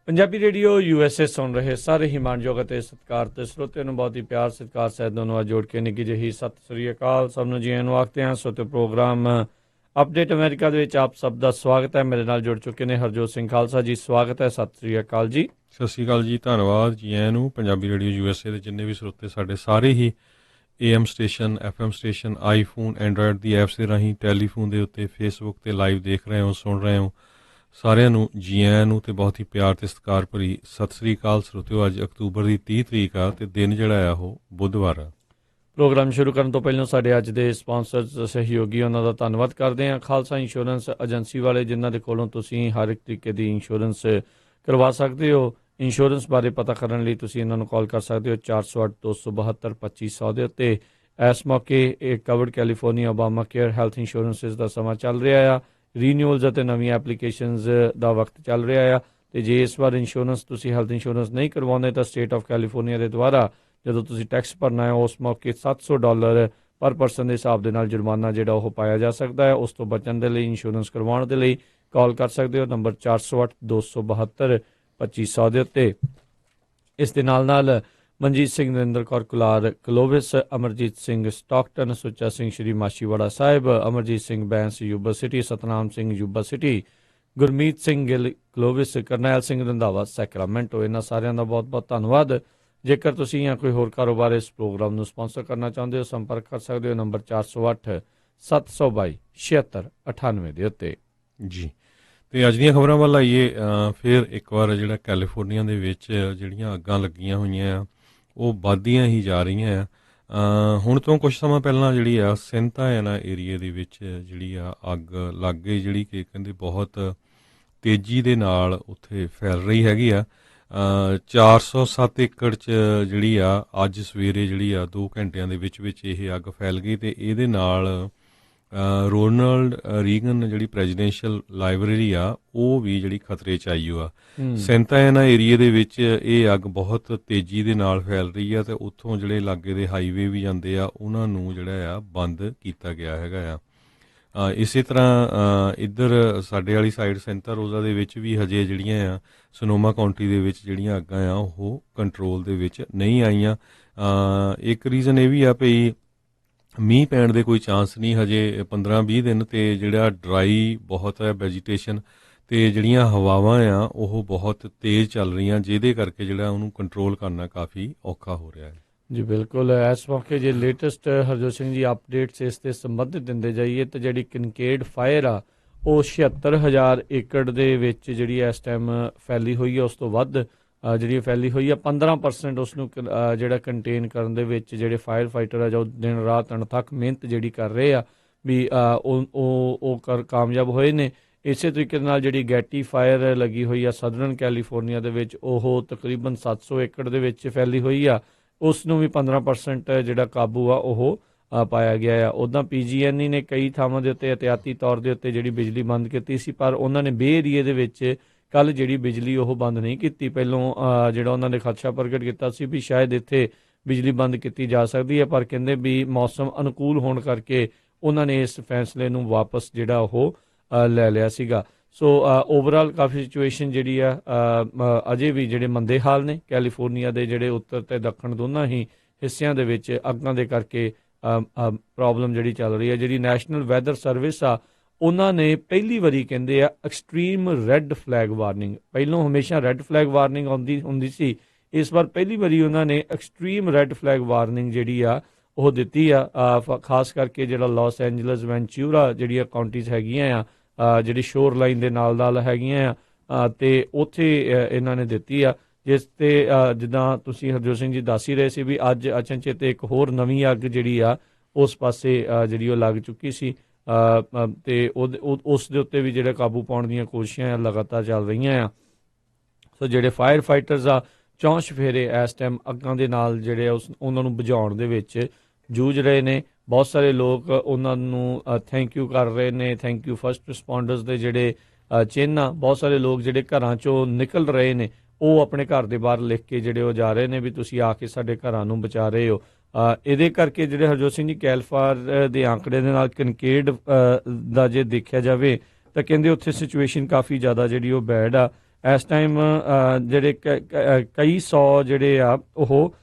Punjabi radio USA ਸੁਣ ਰਹੇ ਸਾਰੇ ਹੀ ਮਾਣਯੋਗ ਅਤੇ ਸਤਿਕਾਰਤ ਸਰੋਤਿਆਂ ਨੂੰ ਬਹੁਤ ਹੀ ਪਿਆਰ ਸਤਿਕਾਰ ਸਹਿਤ ਦੋਨੋਂ ਜੋੜ ਕੇ ਨਿੱਘੀ ਜਿਹੀ ਸਤਿ ਸ੍ਰੀ ਅਕਾਲ। ਸਭ ਨੂੰ ਜੀ ਆਇਆਂ ਨੂੰ ਆਖਦੇ ਹਾਂ। ਸਰੋਤਿਓ ਪ੍ਰੋਗਰਾਮ ਅਪਡੇਟ ਅਮਰੀਕਾ ਦੇ ਵਿੱਚ ਆਪ ਸਭ ਦਾ ਸਵਾਗਤ ਹੈ। ਮੇਰੇ ਨਾਲ ਜੁੜ ਚੁੱਕੇ ਨੇ ਹਰਜੋਤ ਸਿੰਘ ਖਾਲਸਾ ਜੀ, ਸਵਾਗਤ ਹੈ। ਸਤਿ ਸ੍ਰੀ ਅਕਾਲ ਜੀ। ਸਤਿ ਸ਼੍ਰੀ ਅਕਾਲ ਜੀ, ਧੰਨਵਾਦ ਜੀ ਆਇਆਂ ਨੂੰ। ਪੰਜਾਬੀ ਰੇਡੀਓ USA ਦੇ ਜਿੰਨੇ ਵੀ ਸਰੋਤੇ ਸਾਡੇ ਸਾਰੇ ਹੀ AM station, FM station, iPhone, Android the apps ਦੇ ਰਾਹੀਂ, ਟੈਲੀਫੋਨ ਦੇ ਉੱਤੇ, ਫੇਸਬੁੱਕ 'ਤੇ ਲਾਈਵ ਦੇਖ ਰਹੇ ਹੋ, ਸੁਣ ਰਹੇ ਹੋ, ਸਾਰਿਆਂ ਨੂੰ ਜੀ ਆਇਆਂ ਨੂੰ ਅਤੇ ਬਹੁਤ ਹੀ ਪਿਆਰ ਅਤੇ ਸਤਿਕਾਰ ਭਰੀ ਸਤਿ ਸ੍ਰੀ ਅਕਾਲ। ਸਰੋਤਿਓ, ਅੱਜ ਅਕਤੂਬਰ ਦੀ 30 ਤਰੀਕ ਆ ਅਤੇ ਦਿਨ ਜਿਹੜਾ ਆ ਉਹ ਬੁੱਧਵਾਰ ਆ। ਪ੍ਰੋਗਰਾਮ ਸ਼ੁਰੂ ਕਰਨ ਤੋਂ ਪਹਿਲਾਂ ਸਾਡੇ ਅੱਜ ਦੇ ਸਪਾਂਸਰਸ ਸਹਿਯੋਗੀ ਉਹਨਾਂ ਦਾ ਧੰਨਵਾਦ ਕਰਦੇ ਹਾਂ। ਖਾਲਸਾ ਇੰਸ਼ੋਰੈਂਸ ਏਜੰਸੀ ਵਾਲੇ, ਜਿਨ੍ਹਾਂ ਦੇ ਕੋਲੋਂ ਤੁਸੀਂ ਹਰ ਇੱਕ ਤਰੀਕੇ ਦੀ ਇੰਸ਼ੋਰੈਂਸ ਕਰਵਾ ਸਕਦੇ ਹੋ। ਇੰਸ਼ੋਰੈਂਸ ਬਾਰੇ ਪਤਾ ਕਰਨ ਲਈ ਤੁਸੀਂ ਇਹਨਾਂ ਨੂੰ ਕਾਲ ਕਰ ਸਕਦੇ ਹੋ 408-272-2500 ਦੇ ਉੱਤੇ। ਇਸ ਮੌਕੇ ਇਹ Covered California Obama care health insurances ਦਾ ਸਮਾਂ ਚੱਲ ਰਿਹਾ ਆ। ਰੀਨਿਊਅਲਸ ਅਤੇ ਨਵੀਆਂ ਐਪਲੀਕੇਸ਼ਨਸ ਦਾ ਵਕਤ ਚੱਲ ਰਿਹਾ ਆ। ਅਤੇ ਜੇ ਇਸ ਵਾਰ ਇੰਸ਼ੋਰੈਂਸ ਤੁਸੀਂ ਹੈਲਥ ਇੰਸ਼ੋਰੈਂਸ ਨਹੀਂ ਕਰਵਾਉਂਦੇ ਤਾਂ ਸਟੇਟ ਆਫ ਕੈਲੀਫੋਰਨੀਆ ਦੇ ਦੁਆਰਾ ਜਦੋਂ ਤੁਸੀਂ ਟੈਕਸ ਭਰਨਾ ਹੈ ਉਸ ਮੌਕੇ $700 ਪਰ ਪਰਸਨ ਦੇ ਹਿਸਾਬ ਦੇ ਨਾਲ ਜੁਰਮਾਨਾ ਜਿਹੜਾ ਉਹ ਪਾਇਆ ਜਾ ਸਕਦਾ ਹੈ। ਉਸ ਤੋਂ ਬਚਣ ਦੇ ਲਈ, ਇੰਸ਼ੋਰੈਂਸ ਕਰਵਾਉਣ ਦੇ ਲਈ ਕਾਲ ਕਰ ਸਕਦੇ ਹੋ ਨੰਬਰ 408-272-2500 ਦੇ ਉੱਤੇ। ਇਸ ਦੇ ਨਾਲ ਨਾਲ Manjit Singh, Narinder Kaur Kular Clovis, Amarjit Singh Stockton, Sucha Singh Shri Machhiwara Sahib, Amarjit Singh Bains Yuba City, Satnam Singh Yuba City, Gurmeet Singh Gill Clovis, Karnail Singh Randhawa Sacramento, ਇਹਨਾਂ ਸਾਰਿਆਂ ਦਾ ਬਹੁਤ ਬਹੁਤ ਧੰਨਵਾਦ। ਜੇਕਰ ਤੁਸੀਂ ਜਾਂ ਕੋਈ ਹੋਰ ਕਾਰੋਬਾਰ ਇਸ ਪ੍ਰੋਗਰਾਮ ਨੂੰ ਸਪਾਂਸਰ ਕਰਨਾ ਚਾਹੁੰਦੇ ਹੋ, ਸੰਪਰਕ ਕਰ ਸਕਦੇ ਹੋ ਨੰਬਰ 408-722-7698 ਦੇ ਉੱਤੇ ਜੀ। ਅਤੇ ਅੱਜ ਦੀਆਂ ਖਬਰਾਂ ਵੱਲ ਆਈਏ। ਫਿਰ ਇੱਕ ਵਾਰ ਜਿਹੜਾ ਕੈਲੀਫੋਰਨੀਆ ਦੇ ਵਿੱਚ ਜਿਹੜੀਆਂ ਅੱਗਾਂ ਲੱਗੀਆਂ ਹੋਈਆਂ ਆ ਉਹ ਵੱਧਦੀਆਂ ਹੀ ਜਾ ਰਹੀਆਂ ਆ। ਹੁਣ ਤੋਂ ਕੁਝ ਸਮਾਂ ਪਹਿਲਾਂ ਜਿਹੜੀ ਆ ਸੈਂਟਾ ਐਨਾ ਏਰੀਏ ਦੇ ਵਿੱਚ ਜਿਹੜੀ ਆ ਅੱਗ ਲੱਗ ਗਈ, ਜਿਹੜੀ ਕਿ ਕਹਿੰਦੇ ਬਹੁਤ ਤੇਜ਼ੀ ਦੇ ਨਾਲ ਉੱਥੇ ਫੈਲ ਰਹੀ ਹੈਗੀ ਆ। 407 ਏਕੜ 'ਚ ਜਿਹੜੀ ਆ ਅੱਜ ਸਵੇਰੇ ਜਿਹੜੀ ਆ 2 ਘੰਟਿਆਂ ਦੇ ਵਿੱਚ ਇਹ ਅੱਗ ਫੈਲ ਗਈ ਅਤੇ ਇਹਦੇ ਨਾਲ ਰੋਨਲਡ ਰੀਗਨ ਜਿਹੜੀ ਪ੍ਰੈਜ਼ੀਡੈਂਸ਼ੀਅਲ ਲਾਇਬ੍ਰੇਰੀ ਆ ਉਹ ਵੀ ਜਿਹੜੀ ਖਤਰੇ 'ਚ ਆਈ ਆ। ਸੈਂਟਾ ਐਨਾ ਏਰੀਏ ਦੇ ਵਿੱਚ ਇਹ ਅੱਗ ਬਹੁਤ ਤੇਜ਼ੀ ਦੇ ਨਾਲ ਫੈਲ ਰਹੀ ਆ ਅਤੇ ਉੱਥੋਂ ਜਿਹੜੇ ਲਾਗੇ ਦੇ ਹਾਈਵੇ ਵੀ ਜਾਂਦੇ ਆ ਉਹਨਾਂ ਨੂੰ ਜਿਹੜਾ ਆ ਬੰਦ ਕੀਤਾ ਗਿਆ ਹੈਗਾ ਆ। ਇਸੇ ਤਰ੍ਹਾਂ ਇੱਧਰ ਸਾਡੇ ਵਾਲੀ ਸਾਈਡ ਸੈਂਟਾ ਰੋਜ਼ਾ ਦੇ ਵਿੱਚ ਵੀ ਹਜੇ ਜਿਹੜੀਆਂ ਆ ਸਨੋਮਾ ਕਾਉਂਟੀ ਦੇ ਵਿੱਚ ਜਿਹੜੀਆਂ ਅੱਗਾਂ ਆ ਉਹ ਕੰਟਰੋਲ ਦੇ ਵਿੱਚ ਨਹੀਂ ਆਈਆਂ। ਇੱਕ ਰੀਜ਼ਨ ਇਹ ਵੀ ਆ ਭਈ ਮੀਂਹ ਪੈਣ ਦੇ ਕੋਈ ਚਾਂਸ ਨਹੀਂ ਹਜੇ 15-20 ਦਿਨ, ਅਤੇ ਜਿਹੜਾ ਡਰਾਈ ਬਹੁਤ ਹੈ ਵੈਜੀਟੇਸ਼ਨ, ਅਤੇ ਜਿਹੜੀਆਂ ਹਵਾਵਾਂ ਆ ਉਹ ਬਹੁਤ ਤੇਜ਼ ਚੱਲ ਰਹੀਆਂ, ਜਿਹਦੇ ਕਰਕੇ ਜਿਹੜਾ ਉਹਨੂੰ ਕੰਟਰੋਲ ਕਰਨਾ ਕਾਫੀ ਔਖਾ ਹੋ ਰਿਹਾ ਹੈ। ਜੀ ਬਿਲਕੁਲ। ਇਸ ਮੌਕੇ ਜੇ ਲੇਟੈਸਟ ਹਰਜੋਤ ਸਿੰਘ ਜੀ ਅਪਡੇਟਸ ਇਸ ਦੇ ਸੰਬੰਧਿਤ ਦਿੰਦੇ ਜਾਈਏ ਤਾਂ ਜਿਹੜੀ ਕਿਨਕੇਡ ਫਾਇਰ ਆ ਉਹ 76,000 ਏਕੜ ਦੇ ਵਿੱਚ ਜਿਹੜੀ ਇਸ ਟਾਈਮ ਫੈਲੀ ਹੋਈ ਹੈ। ਉਸ ਤੋਂ ਵੱਧ ਜਿਹੜੀ ਫੈਲੀ ਹੋਈ ਆ 15% ਉਸ ਨੂੰ ਜਿਹੜਾ ਕੰਟੇਨ ਕਰਨ ਦੇ ਵਿੱਚ ਜਿਹੜੇ ਫਾਇਰ ਫਾਈਟਰ ਆ ਜੋ ਦਿਨ ਰਾਤ ਅਣਥੱਕ ਮਿਹਨਤ ਜਿਹੜੀ ਕਰ ਰਹੇ ਆ ਵੀ ਉਹ ਕਾਮਯਾਬ ਹੋਏ ਨੇ। ਇਸੇ ਤਰੀਕੇ ਨਾਲ ਜਿਹੜੀ ਗੈਟੀ ਫਾਇਰ ਲੱਗੀ ਹੋਈ ਆ ਸਦਰਨ ਕੈਲੀਫੋਰਨੀਆ ਦੇ ਵਿੱਚ ਉਹ ਤਕਰੀਬਨ 700 ਏਕੜ ਦੇ ਵਿੱਚ ਫੈਲੀ ਹੋਈ ਆ। ਉਸ ਨੂੰ ਵੀ 15% ਜਿਹੜਾ ਕਾਬੂ ਆ ਉਹ ਪਾਇਆ ਗਿਆ ਆ। ਉੱਦਾਂ PG&E ਨੇ ਕਈ ਥਾਵਾਂ ਦੇ ਉੱਤੇ ਇਹਤਿਆਤੀ ਤੌਰ ਦੇ ਉੱਤੇ ਜਿਹੜੀ ਬਿਜਲੀ ਬੰਦ ਕੀਤੀ ਸੀ, ਪਰ ਉਹਨਾਂ ਨੇ ਬੇ ਏਰੀਏ ਦੇ ਵਿੱਚ ਕੱਲ੍ਹ ਜਿਹੜੀ ਬਿਜਲੀ ਉਹ ਬੰਦ ਨਹੀਂ ਕੀਤੀ। ਪਹਿਲੋਂ ਜਿਹੜਾ ਉਹਨਾਂ ਨੇ ਖਦਸ਼ਾ ਪ੍ਰਗਟ ਕੀਤਾ ਸੀ ਵੀ ਸ਼ਾਇਦ ਇੱਥੇ ਬਿਜਲੀ ਬੰਦ ਕੀਤੀ ਜਾ ਸਕਦੀ ਹੈ, ਪਰ ਕਹਿੰਦੇ ਵੀ ਮੌਸਮ ਅਨੁਕੂਲ ਹੋਣ ਕਰਕੇ ਉਹਨਾਂ ਨੇ ਇਸ ਫੈਸਲੇ ਨੂੰ ਵਾਪਸ ਜਿਹੜਾ ਉਹ ਲੈ ਲਿਆ ਸੀਗਾ। ਸੋ ਓਵਰਆਲ ਕਾਫੀ ਸਿਚੁਏਸ਼ਨ ਜਿਹੜੀ ਆ ਅਜੇ ਵੀ ਜਿਹੜੇ ਮੰਦੇ ਹਾਲ ਨੇ ਕੈਲੀਫੋਰਨੀਆ ਦੇ ਜਿਹੜੇ ਉੱਤਰ ਅਤੇ ਦੱਖਣ ਦੋਨਾਂ ਹੀ ਹਿੱਸਿਆਂ ਦੇ ਵਿੱਚ ਅੱਗਾਂ ਦੇ ਕਰਕੇ ਪ੍ਰੋਬਲਮ ਜਿਹੜੀ ਚੱਲ ਰਹੀ ਹੈ। ਜਿਹੜੀ ਨੈਸ਼ਨਲ ਵੈਦਰ ਸਰਵਿਸ ਆ ਉਹਨਾਂ ਨੇ ਪਹਿਲੀ ਵਾਰੀ ਕਹਿੰਦੇ ਆ ਐਕਸਟ੍ਰੀਮ ਰੈੱਡ ਫਲੈਗ ਵਾਰਨਿੰਗ, ਪਹਿਲੋਂ ਹਮੇਸ਼ਾ ਰੈੱਡ ਫਲੈਗ ਵਾਰਨਿੰਗ ਹੁੰਦੀ ਸੀ, ਇਸ ਵਾਰ ਪਹਿਲੀ ਵਾਰੀ ਉਹਨਾਂ ਨੇ ਐਕਸਟ੍ਰੀਮ ਰੈੱਡ ਫਲੈਗ ਵਾਰਨਿੰਗ ਜਿਹੜੀ ਆ ਉਹ ਦਿੱਤੀ ਆ। ਖਾਸ ਕਰਕੇ ਜਿਹੜਾ ਲਾਸ ਐਂਜਲਸ, ਵੈਂਚੂਰਾ ਜਿਹੜੀਆਂ ਕਾਉਂਟੀਜ਼ ਹੈਗੀਆਂ ਆ ਜਿਹੜੀ ਸ਼ੋਰ ਲਾਈਨ ਦੇ ਨਾਲ ਹੈਗੀਆਂ ਆ ਅਤੇ ਉੱਥੇ ਇਹਨਾਂ ਨੇ ਦਿੱਤੀ ਆ। ਜਿਸ 'ਤੇ ਜਿੱਦਾਂ ਤੁਸੀਂ ਹਰਜੋਤ ਸਿੰਘ ਜੀ ਦੱਸ ਹੀ ਰਹੇ ਸੀ ਵੀ ਅੱਜ ਅਚਨਚੇਤੇ ਇੱਕ ਹੋਰ ਨਵੀਂ ਅੱਗ ਜਿਹੜੀ ਆ ਉਸ ਪਾਸੇ ਜਿਹੜੀ ਉਹ ਲੱਗ ਚੁੱਕੀ ਸੀ ਅਤੇ ਉਸ ਦੇ ਉੱਤੇ ਵੀ ਜਿਹੜੇ ਕਾਬੂ ਪਾਉਣ ਦੀਆਂ ਕੋਸ਼ਿਸ਼ਾਂ ਲਗਾਤਾਰ ਚੱਲ ਰਹੀਆਂ ਆ। ਸੋ ਜਿਹੜੇ ਫਾਇਰ ਫਾਈਟਰਸ ਆ 4 ਚੁਫੇਰੇ ਇਸ ਟਾਈਮ ਅੱਗਾਂ ਦੇ ਨਾਲ ਜਿਹੜੇ ਉਹਨਾਂ ਨੂੰ ਬੁਝਾਉਣ ਦੇ ਵਿੱਚ ਜੂਝ ਰਹੇ ਨੇ। ਬਹੁਤ ਸਾਰੇ ਲੋਕ ਉਹਨਾਂ ਨੂੰ ਥੈਂਕ ਯੂ ਕਰ ਰਹੇ ਨੇ, ਥੈਂਕ ਯੂ ਫਸਟ ਰਿਸਪੌਂਡਰਸ ਦੇ ਜਿਹੜੇ ਚਿੰਨ੍ਹ ਆ। ਬਹੁਤ ਸਾਰੇ ਲੋਕ ਜਿਹੜੇ ਘਰਾਂ 'ਚੋਂ ਨਿਕਲ ਰਹੇ ਨੇ ਉਹ ਆਪਣੇ ਘਰ ਦੇ ਬਾਹਰ ਲਿਖ ਕੇ ਜਿਹੜੇ ਉਹ ਜਾ ਰਹੇ ਨੇ ਵੀ ਤੁਸੀਂ ਆ ਕੇ ਸਾਡੇ ਘਰਾਂ ਨੂੰ ਬਚਾ ਰਹੇ ਹੋ। ਇਹਦੇ ਕਰਕੇ ਜਿਹੜੇ ਹਰਜੋਤ ਸਿੰਘ ਜੀ ਕੈਲਫਾਰ ਦੇ ਆંકੜੇ ਦੇ ਨਾਲ ਕਿਨਕੇਡ ਦਾ ਜੇ ਦੇਖਿਆ ਜਾਵੇ ਤਾਂ ਕਹਿੰਦੇ ਉੱਥੇ ਸਿਚੁਏਸ਼ਨ ਕਾਫੀ ਜ਼ਿਆਦਾ ਜਿਹੜੀ ਉਹ ਬੈਡ ਆ। ਇਸ ਟਾਈਮ ਜਿਹੜੇ ਕਈ ਸੌ ਜਿਹੜੇ ਆ ਉਹ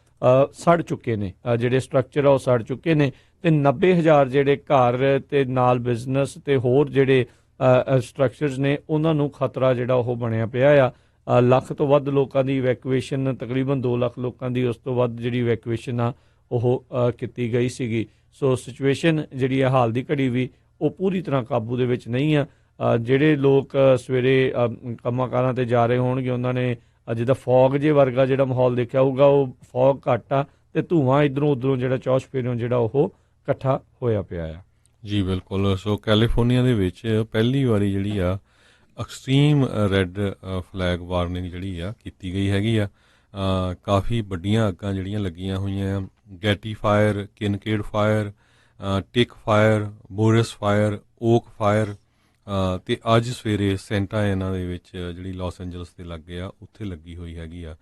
ਸੜ ਚੁੱਕੇ ਨੇ, ਜਿਹੜੇ ਸਟਰਕਚਰ ਆ ਉਹ ਸੜ ਚੁੱਕੇ ਨੇ, ਤੇ 90,000 ਜਿਹੜੇ ਘਰ ਤੇ ਨਾਲ ਬਿਜ਼ਨਸ ਤੇ ਹੋਰ ਜਿਹੜੇ ਸਟਰਕਚਰਸ ਨੇ ਉਹਨਾਂ ਨੂੰ ਖਤਰਾ ਜਿਹੜਾ ਉਹ ਬਣਿਆ ਪਿਆ ਆ। ਲੱਖ ਤੋਂ ਵੱਧ ਲੋਕਾਂ ਦੀ ਇਵੈਕੂਏਸ਼ਨ, ਤਕਰੀਬਨ 2 ਲੱਖ ਲੋਕਾਂ ਦੀ ਉਸ ਤੋਂ ਵੱਧ ਜਿਹੜੀ ਇਵੈਕੂਏਸ਼ਨ ਆ ਉਹ ਕੀਤੀ ਗਈ ਸੀਗੀ। ਸੋ ਸਿਚੁਏਸ਼ਨ ਜਿਹੜੀ ਆ ਹਾਲ ਦੀ ਘੜੀ ਵੀ ਉਹ ਪੂਰੀ ਤਰ੍ਹਾਂ ਕਾਬੂ ਦੇ ਵਿੱਚ ਨਹੀਂ ਆ। ਜਿਹੜੇ ਲੋਕ ਸਵੇਰੇ ਕੰਮਾਂ ਕਾਰਾਂ ਤੇ ਜਾ ਰਹੇ ਹੋਣਗੇ ਉਹਨਾਂ ਨੇ ਜਿੱਦਾਂ ਫੌਗ ਜੇ ਵਰਗਾ ਜਿਹੜਾ ਮਾਹੌਲ ਦੇਖਿਆ ਹੋਊਗਾ, ਉਹ ਫੌਗ ਘੱਟ ਆ ਤੇ ਧੂੰਆਂ ਇੱਧਰੋਂ ਉੱਧਰੋਂ ਜਿਹੜਾ ਚੌਸ਼ ਫੇਰਿਓਂ ਜਿਹੜਾ ਉਹ ਇਕੱਠਾ ਹੋਇਆ ਪਿਆ ਆ। ਜੀ ਬਿਲਕੁਲ। ਸੋ ਕੈਲੀਫੋਰਨੀਆ ਦੇ ਵਿੱਚ ਪਹਿਲੀ ਵਾਰੀ ਜਿਹੜੀ ਆ ਐਕਸਟ੍ਰੀਮ ਰੈੱਡ ਫਲੈਗ ਵਾਰਨਿੰਗ ਜਿਹੜੀ ਆ ਕੀਤੀ ਗਈ ਹੈਗੀ ਆ। ਕਾਫੀ ਵੱਡੀਆਂ ਅੱਗਾਂ ਜਿਹੜੀਆਂ ਲੱਗੀਆਂ ਹੋਈਆਂ, Getty fire, Kincade fire, Tick fire, Burris fire, Oak fire, ਤੇ ਅੱਜ ਸਵੇਰੇ ਸੈਂਟਾ ਐਨਾ ਦੇ ਵਿੱਚ ਜਿਹੜੀ ਲਾਸ ਐਂਜਲਸ ਦੇ ਲਾਗੇ ਆ ਉੱਥੇ ਲੱਗੀ ਹੋਈ ਹੈਗੀ ਆ।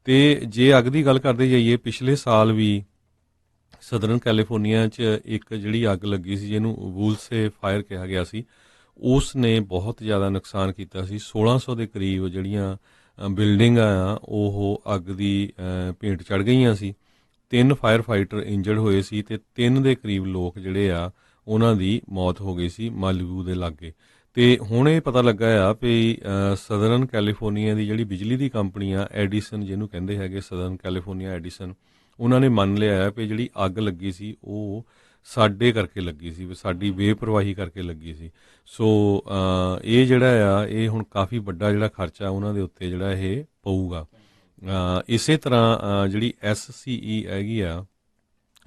ਤੇ ਜੇ ਅੱਗ ਦੀ ਗੱਲ ਕਰਦੇ ਜਾਈਏ, ਪਿਛਲੇ ਸਾਲ ਵੀ ਸਦਰਨ ਕੈਲੀਫੋਰਨੀਆ 'ਚ ਇੱਕ ਜਿਹੜੀ ਅੱਗ ਲੱਗੀ ਸੀ ਜਿਹਨੂੰ ਵੂਲਸੇ ਫਾਇਰ ਕਿਹਾ ਗਿਆ ਸੀ, ਉਸ ਨੇ ਬਹੁਤ ਜ਼ਿਆਦਾ ਨੁਕਸਾਨ ਕੀਤਾ ਸੀ। 1600 ਦੇ ਕਰੀਬ ਜਿਹੜੀਆਂ ਬਿਲਡਿੰਗਾਂ ਆ ਉਹ ਅੱਗ ਦੀ ਭੇਂਟ ਚੜ੍ਹ ਗਈਆਂ ਸੀ। 3 ਫਾਇਰ ਫਾਈਟਰ ਇੰਜਰਡ ਹੋਏ ਸੀ ਤੇ 3 ਦੇ ਕਰੀਬ ਲੋਕ ਜਿਹੜੇ ਆ ਉਹਨਾਂ ਦੀ ਮੌਤ ਹੋ ਗਈ ਸੀ ਮਾਲੀਵੂ ਦੇ ਲਾਗੇ। ਤੇ ਹੁਣ ਇਹ ਪਤਾ ਲੱਗਾ ਆ ਵੀ ਸਦਰਨ ਕੈਲੀਫੋਰਨੀਆ ਦੀ ਜਿਹੜੀ ਬਿਜਲੀ ਦੀ ਕੰਪਨੀ ਆ ਐਡੀਸਨ, ਜਿਹਨੂੰ ਕਹਿੰਦੇ ਹੈਗੇ ਸਦਰਨ ਕੈਲੀਫੋਰਨੀਆ ਐਡੀਸਨ, ਉਹਨਾਂ ਨੇ ਮੰਨ ਲਿਆ ਹੈ ਵੀ ਜਿਹੜੀ ਅੱਗ ਲੱਗੀ ਸੀ ਉਹ ਸਾਡੇ ਕਰਕੇ ਲੱਗੀ ਸੀ, ਵੀ ਸਾਡੀ ਬੇਪਰਵਾਹੀ ਕਰਕੇ ਲੱਗੀ ਸੀ। ਸੋ ਇਹ ਜਿਹੜਾ ਆ ਇਹ ਹੁਣ ਕਾਫੀ ਵੱਡਾ ਜਿਹੜਾ ਖਰਚਾ ਉਹਨਾਂ ਦੇ ਉੱਤੇ ਜਿਹੜਾ ਇਹ ਪਊਗਾ। ਇਸੇ ਤਰ੍ਹਾਂ ਜਿਹੜੀ SCE ਹੈਗੀ ਆ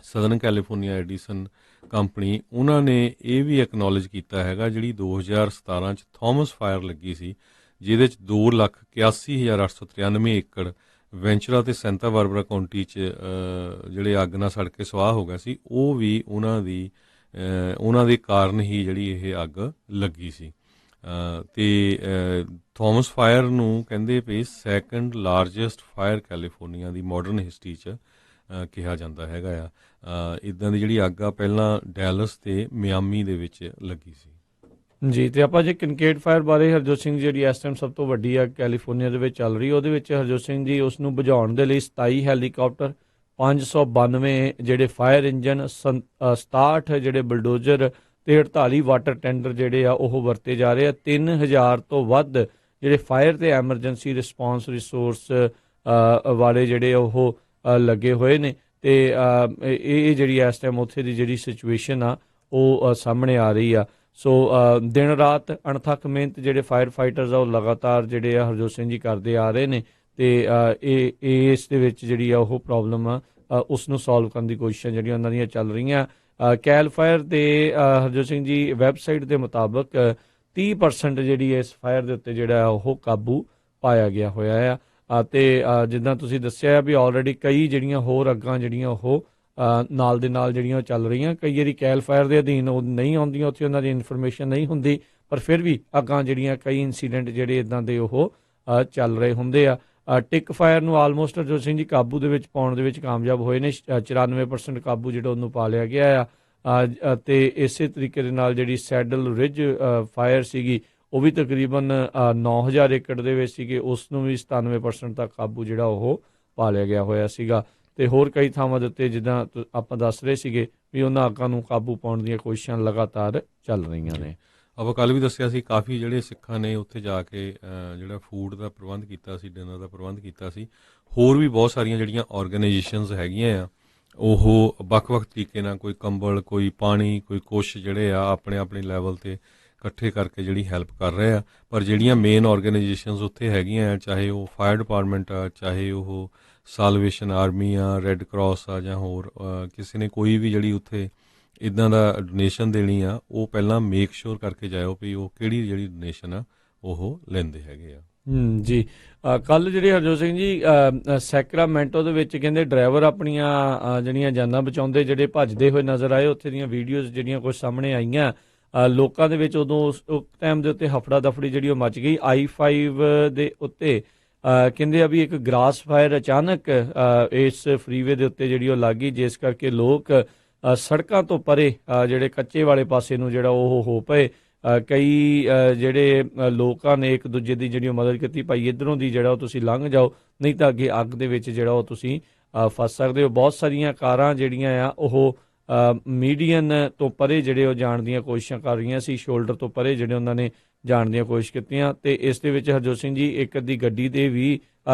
ਸਦਰਨ ਕੈਲੀਫੋਰਨੀਆ ਐਡੀਸਨ ਕੰਪਨੀ, ਉਹਨਾਂ ਨੇ ਇਹ ਵੀ ਐਕਨੋਲਜ ਕੀਤਾ ਹੈਗਾ ਜਿਹੜੀ 2017 'ਚ ਥੋਮਸ ਫਾਇਰ ਲੱਗੀ ਸੀ ਜਿਹਦੇ 'ਚ 2,81,893 ਏਕੜ ਵੈਂਚਰਾ ਤੇ ਸੈਂਟਾ ਬਾਰਬਰਾ ਕਾਉਂਟੀ 'ਚ ਜਿਹੜੇ ਅੱਗ ਨਾਲ ਸੜ ਕੇ ਸਵਾਹ ਹੋ ਗਿਆ ਸੀ, ਉਹ ਵੀ ਉਹਨਾਂ ਦੇ ਕਾਰਨ ਹੀ ਜਿਹੜੀ ਇਹ ਅੱਗ ਲੱਗੀ ਸੀ। ਤੇ ਥੋਮਸ ਫਾਇਰ ਨੂੰ ਕਹਿੰਦੇ ਵੀ ਸੈਕੰਡ ਲਾਰਜੈਸਟ ਫਾਇਰ ਕੈਲੀਫੋਰਨੀਆ ਦੀ ਮਾਡਰਨ ਹਿਸਟਰੀ 'ਚ ਕਿਹਾ ਜਾਂਦਾ ਹੈਗਾ ਆ। ਇੱਦਾਂ ਦੀ ਜਿਹੜੀ ਅੱਗ ਆ ਪਹਿਲਾਂ ਡੈਲਸ ਤੇ ਮਿਆਮੀ ਦੇ ਵਿੱਚ ਲੱਗੀ ਸੀ। ਜੀ, ਤੇ ਆਪਾਂ ਜੇ ਕਿਨਕੇਡ ਫਾਇਰ ਬਾਰੇ, ਹਰਜੋਤ ਸਿੰਘ ਜਿਹੜੀ ਇਸ ਟਾਈਮ ਸਭ ਤੋਂ ਵੱਡੀ ਆ ਕੈਲੀਫੋਰਨੀਆ ਦੇ ਵਿੱਚ ਚੱਲ ਰਹੀ, ਉਹਦੇ ਵਿੱਚ ਹਰਜੋਤ ਸਿੰਘ ਜੀ ਉਸ ਨੂੰ ਬੁਝਾਉਣ ਦੇ ਲਈ 27 ਹੈਲੀਕਾਪਟਰ, 592 ਜਿਹੜੇ ਫਾਇਰ ਇੰਜਨ, 67 ਜਿਹੜੇ ਬਲਡੋਜ਼ਰ ਤੇ 48 ਵਾਟਰ ਟੈਂਡਰ ਜਿਹੜੇ ਆ ਉਹ ਵਰਤੇ ਜਾ ਰਹੇ ਆ। 3000 ਤੋਂ ਵੱਧ ਜਿਹੜੇ ਫਾਇਰ ਤੇ ਐਮਰਜੈਂਸੀ ਰਿਸਪੌਂਸ ਰਿਸੋਰਸ ਵਾਲੇ ਜਿਹੜੇ ਉਹ ਲੱਗੇ ਹੋਏ ਨੇ। ਤੇ ਇਹ ਜਿਹੜੀ ਇਸ ਟਾਈਮ ਉੱਥੇ ਦੀ ਜਿਹੜੀ ਸਿਚੁਏਸ਼ਨ ਆ ਉਹ ਸਾਹਮਣੇ ਆ ਰਹੀ ਆ। ਸੋ ਦਿਨ ਰਾਤ ਅਣਥੱਕ ਮਿਹਨਤ ਜਿਹੜੇ ਫਾਇਰ ਫਾਈਟਰਸ ਆ ਉਹ ਲਗਾਤਾਰ ਜਿਹੜੇ ਆ ਹਰਜੋਤ ਸਿੰਘ ਜੀ ਕਰਦੇ ਆ ਰਹੇ ਨੇ। ਤੇ ਇਹ ਇਸ ਦੇ ਵਿੱਚ ਜਿਹੜੀ ਆ ਉਹ ਪ੍ਰੋਬਲਮ ਆ ਉਸ ਨੂੰ ਸੋਲਵ ਕਰਨ ਦੀ ਕੋਸ਼ਿਸ਼ਾਂ ਜਿਹੜੀਆਂ ਉਹਨਾਂ ਦੀਆਂ ਚੱਲ ਰਹੀਆਂ। ਕੈਲ ਫਾਇਰ ਦੇ ਹਰਜੋਤ ਸਿੰਘ ਜੀ ਵੈਬਸਾਈਟ ਦੇ ਮੁਤਾਬਕ 30% ਜਿਹੜੀ ਇਸ ਫਾਇਰ ਦੇ ਉੱਤੇ ਜਿਹੜਾ ਉਹ ਕਾਬੂ ਪਾਇਆ ਗਿਆ ਹੋਇਆ ਆ। ਤੇ ਜਿੱਦਾਂ ਤੁਸੀਂ ਦੱਸਿਆ ਵੀ ਆਲਰੇਡੀ ਕਈ ਜਿਹੜੀਆਂ ਹੋਰ ਅੱਗਾਂ ਜਿਹੜੀਆਂ ਉਹ ਨਾਲ ਦੇ ਨਾਲ ਜਿਹੜੀਆਂ ਚੱਲ ਰਹੀਆਂ, ਕਈ ਵਾਰੀ ਕੈਲ ਫਾਇਰ ਦੇ ਅਧੀਨ ਉਹ ਨਹੀਂ ਆਉਂਦੀਆਂ, ਉੱਥੇ ਉਹਨਾਂ ਦੀ ਇਨਫੋਰਮੇਸ਼ਨ ਨਹੀਂ ਹੁੰਦੀ, ਪਰ ਫਿਰ ਵੀ ਅੱਗਾਂ ਜਿਹੜੀਆਂ ਕਈ ਇਨਸੀਡੈਂਟ ਜਿਹੜੇ ਇੱਦਾਂ ਦੇ ਉਹ ਚੱਲ ਰਹੇ ਹੁੰਦੇ ਆ। ਟਿਕ ਫਾਇਰ ਨੂੰ ਆਲਮੋਸਟ ਹਰਜੋਤ ਸਿੰਘ ਜੀ ਕਾਬੂ ਦੇ ਵਿੱਚ ਪਾਉਣ ਦੇ ਵਿੱਚ ਕਾਮਯਾਬ ਹੋਏ ਨੇ। 94% ਕਾਬੂ ਜਿਹੜਾ ਉਹਨੂੰ ਪਾ ਲਿਆ ਗਿਆ ਆ। ਤੇ ਇਸੇ ਤਰੀਕੇ ਦੇ ਨਾਲ ਜਿਹੜੀ ਸੈਡਲ ਰਿਜ ਫਾਇਰ ਸੀਗੀ ਉਹ ਵੀ ਤਕਰੀਬਨ 9000 ਏਕੜ ਦੇ ਵਿੱਚ ਸੀਗੇ, ਉਸ ਨੂੰ ਵੀ 97% ਤੱਕ ਕਾਬੂ ਜਿਹੜਾ ਉਹ ਪਾ ਲਿਆ ਗਿਆ ਹੋਇਆ ਸੀਗਾ। ਤੇ ਹੋਰ ਕਈ ਥਾਵਾਂ ਦੇ ਉੱਤੇ ਜਿੱਦਾਂ ਆਪਾਂ ਦੱਸ ਰਹੇ ਸੀਗੇ ਵੀ ਉਹਨਾਂ ਅੱਗਾਂ ਨੂੰ ਕਾਬੂ ਪਾਉਣ ਦੀਆਂ ਕੋਸ਼ਿਸ਼ਾਂ ਲਗਾਤਾਰ ਚੱਲ ਰਹੀਆਂ ਨੇ। ਆਪਾਂ ਕੱਲ੍ਹ ਵੀ ਦੱਸਿਆ ਸੀ ਕਾਫੀ ਜਿਹੜੇ ਸਿੱਖਾਂ ਨੇ ਉੱਥੇ ਜਾ ਕੇ ਜਿਹੜਾ ਫੂਡ ਦਾ ਪ੍ਰਬੰਧ ਕੀਤਾ ਸੀ, ਡਿਨਰ ਦਾ ਪ੍ਰਬੰਧ ਕੀਤਾ ਸੀ। ਹੋਰ ਵੀ ਬਹੁਤ ਸਾਰੀਆਂ ਜਿਹੜੀਆਂ ਆਰਗੇਨਾਈਜੇਸ਼ਨਸ ਹੈਗੀਆਂ ਆ ਉਹ ਵੱਖ-ਵੱਖ ਤਰੀਕੇ ਨਾਲ, ਕੋਈ ਕੰਬਲ, ਕੋਈ ਪਾਣੀ, ਕੋਈ ਕੁਛ ਜਿਹੜੇ ਆ ਆਪਣੇ ਆਪਣੇ ਲੈਵਲ 'ਤੇ ਇਕੱਠੇ ਕਰਕੇ ਜਿਹੜੀ ਹੈਲਪ ਕਰ ਰਹੇ ਆ। ਪਰ ਜਿਹੜੀਆਂ ਮੇਨ ਆਰਗੇਨਾਈਜੇਸ਼ਨਸ ਉੱਥੇ ਹੈਗੀਆਂ ਆ, ਚਾਹੇ ਉਹ ਫਾਇਰ ਡਿਪਾਰਟਮੈਂਟ ਆ, ਚਾਹੇ ਉਹ ਸਾਲਵੇਸ਼ਨ ਆਰਮੀ ਆ, ਰੈੱਡ ਕਰਾਸ ਆ, ਜਾਂ ਹੋਰ ਕਿਸੇ ਨੇ ਕੋਈ ਵੀ ਜਿਹੜੀ ਉੱਥੇ ਇੱਦਾਂ ਦਾ ਡੋਨੇਸ਼ਨ ਦੇਣੀ ਆ, ਉਹ ਪਹਿਲਾਂ ਮੇਕ ਸ਼ੋਰ ਕਰਕੇ ਜਾਇਓ ਵੀ ਉਹ ਕਿਹੜੀ ਜਿਹੜੀ ਡੋਨੇਸ਼ਨ ਆ ਉਹ ਲੈਂਦੇ ਹੈਗੇ ਆ। ਜੀ, ਕੱਲ੍ਹ ਜਿਹੜੇ ਹਰਜੋਤ ਸਿੰਘ ਜੀ ਸੈਕਰਾਮੈਂਟੋ ਦੇ ਵਿੱਚ ਕਹਿੰਦੇ ਡਰਾਈਵਰ ਆਪਣੀਆਂ ਜਿਹੜੀਆਂ ਜਾਨਾਂ ਬਚਾਉਂਦੇ ਜਿਹੜੇ ਭੱਜਦੇ ਹੋਏ ਨਜ਼ਰ ਆਏ, ਉੱਥੇ ਦੀਆਂ ਵੀਡੀਓਜ਼ ਜਿਹੜੀਆਂ ਕੁਝ ਸਾਹਮਣੇ ਆਈਆਂ। ਲੋਕਾਂ ਦੇ ਵਿੱਚ ਉਦੋਂ ਉਸ ਟਾਈਮ ਦੇ ਉੱਤੇ ਹਫੜਾ ਦਫੜੀ ਜਿਹੜੀ ਉਹ ਮਚ ਗਈ। I-5 ਦੇ ਉੱਤੇ ਕਹਿੰਦੇ ਆ ਵੀ ਇੱਕ ਗ੍ਰਾਸ ਫਾਇਰ ਅਚਾਨਕ ਇਸ ਫਰੀਵੇ ਦੇ ਉੱਤੇ ਜਿਹੜੀ ਉਹ ਲੱਗ ਗਈ, ਜਿਸ ਕਰਕੇ ਲੋਕ ਸੜਕਾਂ ਤੋਂ ਪਰੇ ਜਿਹੜੇ ਕੱਚੇ ਵਾਲੇ ਪਾਸੇ ਨੂੰ ਜਿਹੜਾ ਉਹ ਹੋ ਪਏ। ਕਈ ਜਿਹੜੇ ਲੋਕਾਂ ਨੇ ਇੱਕ ਦੂਜੇ ਦੀ ਜਿਹੜੀ ਉਹ ਮਦਦ ਕੀਤੀ, ਭਾਈ ਇੱਧਰੋਂ ਦੀ ਜਿਹੜਾ ਉਹ ਤੁਸੀਂ ਲੰਘ ਜਾਓ, ਨਹੀਂ ਤਾਂ ਅੱਗੇ ਅੱਗ ਦੇ ਵਿੱਚ ਜਿਹੜਾ ਉਹ ਤੁਸੀਂ ਫਸ ਸਕਦੇ ਹੋ। ਬਹੁਤ ਸਾਰੀਆਂ ਕਾਰਾਂ ਜਿਹੜੀਆਂ ਆ ਉਹ ਮੀਡੀਅਨ ਤੋਂ ਪਰੇ ਜਿਹੜੇ ਉਹ ਜਾਣ ਦੀਆਂ ਕੋਸ਼ਿਸ਼ਾਂ ਕਰ ਰਹੀਆਂ ਸੀ, ਸ਼ੋਲਡਰ ਤੋਂ ਪਰੇ ਜਿਹੜੇ ਉਹਨਾਂ ਨੇ ਜਾਣ ਦੀਆਂ ਕੋਸ਼ਿਸ਼ ਕੀਤੀਆਂ, ਤੇ ਇਸ ਦੇ ਵਿੱਚ ਹਰਜੋਤ ਸਿੰਘ ਜੀ ਇੱਕ ਅੱਧੀ ਗੱਡੀ ਦੇ ਵੀ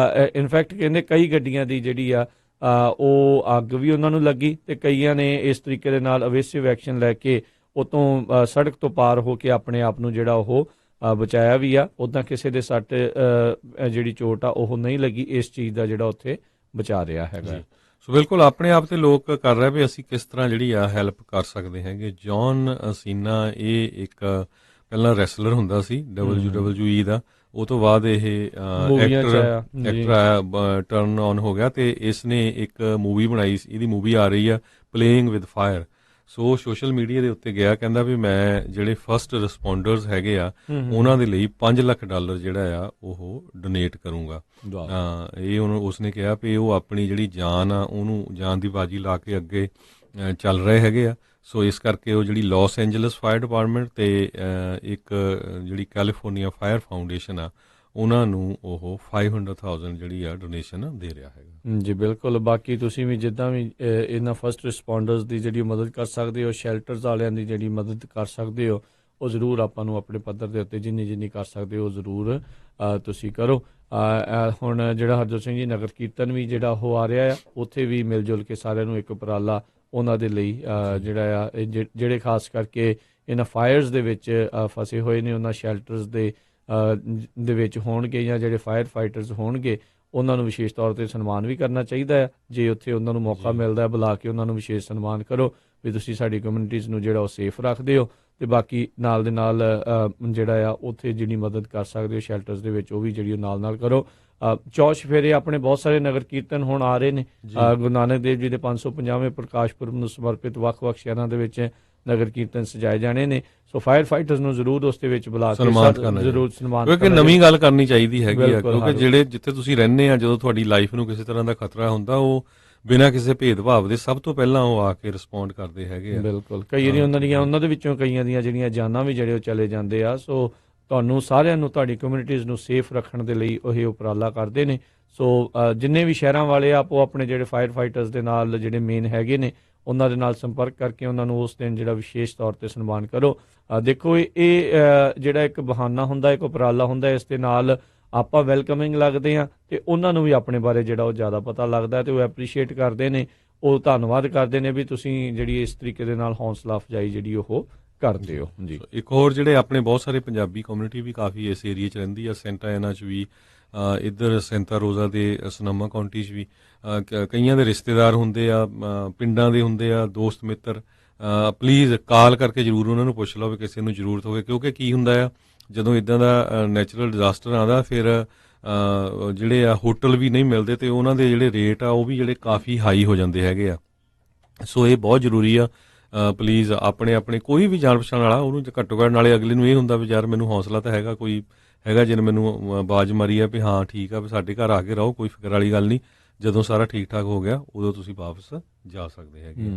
ਇਨਫੈਕਟ ਕਹਿੰਦੇ ਕਈ ਗੱਡੀਆਂ ਦੀ ਜਿਹੜੀ ਆ ਉਹ ਅੱਗ ਵੀ ਉਹਨਾਂ ਨੂੰ ਲੱਗੀ, ਤੇ ਕਈਆਂ ਨੇ ਇਸ ਤਰੀਕੇ ਦੇ ਨਾਲ ਅਵੇਸਿਵ ਐਕਸ਼ਨ ਲੈ ਕੇ ਉਤੋਂ ਸੜਕ ਤੋਂ ਪਾਰ ਹੋ ਕੇ ਆਪਣੇ ਆਪ ਨੂੰ ਜਿਹੜਾ ਉਹ ਬਚਾਇਆ ਵੀ ਆ। ਉੱਦਾਂ ਕਿਸੇ ਦੇ ਸੱਟ ਜਿਹੜੀ ਚੋਟ ਆ ਉਹ ਨਹੀਂ ਲੱਗੀ, ਇਸ ਚੀਜ਼ ਦਾ ਜਿਹੜਾ ਉੱਥੇ ਬਚਾ ਰਿਹਾ ਹੈਗਾ। ਸੋ ਬਿਲਕੁਲ ਆਪਣੇ ਆਪ ਤੇ ਲੋਕ ਕਰ ਰਹੇ ਵੀ ਅਸੀਂ ਕਿਸ ਤਰ੍ਹਾਂ ਜਿਹੜੀ ਆ ਹੈਲਪ ਕਰ ਸਕਦੇ ਹੈਗੇ। ਜੌਨ ਸੀਨਾ ਇਹ ਇੱਕ ਪਹਿਲਾਂ ਰੈਸਲਰ ਹੁੰਦਾ ਸੀ WWE ਦਾ, ਉਹ ਤੋਂ ਬਾਅਦ ਇਹ ਐਕਟਰ ਆਇਆ, ਟਰਨ ਔਨ ਹੋ ਗਿਆ, ਤੇ ਇਸ ਨੇ ਇੱਕ ਮੂਵੀ ਬਣਾਈ, ਇਹਦੀ ਮੂਵੀ ਆ ਰਹੀ ਆ playing with fire. So social media ਦੇ ਉੱਤੇ ਗਿਆ, ਕਹਿੰਦਾ ਵੀ ਮੈਂ ਜਿਹੜੇ ਫਸਟ ਰਿਸਪੌਂਡਰਸ ਹੈਗੇ ਆ ਉਹਨਾਂ ਦੇ ਲਈ $5 ਲੱਖ ਜਿਹੜਾ ਆ ਉਹ ਡੋਨੇਟ ਕਰੂੰਗਾ। ਇਹ ਉਸਨੇ ਕਿਹਾ ਵੀ ਉਹ ਆਪਣੀ ਜਿਹੜੀ ਜਾਨ ਆ ਉਹਨੂੰ ਜਾਨ ਦੀ ਬਾਜੀ ਲਾ ਕੇ ਅੱਗੇ ਚੱਲ ਰਹੇ ਹੈਗੇ ਆ। ਸੋ ਇਸ ਕਰਕੇ ਉਹ ਜਿਹੜੀ ਲਾਸ ਐਂਜਲਸ ਫਾਇਰ ਡਿਪਾਰਟਮੈਂਟ ਤੇ ਇੱਕ ਜਿਹੜੀ ਕੈਲੀਫੋਰਨੀਆ ਫਾਇਰ ਫਾਊਂਡੇਸ਼ਨ ਆ ਉਹਨਾਂ ਨੂੰ ਉਹ 500,000 ਜਿਹੜੀ ਆ ਡੋਨੇਸ਼ਨ ਦੇ ਰਿਹਾ ਹੈਗਾ। ਜੀ ਬਿਲਕੁਲ। ਬਾਕੀ ਤੁਸੀਂ ਵੀ ਜਿੱਦਾਂ ਵੀ ਇਹਨਾਂ ਫਸਟ ਰਿਸਪੌਂਡਰਸ ਦੀ ਜਿਹੜੀ ਮਦਦ ਕਰ ਸਕਦੇ ਹੋ, ਸ਼ੈਲਟਰਸ ਵਾਲਿਆਂ ਦੀ ਜਿਹੜੀ ਮਦਦ ਕਰ ਸਕਦੇ ਹੋ, ਉਹ ਜ਼ਰੂਰ ਆਪਾਂ ਨੂੰ ਆਪਣੇ ਪੱਧਰ ਦੇ ਉੱਤੇ ਜਿੰਨੀ ਕਰ ਸਕਦੇ ਹੋ ਜ਼ਰੂਰ ਤੁਸੀਂ ਕਰੋ। ਹੁਣ ਜਿਹੜਾ ਹਰਜੋਤ ਸਿੰਘ ਜੀ ਨਗਰ ਕੀਰਤਨ ਵੀ ਜਿਹੜਾ ਉਹ ਆ ਰਿਹਾ ਆ, ਉੱਥੇ ਵੀ ਮਿਲ ਜੁਲ ਕੇ ਸਾਰਿਆਂ ਨੂੰ ਇੱਕ ਉਪਰਾਲਾ ਉਹਨਾਂ ਦੇ ਲਈ ਜਿਹੜਾ ਆ ਜਿਹੜੇ ਖਾਸ ਕਰਕੇ ਇਹਨਾਂ ਫਾਇਰਸ ਦੇ ਵਿੱਚ ਫਸੇ ਹੋਏ ਨੇ, ਉਹਨਾਂ ਸ਼ੈਲਟਰਸ ਦੇ ਵਿੱਚ ਹੋਣਗੇ, ਜਾਂ ਜਿਹੜੇ ਫਾਇਰ ਫਾਈਟਰਸ ਹੋਣਗੇ ਉਹਨਾਂ ਨੂੰ ਵਿਸ਼ੇਸ਼ ਤੌਰ 'ਤੇ ਸਨਮਾਨ ਵੀ ਕਰਨਾ ਚਾਹੀਦਾ ਹੈ। ਜੇ ਉੱਥੇ ਉਹਨਾਂ ਨੂੰ ਮੌਕਾ ਮਿਲਦਾ ਬੁਲਾ ਕੇ ਉਹਨਾਂ ਨੂੰ ਵਿਸ਼ੇਸ਼ ਸਨਮਾਨ ਕਰੋ ਵੀ ਤੁਸੀਂ ਸਾਡੀ ਕਮਿਊਨਿਟੀਜ਼ ਨੂੰ ਜਿਹੜਾ ਉਹ ਸੇਫ ਰੱਖਦੇ ਹੋ, ਤੇ ਬਾਕੀ ਨਾਲ ਦੇ ਨਾਲ ਜਿਹੜਾ ਆ ਉੱਥੇ ਜਿਹੜੀ ਮਦਦ ਕਰ ਸਕਦੇ ਹੋ ਸ਼ੈਲਟਰਸ ਦੇ ਵਿੱਚ, ਉਹ ਵੀ ਜਿਹੜੀ ਨਾਲ ਨਾਲ ਕਰੋ। ਚੌਸ਼ ਫੇਰੇ ਆਪਣੇ ਬਹੁਤ ਸਾਰੇ ਨਗਰ ਕੀਰਤਨ ਹੁਣ ਆ ਰਹੇ ਨੇ। ਗੁਰੂ ਨਾਨਕ ਦੇਵ ਜੀ ਦੇ 550ਵੇਂ ਪ੍ਰਕਾਸ਼ ਪੁਰਬ ਨੂੰ ਸਮਰਪਿਤ ਵੱਖ-ਵੱਖ ਸ਼ਹਿਰਾਂ ਦੇ ਵਿੱਚ ਨਗਰ ਕੀਰਤਨ ਸਜਾਏ ਜਾਣੇ ਨੇ। ਸੋ ਫਾਇਰ ਫਾਈਟਰਸ ਨੂੰ ਜ਼ਰੂਰ ਉਸ ਦੇ ਵਿੱਚ ਬੁਲਾ ਕੇ ਜ਼ਰੂਰ ਸਨਮਾਨ, ਕਿਉਂਕਿ ਨਵੀਂ ਗੱਲ ਕਰਨੀ ਚਾਹੀਦੀ ਹੈਗੀ ਆ, ਕਿਉਂਕਿ ਜਿਹੜੇ ਜਿੱਥੇ ਤੁਸੀਂ ਰਹਿੰਦੇ ਆ, ਜਦੋਂ ਤੁਹਾਡੀ ਲਾਈਫ ਨੂੰ ਕਿਸੇ ਤਰ੍ਹਾਂ ਦਾ ਖਤਰਾ ਹੁੰਦਾ, ਉਹ ਬਿਨਾਂ ਕਿਸੇ ਭੇਦਭਾਵ ਦੇ ਸਭ ਤੋਂ ਪਹਿਲਾਂ ਉਹ ਆ ਕੇ ਰਿਸਪੌਂਡ ਕਰਦੇ ਹੈਗੇ ਆ। ਬਿਲਕੁਲ। ਕਈ ਵਾਰੀ ਉਹਨਾਂ ਦੇ ਵਿੱਚੋਂ ਕਈਆਂ ਦੀਆਂ ਜਿਹੜੀਆਂ ਜਾਨਾਂ ਵੀ ਜਿਹੜੇ ਉਹ ਚਲੇ ਜਾਂਦੇ ਆ। ਸੋ ਤੁਹਾਨੂੰ ਸਾਰਿਆਂ ਨੂੰ ਤੁਹਾਡੀ ਕਮਿਊਨਿਟੀਜ਼ ਨੂੰ ਸੇਫ ਰੱਖਣ ਦੇ ਲਈ ਉਹ ਉਪਰਾਲਾ ਕਰਦੇ ਨੇ। ਸੋ ਜਿੰਨੇ ਵੀ ਸ਼ਹਿਰਾਂ ਵਾਲੇ ਆਪੋ ਆਪਣੇ ਜਿਹੜੇ ਫਾਇਰ ਫਾਈਟਰਸ ਦੇ ਨਾਲ ਜਿਹੜੇ ਮੇਨ ਹੈਗੇ ਨੇ ਉਹਨਾਂ ਦੇ ਨਾਲ ਸੰਪਰਕ ਕਰਕੇ ਉਹਨਾਂ ਨੂੰ ਉਸ ਦਿਨ ਜਿਹੜਾ ਵਿਸ਼ੇਸ਼ ਤੌਰ 'ਤੇ ਸਨਮਾਨ ਕਰੋ। ਦੇਖੋ ਇਹ ਜਿਹੜਾ ਇੱਕ ਬਹਾਨਾ ਹੁੰਦਾ, ਇੱਕ ਉਪਰਾਲਾ ਹੁੰਦਾ, ਇਸ ਦੇ ਨਾਲ ਆਪਾਂ ਵੈਲਕਮਿੰਗ ਲੱਗਦੇ ਹਾਂ ਤੇ ਉਹਨਾਂ ਨੂੰ ਵੀ ਆਪਣੇ ਬਾਰੇ ਜਿਹੜਾ ਉਹ ਜ਼ਿਆਦਾ ਪਤਾ ਲੱਗਦਾ ਤੇ ਉਹ ਐਪਰੀਸ਼ੀਏਟ ਕਰਦੇ ਨੇ, ਉਹ ਧੰਨਵਾਦ ਕਰਦੇ ਨੇ ਵੀ ਤੁਸੀਂ ਜਿਹੜੀ ਇਸ ਤਰੀਕੇ ਦੇ ਨਾਲ ਹੌਸਲਾ ਅਫਜ਼ਾਈ ਜਿਹੜੀ ਉਹ ਕਰਦੇ ਹੋ। ਜੀ ਇੱਕ ਹੋਰ ਜਿਹੜੇ ਆਪਣੇ ਬਹੁਤ ਸਾਰੇ ਪੰਜਾਬੀ ਕਮਿਊਨਿਟੀ ਵੀ ਕਾਫੀ ਇਸ ਏਰੀਏ 'ਚ ਰਹਿੰਦੀ ਆ, ਸੈਂਟਾ ਐਨਾ 'ਚ ਵੀ, ਇੱਧਰ ਸੈਂਤਾ ਰੋਜ਼ਾ ਦੇ ਸਨਾਮਾ ਕਾਉਂਟੀ 'ਚ ਵੀ ਕਈਆਂ ਦੇ ਰਿਸ਼ਤੇਦਾਰ ਹੁੰਦੇ ਆ, ਪਿੰਡਾਂ ਦੇ ਹੁੰਦੇ ਆ, ਦੋਸਤ ਮਿੱਤਰ। ਪਲੀਜ਼ ਕਾਲ ਕਰਕੇ ਜ਼ਰੂਰ ਉਹਨਾਂ ਨੂੰ ਪੁੱਛ ਲਓ ਵੀ ਕਿਸੇ ਨੂੰ ਜ਼ਰੂਰਤ ਹੋਵੇ, ਕਿਉਂਕਿ ਕੀ ਹੁੰਦਾ ਆ ਜਦੋਂ ਇੱਦਾਂ ਦਾ ਨੈਚੁਰਲ ਡਿਜ਼ਾਸਟਰ ਆਉਂਦਾ ਫਿਰ ਜਿਹੜੇ ਆ ਹੋਟਲ ਵੀ ਨਹੀਂ ਮਿਲਦੇ ਤੇ ਉਹਨਾਂ ਦੇ ਜਿਹੜੇ ਰੇਟ ਆ ਉਹ ਵੀ ਜਿਹੜੇ ਕਾਫੀ ਹਾਈ ਹੋ ਜਾਂਦੇ ਹੈਗੇ ਆ। ਸੋ ਇਹ ਬਹੁਤ ਜ਼ਰੂਰੀ ਆ। ਪਲੀਜ਼ ਆਪਣੇ ਕੋਈ ਵੀ ਜਾਣ ਪਛਾਣ ਵਾਲਾ ਉਹਨੂੰ ਘੱਟੋ ਘੱਟ, ਨਾਲੇ ਅਗਲੇ ਨੂੰ ਇਹ ਹੁੰਦਾ ਵੀ ਯਾਰ ਮੈਨੂੰ ਹੌਸਲਾ ਤਾਂ ਹੈਗਾ, ਕੋਈ ਹੈਗਾ ਜਿਹਨੇ ਮੈਨੂੰ ਆਵਾਜ਼ ਮਾਰੀ ਆ ਵੀ ਹਾਂ ਠੀਕ ਆ ਵੀ ਸਾਡੇ ਘਰ ਆ ਕੇ ਰਹੋ, ਕੋਈ ਫਿਕਰ ਵਾਲੀ ਗੱਲ ਨਹੀਂ, ਜਦੋਂ ਸਾਰਾ ਠੀਕ ਠਾਕ ਹੋ ਗਿਆ ਉਦੋਂ ਤੁਸੀਂ ਵਾਪਸ ਜਾ ਸਕਦੇ ਹੈਗੇ।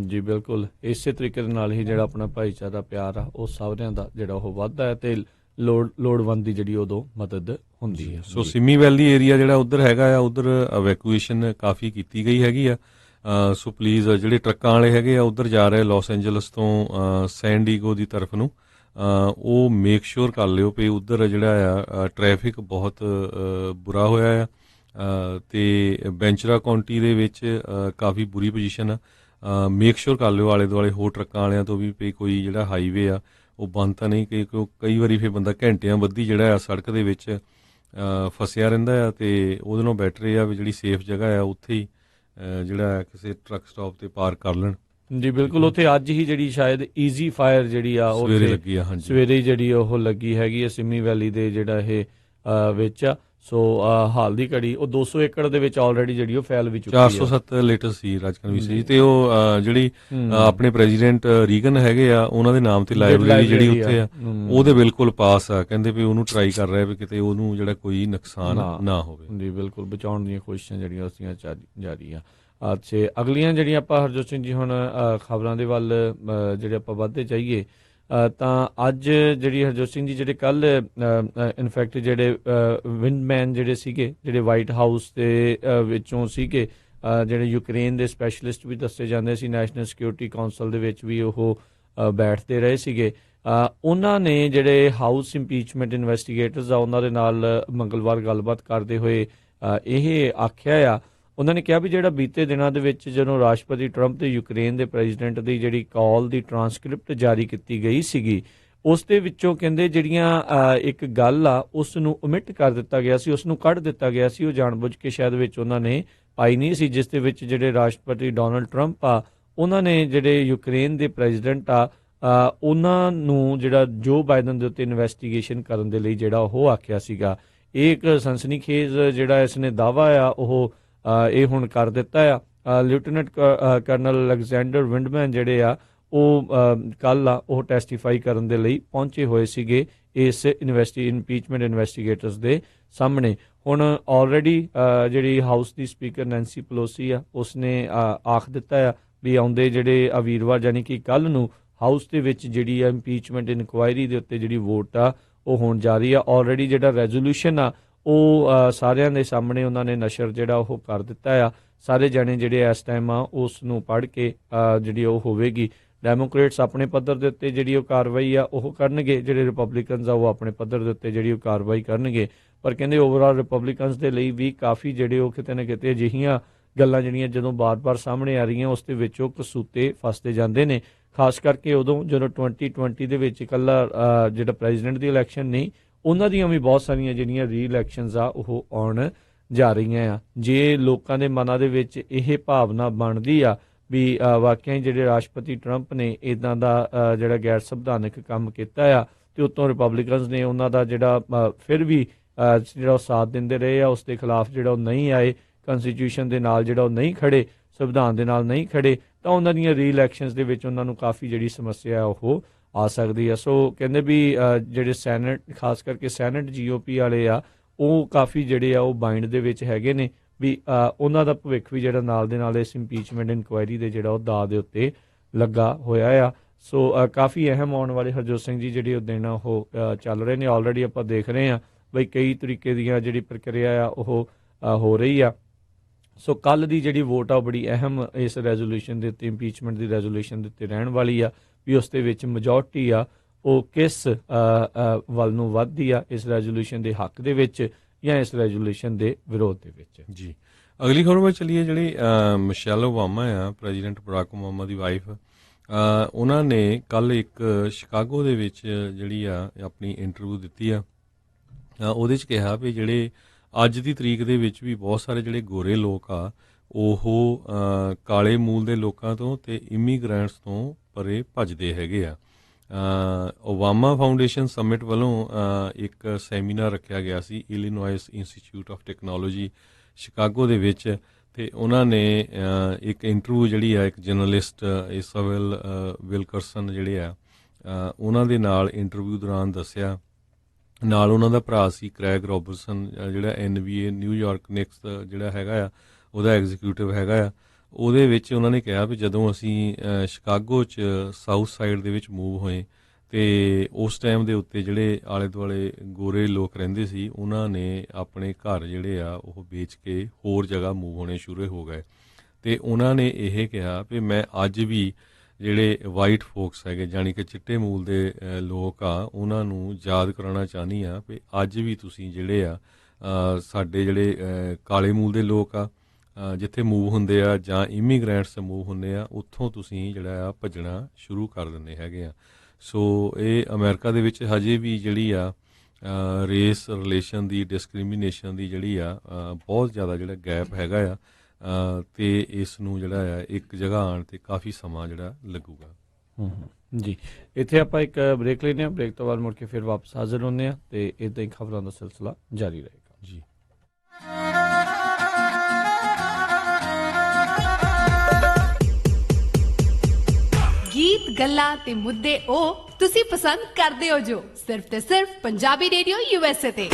ਜੀ ਬਿਲਕੁਲ। ਇਸੇ ਤਰੀਕੇ ਦੇ ਨਾਲ ਹੀ ਜਿਹੜਾ ਆਪਣਾ ਭਾਈਚਾਰਾ ਪਿਆਰ ਆ ਉਹ ਸਾਰਿਆਂ ਦਾ ਜਿਹੜਾ ਉਹ ਵੱਧਦਾ ਹੈ ਤੇ ਲੋੜਵੰਦ ਦੀ ਜਿਹੜੀ ਉਦੋਂ ਮਦਦ ਹੁੰਦੀ ਹੈ। ਸੋ ਸਿੰਮੀ ਵੈਲੀ ਏਰੀਆ ਜਿਹੜਾ ਉੱਧਰ ਹੈਗਾ ਆ, ਉੱਧਰ ਇਵੈਕੂਏਸ਼ਨ ਕਾਫੀ ਕੀਤੀ ਗਈ ਹੈਗੀ ਆ। ਸੋ ਪਲੀਜ਼ ਜਿਹੜੇ ਟਰੱਕਾਂ ਵਾਲੇ ਹੈਗੇ ਆ ਉੱਧਰ ਜਾ ਰਹੇ ਲਾਸ ਐਂਜਲਸ ਤੋਂ ਸੈਨ ਡੀਗੋ ਦੀ ਤਰਫ ਨੂੰ, ਉਹ ਮੇਕ ਸ਼ੋਰ ਕਰ ਲਿਓ ਵੀ ਉੱਧਰ ਜਿਹੜਾ ਆ ਟ੍ਰੈਫਿਕ ਬਹੁਤ ਬੁਰਾ ਹੋਇਆ ਆ, ਤੇ ਬੈਂਚਰਾ ਕਾਉਂਟੀ ਦੇ ਵਿੱਚ ਕਾਫੀ ਬੁਰੀ ਪੋਜੀਸ਼ਨ ਆ। ਮੇਕ ਸ਼ੋਰ ਕਰ ਲਿਓ ਆਲੇ ਦੁਆਲੇ ਹੋਰ ਟਰੱਕਾਂ ਵਾਲਿਆਂ ਤੋਂ ਵੀ ਕੋਈ ਜਿਹੜਾ ਹਾਈਵੇ ਆ ਉਹ ਬੰਦ ਤਾਂ ਨਹੀਂ, ਕਿਉਂਕਿ ਕਈ ਵਾਰੀ ਫਿਰ ਬੰਦਾ ਘੰਟਿਆਂ ਬੱਧੀ ਜਿਹੜਾ ਆ ਸੜਕ ਦੇ ਵਿੱਚ ਫਸਿਆ ਰਹਿੰਦਾ ਆ, ਤੇ ਉਹਦੇ ਨਾਲੋਂ ਬੈਟਰ ਇਹ ਆ ਵੀ ਜਿਹੜੀ ਸੇਫ ਜਗ੍ਹਾ ਆ ਉੱਥੇ ਹੀ ਜਿਹੜਾ ਕਿਸੇ ਟਰੱਕ ਸਟਾਪ ਤੇ ਪਾਰਕ ਕਰ ਲੈਣ। ਜੀ ਬਿਲਕੁਲ। ਉੱਥੇ ਅੱਜ ਹੀ ਜਿਹੜੀ ਸ਼ਾਇਦ ਈਜ਼ੀ ਫਾਇਰ ਜਿਹੜੀ ਆ ਉਹ ਸਵੇਰੇ ਲੱਗੀ ਆ, ਹਾਂਜੀ ਸਵੇਰੇ ਜਿਹੜੀ ਉਹ ਲੱਗੀ ਹੈਗੀ ਆ ਸਿੰਮੀ ਵੈਲੀ ਦੇ ਜਿਹੜਾ ਇਹ ਵਿੱਚ ਆ। ਸੋ ਹਾਲ ਦੀ ਘੜੀ ਉਹ 200 ਏਕੜ ਦੇ ਵਿੱਚ ਆਲਰੇਡੀ ਜਿਹੜੀ ਉਹ ਫੈਲ ਵੀ ਚੁੱਕੀ ਹੈ। 407 ਲੀਟਰ ਸੀ ਰਾਜਕਨਵੀ ਸੀ, ਤੇ ਉਹ ਜਿਹੜੀ ਆਪਣੇ ਪ੍ਰੈਜ਼ੀਡੈਂਟ ਰੀਗਨ ਹੈਗੇ ਆ ਉਹਨਾਂ ਦੇ ਨਾਮ ਤੇ ਲਾਇਬ੍ਰੇਰੀ ਜਿਹੜੀ ਉੱਥੇ ਆ ਉਹਦੇ ਬਿਲਕੁਲ ਪਾਸ ਆ। ਕਹਿੰਦੇ ਵੀ ਉਹਨੂੰ ਟਰਾਈ ਕਰ ਰਿਹਾ ਵੀ ਕਿਤੇ ਉਹਨੂੰ ਜਿਹੜਾ ਕੋਈ ਨੁਕਸਾਨ ਨਾ ਹੋਵੇ। ਜੀ ਬਿਲਕੁਲ। ਬਚਾਉਣ ਦੀਆਂ ਕੋਸ਼ਿਸ਼ਾਂ ਜਿਹੜੀਆਂ ਉਸਦੀਆਂ ਜਾਰੀ ਆ। ਅੱਛਾ, ਅਗਲੀਆਂ ਜਿਹੜੀਆਂ ਆਪਾਂ ਹਰਜੋਤ ਸਿੰਘ ਜੀ ਹੁਣ ਖਬਰਾਂ ਦੇ ਵੱਲ ਜਿਹੜੇ ਆਪਾਂ ਵੱਧਦੇ ਚਾਹੀਏ, ਤਾਂ ਅੱਜ ਜਿਹੜੀ ਹਰਜੋਤ ਸਿੰਘ ਜੀ ਜਿਹੜੇ ਕੱਲ ਇਨਫੈਕਟ ਜਿਹੜੇ ਵਿੰਡਮੈਨ ਜਿਹੜੇ ਸੀਗੇ, ਜਿਹੜੇ ਵਾਈਟ ਹਾਊਸ ਦੇ ਵਿੱਚੋਂ ਸੀਗੇ, ਜਿਹੜੇ ਯੂਕਰੇਨ ਦੇ ਸਪੈਸ਼ਲਿਸਟ ਵੀ ਦੱਸੇ ਜਾਂਦੇ ਸੀ, ਨੈਸ਼ਨਲ ਸਿਕਿਉਰਿਟੀ ਕਾਉਂਸਲ ਦੇ ਵਿੱਚ ਵੀ ਉਹ ਬੈਠਦੇ ਰਹੇ ਸੀਗੇ। ਉਹਨਾਂ ਨੇ ਜਿਹੜੇ ਹਾਊਸ ਇੰਪੀਚਮੈਂਟ ਇਨਵੈਸਟੀਗੇਟਰਸ ਆ ਉਹਨਾਂ ਦੇ ਨਾਲ ਮੰਗਲਵਾਰ ਗੱਲਬਾਤ ਕਰਦੇ ਹੋਏ ਇਹ ਆਖਿਆ ਆ, ਉਹਨਾਂ ਨੇ ਕਿਹਾ ਵੀ ਜਿਹੜਾ ਬੀਤੇ ਦਿਨਾਂ ਦੇ ਵਿੱਚ ਜਦੋਂ ਰਾਸ਼ਟਰਪਤੀ ਟਰੰਪ ਤੇ ਯੂਕਰੇਨ ਦੇ ਪ੍ਰੈਜ਼ੀਡੈਂਟ ਦੀ ਜਿਹੜੀ ਕਾਲ ਦੀ ਟਰਾਂਸਕ੍ਰਿਪਟ ਜਾਰੀ ਕੀਤੀ ਗਈ ਸੀਗੀ, ਉਸ ਦੇ ਵਿੱਚੋਂ ਕਹਿੰਦੇ ਜਿਹੜੀਆਂ ਇੱਕ ਗੱਲ ਆ ਉਸ ਨੂੰ ਓਮਿਟ ਕਰ ਦਿੱਤਾ ਗਿਆ ਸੀ, ਉਸ ਨੂੰ ਕੱਢ ਦਿੱਤਾ ਗਿਆ ਸੀ। ਉਹ ਜਾਣਬੁੱਝ ਕੇ ਸ਼ਾਇਦ ਵਿੱਚ ਉਹਨਾਂ ਨੇ ਪਾਈ ਨਹੀਂ ਸੀ, ਜਿਸ ਦੇ ਵਿੱਚ ਜਿਹੜੇ ਰਾਸ਼ਟਰਪਤੀ ਡੋਨਲਡ ਟਰੰਪ ਆ ਉਹਨਾਂ ਨੇ ਜਿਹੜੇ ਯੂਕਰੇਨ ਦੇ ਪ੍ਰੈਜ਼ੀਡੈਂਟ ਆ ਉਹਨਾਂ ਨੂੰ ਜਿਹੜਾ ਜੋ ਬਾਈਡਨ ਦੇ ਉੱਤੇ ਇਨਵੈਸਟੀਗੇਸ਼ਨ ਕਰਨ ਦੇ ਲਈ ਜਿਹੜਾ ਉਹ ਆਖਿਆ ਸੀਗਾ। ਇਹ ਇੱਕ ਸਨਸਨੀਖੇਜ਼ ਜਿਹੜਾ ਇਸ ਨੇ ਦਾਅਵਾ ਆ ਉਹ ਇਹ ਹੁਣ ਕਰ ਦਿੱਤਾ ਆ। ਲੈਫਟੀਨੈਂਟ ਕਰਨਲ ਅਲੈਗਜ਼ੈਂਡਰ ਵਿੰਡਮੈਨ ਜਿਹੜੇ ਆ ਉਹ ਕੱਲ੍ਹ ਆ ਉਹ ਟੈਸਟੀਫਾਈ ਕਰਨ ਦੇ ਲਈ ਪਹੁੰਚੇ ਹੋਏ ਸੀਗੇ ਇਸ ਇੰਪੀਚਮੈਂਟ ਇਨਵੈਸਟੀਗੇਟਰਸ ਦੇ ਸਾਹਮਣੇ। ਹੁਣ ਆਲਰੇਡੀ ਜਿਹੜੀ ਹਾਊਸ ਦੀ ਸਪੀਕਰ ਨੈਂਸੀ ਪਲੋਸੀ ਆ ਉਸਨੇ ਆਖ ਦਿੱਤਾ ਆ ਵੀ ਆਉਂਦੇ ਜਿਹੜੇ ਵੀਰਵਾਰ ਯਾਨੀ ਕਿ ਕੱਲ੍ਹ ਨੂੰ ਹਾਊਸ ਦੇ ਵਿੱਚ ਜਿਹੜੀ ਆ ਇੰਪੀਚਮੈਂਟ ਇਨਕੁਆਇਰੀ ਦੇ ਉੱਤੇ ਜਿਹੜੀ ਵੋਟ ਆ ਉਹ ਹੋਣ ਜਾ ਰਹੀ ਆ। ਆਲਰੇਡੀ ਜਿਹੜਾ ਰੈਜ਼ੋਲੂਸ਼ਨ ਆ ਉਹ ਸਾਰਿਆਂ ਦੇ ਸਾਹਮਣੇ ਉਹਨਾਂ ਨੇ ਨਸ਼ਰ ਜਿਹੜਾ ਉਹ ਕਰ ਦਿੱਤਾ ਆ। ਸਾਰੇ ਜਣੇ ਜਿਹੜੇ ਇਸ ਟਾਈਮ ਆ ਉਸ ਨੂੰ ਪੜ੍ਹ ਕੇ ਜਿਹੜੀ ਉਹ ਹੋਵੇਗੀ। ਡੈਮੋਕ੍ਰੇਟਸ ਆਪਣੇ ਪੱਧਰ ਦੇ ਉੱਤੇ ਜਿਹੜੀ ਉਹ ਕਾਰਵਾਈ ਆ ਉਹ ਕਰਨਗੇ, ਜਿਹੜੇ ਰਿਪਬਲਿਕਨਸ ਆ ਉਹ ਆਪਣੇ ਪੱਧਰ ਦੇ ਉੱਤੇ ਜਿਹੜੀ ਉਹ ਕਾਰਵਾਈ ਕਰਨਗੇ। ਪਰ ਕਹਿੰਦੇ ਓਵਰਆਲ ਰਿਪਬਲਿਕਨਸ ਦੇ ਲਈ ਵੀ ਕਾਫੀ ਜਿਹੜੇ ਉਹ ਕਿਤੇ ਨਾ ਕਿਤੇ ਅਜਿਹੀਆਂ ਗੱਲਾਂ ਜਿਹੜੀਆਂ ਜਦੋਂ ਬਾਰ-ਬਾਰ ਸਾਹਮਣੇ ਆ ਰਹੀਆਂ ਉਸ ਦੇ ਵਿੱਚ ਉਹ ਕਸੂਤੇ ਫਸਦੇ ਜਾਂਦੇ ਨੇ, ਖਾਸ ਕਰਕੇ ਉਦੋਂ ਜਦੋਂ 2020 ਦੇ ਵਿੱਚ ਇਕੱਲਾ ਜਿਹੜਾ ਪ੍ਰੈਜ਼ੀਡੈਂਟ ਦੀ ਇਲੈਕਸ਼ਨ ਨਹੀਂ, ਉਹਨਾਂ ਦੀਆਂ ਵੀ ਬਹੁਤ ਸਾਰੀਆਂ ਜਿਹੜੀਆਂ ਰੀ ਇਲੈਕਸ਼ਨਸ ਆ ਉਹ ਆਉਣ ਜਾ ਰਹੀਆਂ ਆ। ਜੇ ਲੋਕਾਂ ਦੇ ਮਨਾਂ ਦੇ ਵਿੱਚ ਇਹ ਭਾਵਨਾ ਬਣਦੀ ਆ ਵੀ ਵਾਕਿਆ ਹੀ ਜਿਹੜੇ ਰਾਸ਼ਟਰਪਤੀ ਟਰੰਪ ਨੇ ਇੱਦਾਂ ਦਾ ਜਿਹੜਾ ਗੈਰ ਸੰਵਿਧਾਨਕ ਕੰਮ ਕੀਤਾ ਆ ਤੇ ਉੱਤੋਂ ਰਿਪਬਲਿਕਨਸ ਨੇ ਉਹਨਾਂ ਦਾ ਜਿਹੜਾ ਫਿਰ ਵੀ ਜਿਹੜਾ ਉਹ ਸਾਥ ਦਿੰਦੇ ਰਹੇ ਆ, ਉਸ ਦੇ ਖਿਲਾਫ ਜਿਹੜਾ ਉਹ ਨਹੀਂ ਆਏ, ਕੰਸਟੀਟਿਊਸ਼ਨ ਦੇ ਨਾਲ ਜਿਹੜਾ ਉਹ ਨਹੀਂ ਖੜੇ, ਸੰਵਿਧਾਨ ਦੇ ਨਾਲ ਨਹੀਂ ਖੜੇ, ਤਾਂ ਉਹਨਾਂ ਦੀਆਂ ਰੀ ਇਲੈਕਸ਼ਨਸ ਦੇ ਵਿੱਚ ਉਹਨਾਂ ਨੂੰ ਕਾਫੀ ਜਿਹੜੀ ਸਮੱਸਿਆ ਉਹ ਆ ਸਕਦੀ ਆ। ਸੋ ਕਹਿੰਦੇ ਵੀ ਜਿਹੜੇ ਸੈਨੇਟ, ਖਾਸ ਕਰਕੇ ਸੈਨੇਟ GOP ਵਾਲੇ ਆ ਉਹ ਕਾਫੀ ਜਿਹੜੇ ਆ ਉਹ ਬਾਈਂਡ ਦੇ ਵਿੱਚ ਹੈਗੇ ਨੇ ਵੀ ਉਹਨਾਂ ਦਾ ਭਵਿੱਖ ਵੀ ਜਿਹੜਾ ਨਾਲ ਦੇ ਨਾਲ ਇਸ ਇੰਪੀਚਮੈਂਟ ਇਨਕੁਆਇਰੀ ਦੇ ਜਿਹੜਾ ਉਹ ਦਾਅ ਦੇ ਉੱਤੇ ਲੱਗਾ ਹੋਇਆ ਆ। ਸੋ ਕਾਫੀ ਅਹਿਮ ਆਉਣ ਵਾਲੇ ਹਰਜੋਤ ਸਿੰਘ ਜੀ ਜਿਹੜੇ ਉਹ ਦਿਨ ਉਹ ਚੱਲ ਰਹੇ ਨੇ। ਆਲਰੇਡੀ ਆਪਾਂ ਦੇਖ ਰਹੇ ਹਾਂ ਬਈ ਕਈ ਤਰੀਕੇ ਦੀਆਂ ਜਿਹੜੀ ਪ੍ਰਕਿਰਿਆ ਆ ਉਹ ਹੋ ਰਹੀ ਆ। ਸੋ ਕੱਲ੍ਹ ਦੀ ਜਿਹੜੀ ਵੋਟ ਆ ਉਹ ਬੜੀ ਅਹਿਮ ਇਸ ਰੈਜ਼ੋਲੂਸ਼ਨ ਦੇ ਉੱਤੇ, ਇੰਪੀਚਮੈਂਟ ਦੀ ਰੈਜ਼ੋਲੂਸ਼ਨ ਦੇ ਉੱਤੇ ਰਹਿਣ ਵਾਲੀ ਆ ਵੀ ਉਸ ਦੇ ਵਿੱਚ ਮੈਜੋਰਟੀ ਆ ਉਹ ਕਿਸ ਵੱਲ ਨੂੰ ਵੱਧਦੀ ਆ, ਇਸ ਰੈਜ਼ੋਲੂਸ਼ਨ ਦੇ ਹੱਕ ਦੇ ਵਿੱਚ ਜਾਂ ਇਸ ਰੈਜ਼ੋਲੂਸ਼ਨ ਦੇ ਵਿਰੋਧ ਦੇ ਵਿੱਚ। ਜੀ, ਅਗਲੀ ਖਬਰ ਵਿੱਚ ਚੱਲੀਏ। ਜਿਹੜੀ ਮਿਸ਼ੈਲ ਓਬਾਮਾ ਆ, ਪ੍ਰੈਜ਼ੀਡੈਂਟ ਬਰਾਕ ਓਬਾਮਾ ਦੀ ਵਾਈਫ, ਉਹਨਾਂ ਨੇ ਕੱਲ ਇੱਕ ਸ਼ਿਕਾਗੋ ਦੇ ਵਿੱਚ ਜਿਹੜੀ ਆ ਆਪਣੀ ਇੰਟਰਵਿਊ ਦਿੱਤੀ ਆ। ਉਹਦੇ 'ਚ ਕਿਹਾ ਵੀ ਜਿਹੜੇ ਅੱਜ ਦੀ ਤਰੀਕ ਦੇ ਵਿੱਚ ਵੀ ਬਹੁਤ ਸਾਰੇ ਜਿਹੜੇ ਗੋਰੇ ਲੋਕ ਆ ਉਹ ਕਾਲੇ ਮੂਲ ਦੇ ਲੋਕਾਂ ਤੋਂ ਤੇ ਇਮੀਗ੍ਰੈਂਟਸ ਤੋਂ ਪਰੇ ਭੱਜਦੇ ਹੈਗੇ ਆ। ਓਬਾਮਾ ਫਾਊਂਡੇਸ਼ਨ ਸਮਿਟ ਵੱਲੋਂ ਇੱਕ ਸੈਮੀਨਾਰ ਰੱਖਿਆ ਗਿਆ ਸੀ Illinois Institute of Technology Chicago ਦੇ ਵਿੱਚ, ਤੇ ਉਹਨਾਂ ਨੇ ਇੱਕ ਇੰਟਰਵਿਊ ਜਿਹੜੀ ਆ ਇੱਕ ਜਰਨਲਿਸਟ ਇਸਾਬੈਲ ਵਿਲਕਰਸਨ ਜਿਹੜੇ ਆ ਉਹਨਾਂ ਦੇ ਨਾਲ ਇੰਟਰਵਿਊ ਦੌਰਾਨ ਦੱਸਿਆ, ਨਾਲ ਉਹਨਾਂ ਦਾ ਭਰਾ ਸੀ ਕ੍ਰੈਗ ਰੋਬਰਟਸਨ ਜਿਹੜਾ NBA ਨਿਊਯਾਰਕ ਨਿਕਸ ਜਿਹੜਾ ਹੈਗਾ ਆ ਉਹਦਾ ਐਗਜ਼ੀਕਿਊਟਿਵ ਹੈਗਾ ਆ। ਉਹਦੇ ਵਿੱਚ ਉਹਨਾਂ ਨੇ ਕਿਹਾ ਵੀ ਜਦੋਂ ਅਸੀਂ ਸ਼ਿਕਾਗੋ 'ਚ ਸਾਊਥ ਸਾਈਡ ਦੇ ਵਿੱਚ ਮੂਵ ਹੋਏ ਤੇ ਉਸ ਟਾਈਮ ਦੇ ਉੱਤੇ ਜਿਹੜੇ ਆਲੇ ਦੁਆਲੇ ਗੋਰੇ ਲੋਕ ਰਹਿੰਦੇ ਸੀ ਉਹਨਾਂ ਨੇ ਆਪਣੇ ਘਰ ਜਿਹੜੇ ਆ ਉਹ ਵੇਚ ਕੇ ਹੋਰ ਜਗ੍ਹਾ ਮੂਵ ਹੋਣੇ ਸ਼ੁਰੂ ਹੋ ਗਏ। ਤੇ ਉਹਨਾਂ ਨੇ ਇਹ ਕਿਹਾ ਵੀ ਮੈਂ ਅੱਜ ਵੀ ਜਿਹੜੇ ਵਾਈਟ ਫੋਕਸ ਹੈਗੇ ਜਾਣੀ ਕਿ ਚਿੱਟੇ ਮੂਲ ਦੇ ਲੋਕ ਆ ਉਹਨਾਂ ਨੂੰ ਯਾਦ ਕਰਾਉਣਾ ਚਾਹੁੰਦੀ ਆ ਵੀ ਅੱਜ ਵੀ ਤੁਸੀਂ ਜਿਹੜੇ ਆ ਸਾਡੇ ਜਿਹੜੇ ਕਾਲੇ ਮੂਲ ਦੇ ਲੋਕ ਆ ਜਿੱਥੇ ਮੂਵ ਹੁੰਦੇ ਆ ਜਾਂ ਇਮੀਗ੍ਰੈਂਟਸ ਮੂਵ ਹੁੰਦੇ ਆ ਉੱਥੋਂ ਤੁਸੀਂ ਜਿਹੜਾ ਆ ਭੱਜਣਾ ਸ਼ੁਰੂ ਕਰ ਦਿੰਦੇ ਹੈਗੇ ਆ। ਸੋ ਇਹ ਅਮਰੀਕਾ ਦੇ ਵਿੱਚ ਹਜੇ ਵੀ ਜਿਹੜੀ ਆ ਰੇਸ ਰਿਲੇਸ਼ਨ ਦੀ ਡਿਸਕ੍ਰਿਮੀਨੇਸ਼ਨ ਦੀ ਜਿਹੜੀ ਆ ਬਹੁਤ ਜ਼ਿਆਦਾ ਜਿਹੜਾ ਗੈਪ ਹੈਗਾ ਆ ਤੇ ਇਸ ਨੂੰ ਜਿਹੜਾ ਆ ਇੱਕ ਜਗ੍ਹਾ ਆਉਣ ਤੇ ਕਾਫੀ ਸਮਾਂ ਜਿਹੜਾ ਲੱਗੂਗਾ। ਜੀ, ਇੱਥੇ ਆਪਾਂ ਇੱਕ ਬ੍ਰੇਕ ਲੈਂਦੇ ਹਾਂ, ਬ੍ਰੇਕ ਤੋਂ ਬਾਅਦ ਮੁੜ ਕੇ ਫਿਰ ਵਾਪਸ ਹਾਜ਼ਰ ਹੁੰਦੇ ਹਾਂ ਤੇ ਇੱਦਾਂ ਹੀ ਖਬਰਾਂ ਦਾ ਸਿਲਸਿਲਾ ਜਾਰੀ ਰਹੇਗਾ। ਜੀ, ਗੀਤ, ਗੱਲਾਂ ਤੇ ਮੁੱਦੇ ਉਹ ਤੁਸੀਂ ਪਸੰਦ ਕਰਦੇ ਹੋ ਜੋ ਸਿਰਫ ਤੇ ਸਿਰਫ ਪੰਜਾਬੀ ਰੇਡੀਓ USA ਤੇ।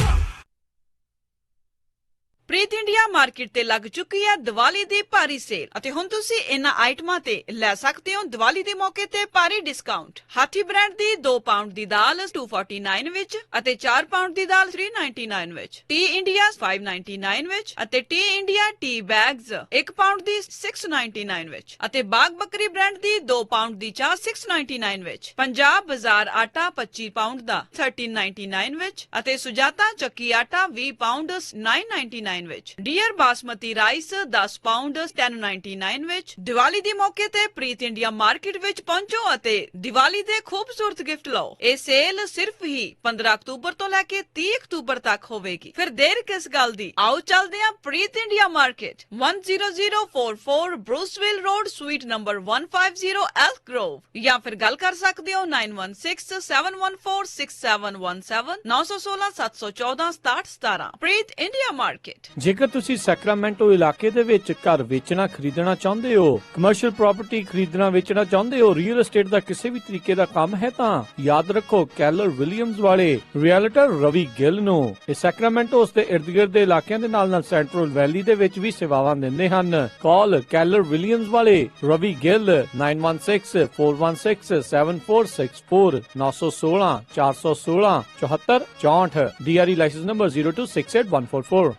ਪ੍ਰੀਤ ਇੰਡੀਆ ਮਾਰਕੀਟ ਤੇ ਲੱਗ ਚੁੱਕੀ ਹੈ ਦੀਵਾਲੀ ਦੀ ਭਾਰੀ ਸੇਲ ਅਤੇ ਹੁਣ ਤੁਸੀਂ ਇਹਨਾਂ ਆਈਟਮਾਂ ਤੇ ਲੈ ਸਕਦੇ ਹੋ ਦੀਵਾਲੀ ਦੇ ਮੌਕੇ ਤੇ ਭਾਰੀ ਡਿਸਕਾਊਂਟ। ਹਾਥੀ ਬ੍ਰਾਂਡ ਦੀ 2 ਪਾਉਂਡ ਦੀ ਦਾਲ 249 ਵਿੱਚ ਅਤੇ 4 ਪਾਉਂਡ ਦੀ ਦਾਲ 399 ਵਿੱਚ, ਟੀ ਇੰਡੀਆ 599 ਵਿੱਚ ਅਤੇ T India T bags 1 pound ਦੀ 699 ਵਿੱਚ ਅਤੇ ਬਾਗ ਬੱਕਰੀ ਬ੍ਰਾਂਡ ਦੀ 2 ਪਾਉਂਡ ਦੀ ਚਾਹ 699 ਵਿੱਚ, ਪੰਜਾਬ ਬਾਜ਼ਾਰ ਆਟਾ 25 ਪਾਉਂਡ ਦਾ 1399 ਵਿੱਚ ਅਤੇ ਸੁਜਾਤਾ ਚੱਕੀ ਆਟਾ 20 ਪਾਉਂਡ 999 ਵਿੱਚ, ਡੀਅਰ ਬਾਸਮਤੀ ਰਾਈਸ 10 ਪਾਉਂਡ 1099 ਵਿੱਚ। ਦੀਵਾਲੀ ਦੀ ਮੌਕੇ ਤੇ ਪ੍ਰੀਤ ਇੰਡੀਆ ਮਾਰਕੀਟ ਵਿੱਚ ਪਹੁੰਚੋ ਅਤੇ ਦੀਵਾਲੀ ਦੇ ਖੂਬਸੂਰਤ ਗਿਫਟ ਲਓ। ਇਹ ਸੇਲ ਸਿਰਫ ਹੀ 15 ਅਕਤੂਬਰ ਤੋਂ ਲੈ ਕੇ 30 ਅਕਤੂਬਰ ਤੱਕ ਹੋਵੇਗੀ। ਫਿਰ ਦੇਰ ਕਿਸ ਗੱਲ ਦੀ, ਆਓ ਚੱਲਦੇ ਹਾਂ Preet India Market, 10044 Bruceville Road, suite number 150, Elk Grove, ਜਾਂ ਫਿਰ ਗੱਲ ਕਰ ਸਕਦੇ ਹੋ 9167146717 916 714 6717। ਪ੍ਰੀਤ ਇੰਡੀਆ ਮਾਰਕੀਟ। ਜੇਕਰ ਤੁਸੀਂ ਸੈਕਰਾਮੈਂਟੋ ਇਲਾਕੇ ਦੇ ਵਿੱਚ ਘਰ ਵੇਚਣਾ ਖਰੀਦਣਾ ਚਾਹੁੰਦੇ ਹੋ, ਕਮਰਸ਼ੀਅਲ ਪ੍ਰਾਪਰਟੀ ਖਰੀਦਣਾ ਵੇਚਣਾ ਚਾਹੁੰਦੇ ਹੋ, ਰੀਅਲ ਏਸਟੇਟ ਦਾ ਕਿਸੇ ਵੀ ਤਰੀਕੇ ਦਾ ਕੰਮ ਹੈ ਤਾਂ ਯਾਦ ਰੱਖੋ ਕੈਲਰ ਵਿਲੀਅਮਸ ਵਾਲੇ ਰੀਅਲਟਰ ਰਵੀ ਗਿੱਲ ਨੂੰ। ਇਹ ਸੈਕਰਾਮੈਂਟੋ ਉਸ ਦੇ ਇਰਦ-ਗਿਰਦ ਦੇ ਇਲਾਕਿਆਂ ਦੇ ਨਾਲ ਸੈਂਟਰਲ ਵੈਲੀ ਦੇ ਵਿੱਚ ਵੀ ਸੇਵਾਵਾਂ ਦਿੰਦੇ ਹਨ। ਕਾਲ ਕੈਲਰ ਵਿਲੀਅਮਸ ਵਾਲੇ Ravi Gill 9164167464 916 416 74 64। DRE licence number 0268144।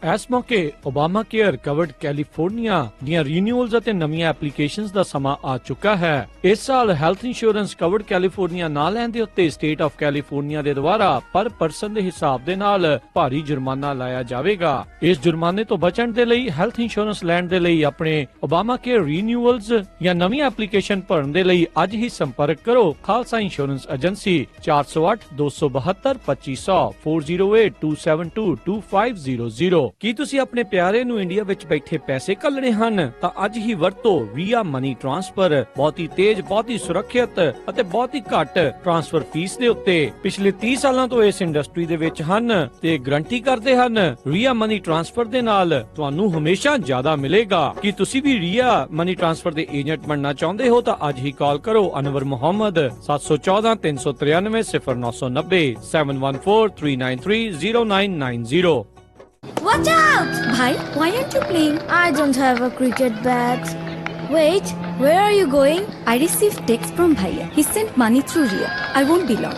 ਇਸ ਮੌਕੇ ਓਬਾਮਾ ਕੇਅਰ ਕਵਰਡ ਕੈਲੀਫੋਰਨੀਆ ਦੀਆਂ ਰੀਨਿਊਅਲਸ ਅਤੇ ਨਵੀਆਂ ਐਪਲੀਕੇਸ਼ਨਸ ਦਾ ਸਮਾਂ ਆ ਚੁੱਕਾ ਹੈ। ਇਸ ਸਾਲ ਹੈਲਥ ਇੰਸ਼ੋਰੈਂਸ ਕਵਰਡ ਕੈਲੀਫੋਰਨੀਆ ਨਾ ਲੈਣ ਦੇ ਉੱਤੇ ਸਟੇਟ ਆਫ ਕੈਲੀਫੋਰਨੀਆ ਦੇ ਦੁਆਰਾ ਪਰ ਪਰਸਨ ਦੇ ਹਿਸਾਬ ਦੇ ਨਾਲ ਭਾਰੀ ਜੁਰਮਾਨਾ ਲਾਇਆ ਜਾਵੇਗਾ। ਇਸ ਜੁਰਮਾਨੇ ਤੋਂ ਬਚਣ ਦੇ ਲਈ ਹੈਲਥ ਇੰਸ਼ੋਰੈਂਸ ਲੈਣ ਦੇ ਲਈ ਆਪਣੇ ਓਬਾਮਾ ਕੇਅਰ ਰੀਨਿਊਅਲਸ ਜਾਂ ਨਵੀਂ ਐਪਲੀਕੇਸ਼ਨ ਭਰਨ ਦੇ ਲਈ ਅੱਜ ਹੀ ਸੰਪਰਕ ਕਰੋ ਖਾਲਸਾ ਇੰਸ਼ੋਰੈਂਸ ਏਜੰਸੀ 408 272 2500 408 272 2500। ਕੀ ਤੁਸੀਂ ਆਪਣੇ ਪਿਆਰੇ ਨੂੰ ਇੰਡੀਆ ਵਿੱਚ ਬੈਠੇ ਪੈਸੇ ਘੱਲਣੇ ਹਨ ਤਾਂ ਅੱਜ ਹੀ ਵਰਤੋ ਵੀਆ ਮਨੀ ਟ੍ਰਾਂਸਫਰ। ਬਹੁਤੀ ਤੇਜ਼, ਬਹੁਤੀ ਸੁਰੱਖਿਅਤ ਅਤੇ ਬਹੁਤੀ ਘੱਟ ਟ੍ਰਾਂਸਫਰ ਫੀਸ ਦੇ ਉੱਤੇ ਪਿਛਲੇ 30 ਸਾਲਾਂ ਤੋਂ ਇਸ ਇੰਡਸਟਰੀ ਦੇ ਵਿੱਚ ਹਨ ਤੇ ਗਰੰਟੀ ਕਰਦੇ ਹਨ ਵੀਆ ਮਨੀ ਟ੍ਰਾਂਸਫਰ ਦੇ ਨਾਲ ਤੁਹਾਨੂੰ ਹਮੇਸ਼ਾ ਜ਼ਿਆਦਾ ਮਿਲੇਗਾ। ਕੀ ਤੁਸੀਂ ਵੀ ਵੀਆ ਮਨੀ ਟ੍ਰਾਂਸਫਰ ਦੇ ਏਜੰਟ ਬਣਨਾ ਚਾਹੁੰਦੇ ਹੋ ਤਾਂ ਅੱਜ ਹੀ ਕਾਲ ਕਰੋ Anwar Muhammad 714 393 0990 714 393 0990। Watch out! Bhai, why aren't you playing? I don't have a cricket bat. Wait, where are you going? I received text from Bhaiya. He sent money through Ria. I won't be long.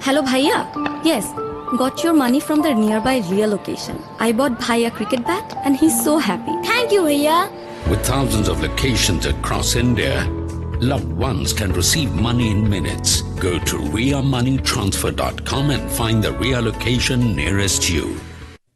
Hello, Bhaiya. Yes, got your money from the nearby Ria location. I bought Bhaiya cricket bat and he's so happy. Thank you, Bhaiya. With thousands of locations across India, loved ones can receive money in minutes. Go to riamoneytransfer.com and find the Ria location nearest you.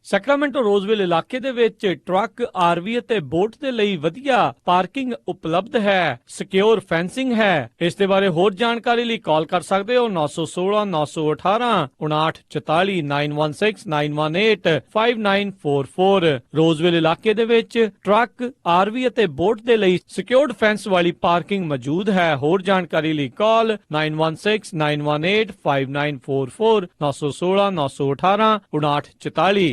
Sacramento Roseville ਇਲਾਕੇ ਦੇ ਵਿੱਚ truck, RV ਅਤੇ boat ਦੇ ਲਈ ਵਧੀਆ parking ਉਪਲਬਧ ਹੈ। Secure fencing ਹੈ। ਇਸ ਦੇ ਬਾਰੇ ਹੋਰ ਜਾਣਕਾਰੀ ਲਈ ਕਾਲ ਕਰ ਸਕਦੇ ਹੋ 916 918 5944 916 918 5944। ਰੋਜ਼ਵਿਲ ਇਲਾਕੇ ਦੇ ਵਿੱਚ ਟਰੱਕ, ਆਰਵੀ ਅਤੇ ਬੋਟ ਦੇ ਲਈ ਸਿਕਿਉਰਡ ਫੈਂਸ ਵਾਲੀ ਪਾਰਕਿੰਗ ਮੌਜੂਦ ਹੈ। ਹੋਰ ਜਾਣਕਾਰੀ ਲਈ ਕਾਲ 916 918 5944 916 918 5944।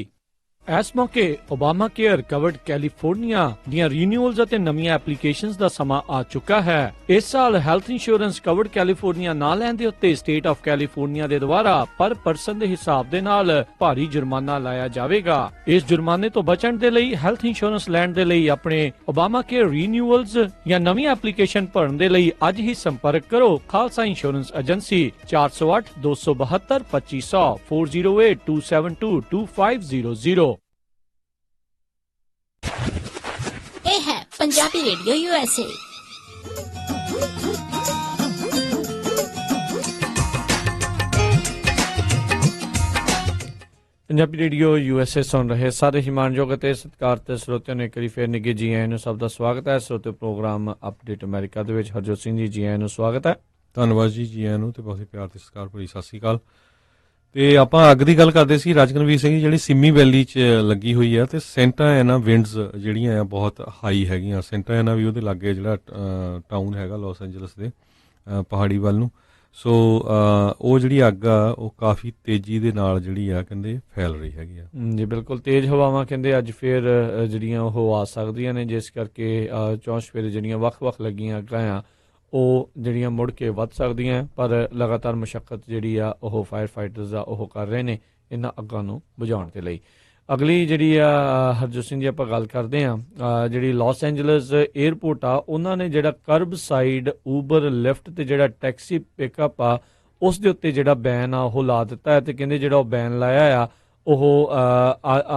ਇਸ ਮੌਕੇ ਓਬਾਮਾ ਕੇਅਰ ਕਵਰਡ ਕੈਲੀਫੋਰਨੀਆ ਦੀਆਂ ਰੀਨਿਊਅਲਸ ਅਤੇ ਨਵੀਆਂ ਐਪਲੀਕੇਸ਼ਨਸ ਦਾ ਸਮਾਂ ਆ ਚੁੱਕਾ ਹੈ। ਇਸ ਸਾਲ ਹੈਲਥ ਇੰਸ਼ੋਰੈਂਸ ਕਵਰਡ ਕੈਲੀਫੋਰਨੀਆ ਨਾ ਲੈਣ ਦੇ ਉੱਤੇ ਸਟੇਟ ਆਫ ਕੈਲੀਫੋਰਨੀਆ ਦੇ ਦੁਆਰਾ ਪਰ ਪਰਸਨ ਦੇ ਹਿਸਾਬ ਦੇ ਨਾਲ ਭਾਰੀ ਜੁਰਮਾਨਾ ਲਾਇਆ ਜਾਵੇਗਾ। ਇਸ ਜੁਰਮਾਨੇ ਤੋਂ ਬਚਣ ਦੇ ਲਈ ਹੈਲਥ ਇੰਸ਼ੋਰੈਂਸ ਲੈਣ ਦੇ ਲਈ ਆਪਣੇ ਓਬਾਮਾ ਕੇਅਰ ਰੀਨਿਊਅਲਸ ਜਾਂ ਨਵੀਂ ਐਪਲੀਕੇਸ਼ਨ ਭਰਨ ਦੇ ਲਈ ਅੱਜ ਹੀ ਸੰਪਰਕ ਕਰੋ ਖਾਲਸਾ ਇੰਸ਼ੋਰੈਂਸ ਏਜੰਸੀ 408 272 2500 408 272 2500। ਇਹ ਹੈ Punjabi radio USA। Punjabi radio USA ਸੁਣ ਰਹੇ ਸਾਰੇ ਹੀ ਮਾਣਯੋਗ ਅਤੇ ਸਤਿਕਾਰਤ ਸਰੋਤਿਆਂ ਨੂੰ ਇੱਕ ਵਾਰੀ ਫੇਰ ਨਿੱਘੇ ਜੀ ਆਇਆਂ ਨੂੰ ਸਭ ਦਾ ਸਵਾਗਤ ਹੈ। ਸਰੋਤੇ ਪ੍ਰੋਗਰਾਮ ਅਪਡੇਟ ਅਮਰੀਕਾ ਦੇ ਵਿੱਚ ਹਰਜੋਤ ਸਿੰਘ ਜੀ ਆਇਆਂ ਨੂੰ ਸਵਾਗਤ ਹੈ। ਧੰਨਵਾਦ ਜੀ ਆਇਆਂ ਨੂੰ ਤੇ ਬਹੁਤ ਪਿਆਰ ਤੇ ਸਤਿਕਾਰ ਭਰੀ ਸਤਿ ਸ਼੍ਰੀ ਅਕਾਲ। ਤੇ ਆਪਾਂ ਅੱਗ ਦੀ ਗੱਲ ਕਰਦੇ ਸੀ ਰਾਜਕਨਵੀਰ ਸਿੰਘ, ਜਿਹੜੀ ਸਿੰਮੀ ਵੈਲੀ 'ਚ ਲੱਗੀ ਹੋਈ ਆ ਤੇ ਸੈਂਟਾ ਐਨਾ ਵਿੰਡਸ ਜਿਹੜੀਆਂ ਆ ਬਹੁਤ ਹਾਈ ਹੈਗੀਆਂ। ਸੈਂਟਾ ਐਨਾ ਵੀ ਉਹਦੇ ਲਾਗੇ ਜਿਹੜਾ ਟਾਊਨ ਹੈਗਾ ਲਾਸ ਐਂਜਲਸ ਦੇ ਪਹਾੜੀ ਵੱਲ ਨੂੰ। ਸੋ ਉਹ ਜਿਹੜੀ ਅੱਗ ਆ ਉਹ ਕਾਫੀ ਤੇਜ਼ੀ ਦੇ ਨਾਲ ਜਿਹੜੀ ਆ ਕਹਿੰਦੇ ਫੈਲ ਰਹੀ ਹੈਗੀ ਆ। ਜੀ ਬਿਲਕੁਲ, ਤੇਜ਼ ਹਵਾਵਾਂ ਕਹਿੰਦੇ ਅੱਜ ਫੇਰ ਜਿਹੜੀਆਂ ਉਹ ਆ ਸਕਦੀਆਂ ਨੇ, ਜਿਸ ਕਰਕੇ ਚੌਂਸਫੇਰੇ ਜਿਹੜੀਆਂ ਵੱਖ-ਵੱਖ ਲੱਗੀਆਂ ਅੱਗਾਂ ਆ ਉਹ ਜਿਹੜੀਆਂ ਮੁੜ ਕੇ ਵੱਧ ਸਕਦੀਆਂ। ਪਰ ਲਗਾਤਾਰ ਮਸ਼ੱਕਤ ਜਿਹੜੀ ਆ ਉਹ ਫਾਇਰ ਫਾਈਟਰਸ ਆ ਉਹ ਕਰ ਰਹੇ ਨੇ ਇਹਨਾਂ ਅੱਗਾਂ ਨੂੰ ਬੁਝਾਉਣ ਦੇ ਲਈ। ਅਗਲੀ ਜਿਹੜੀ ਆ ਹਰਜੋਤ ਸਿੰਘ ਜੀ ਆਪਾਂ ਗੱਲ ਕਰਦੇ ਹਾਂ ਜਿਹੜੀ ਲਾਸ ਐਂਜਲਸ 에ਅਰਪੋਰਟ ਆ ਉਹਨਾਂ ਨੇ ਜਿਹੜਾ ਕਰਬ ਸਾਈਡ ਊਬਰ ਲਿਫਟ ਤੇ ਜਿਹੜਾ ਟੈਕਸੀ ਪਿਕਅਪ ਆ ਉਸ ਦੇ ਉੱਤੇ ਜਿਹੜਾ ਬੈਨ ਆ ਉਹ ਲਾ ਦਿੱਤਾ ਹੈ ਤੇ ਕਹਿੰਦੇ ਜਿਹੜਾ ਉਹ ਬੈਨ ਲਾਇਆ ਆ ਉਹ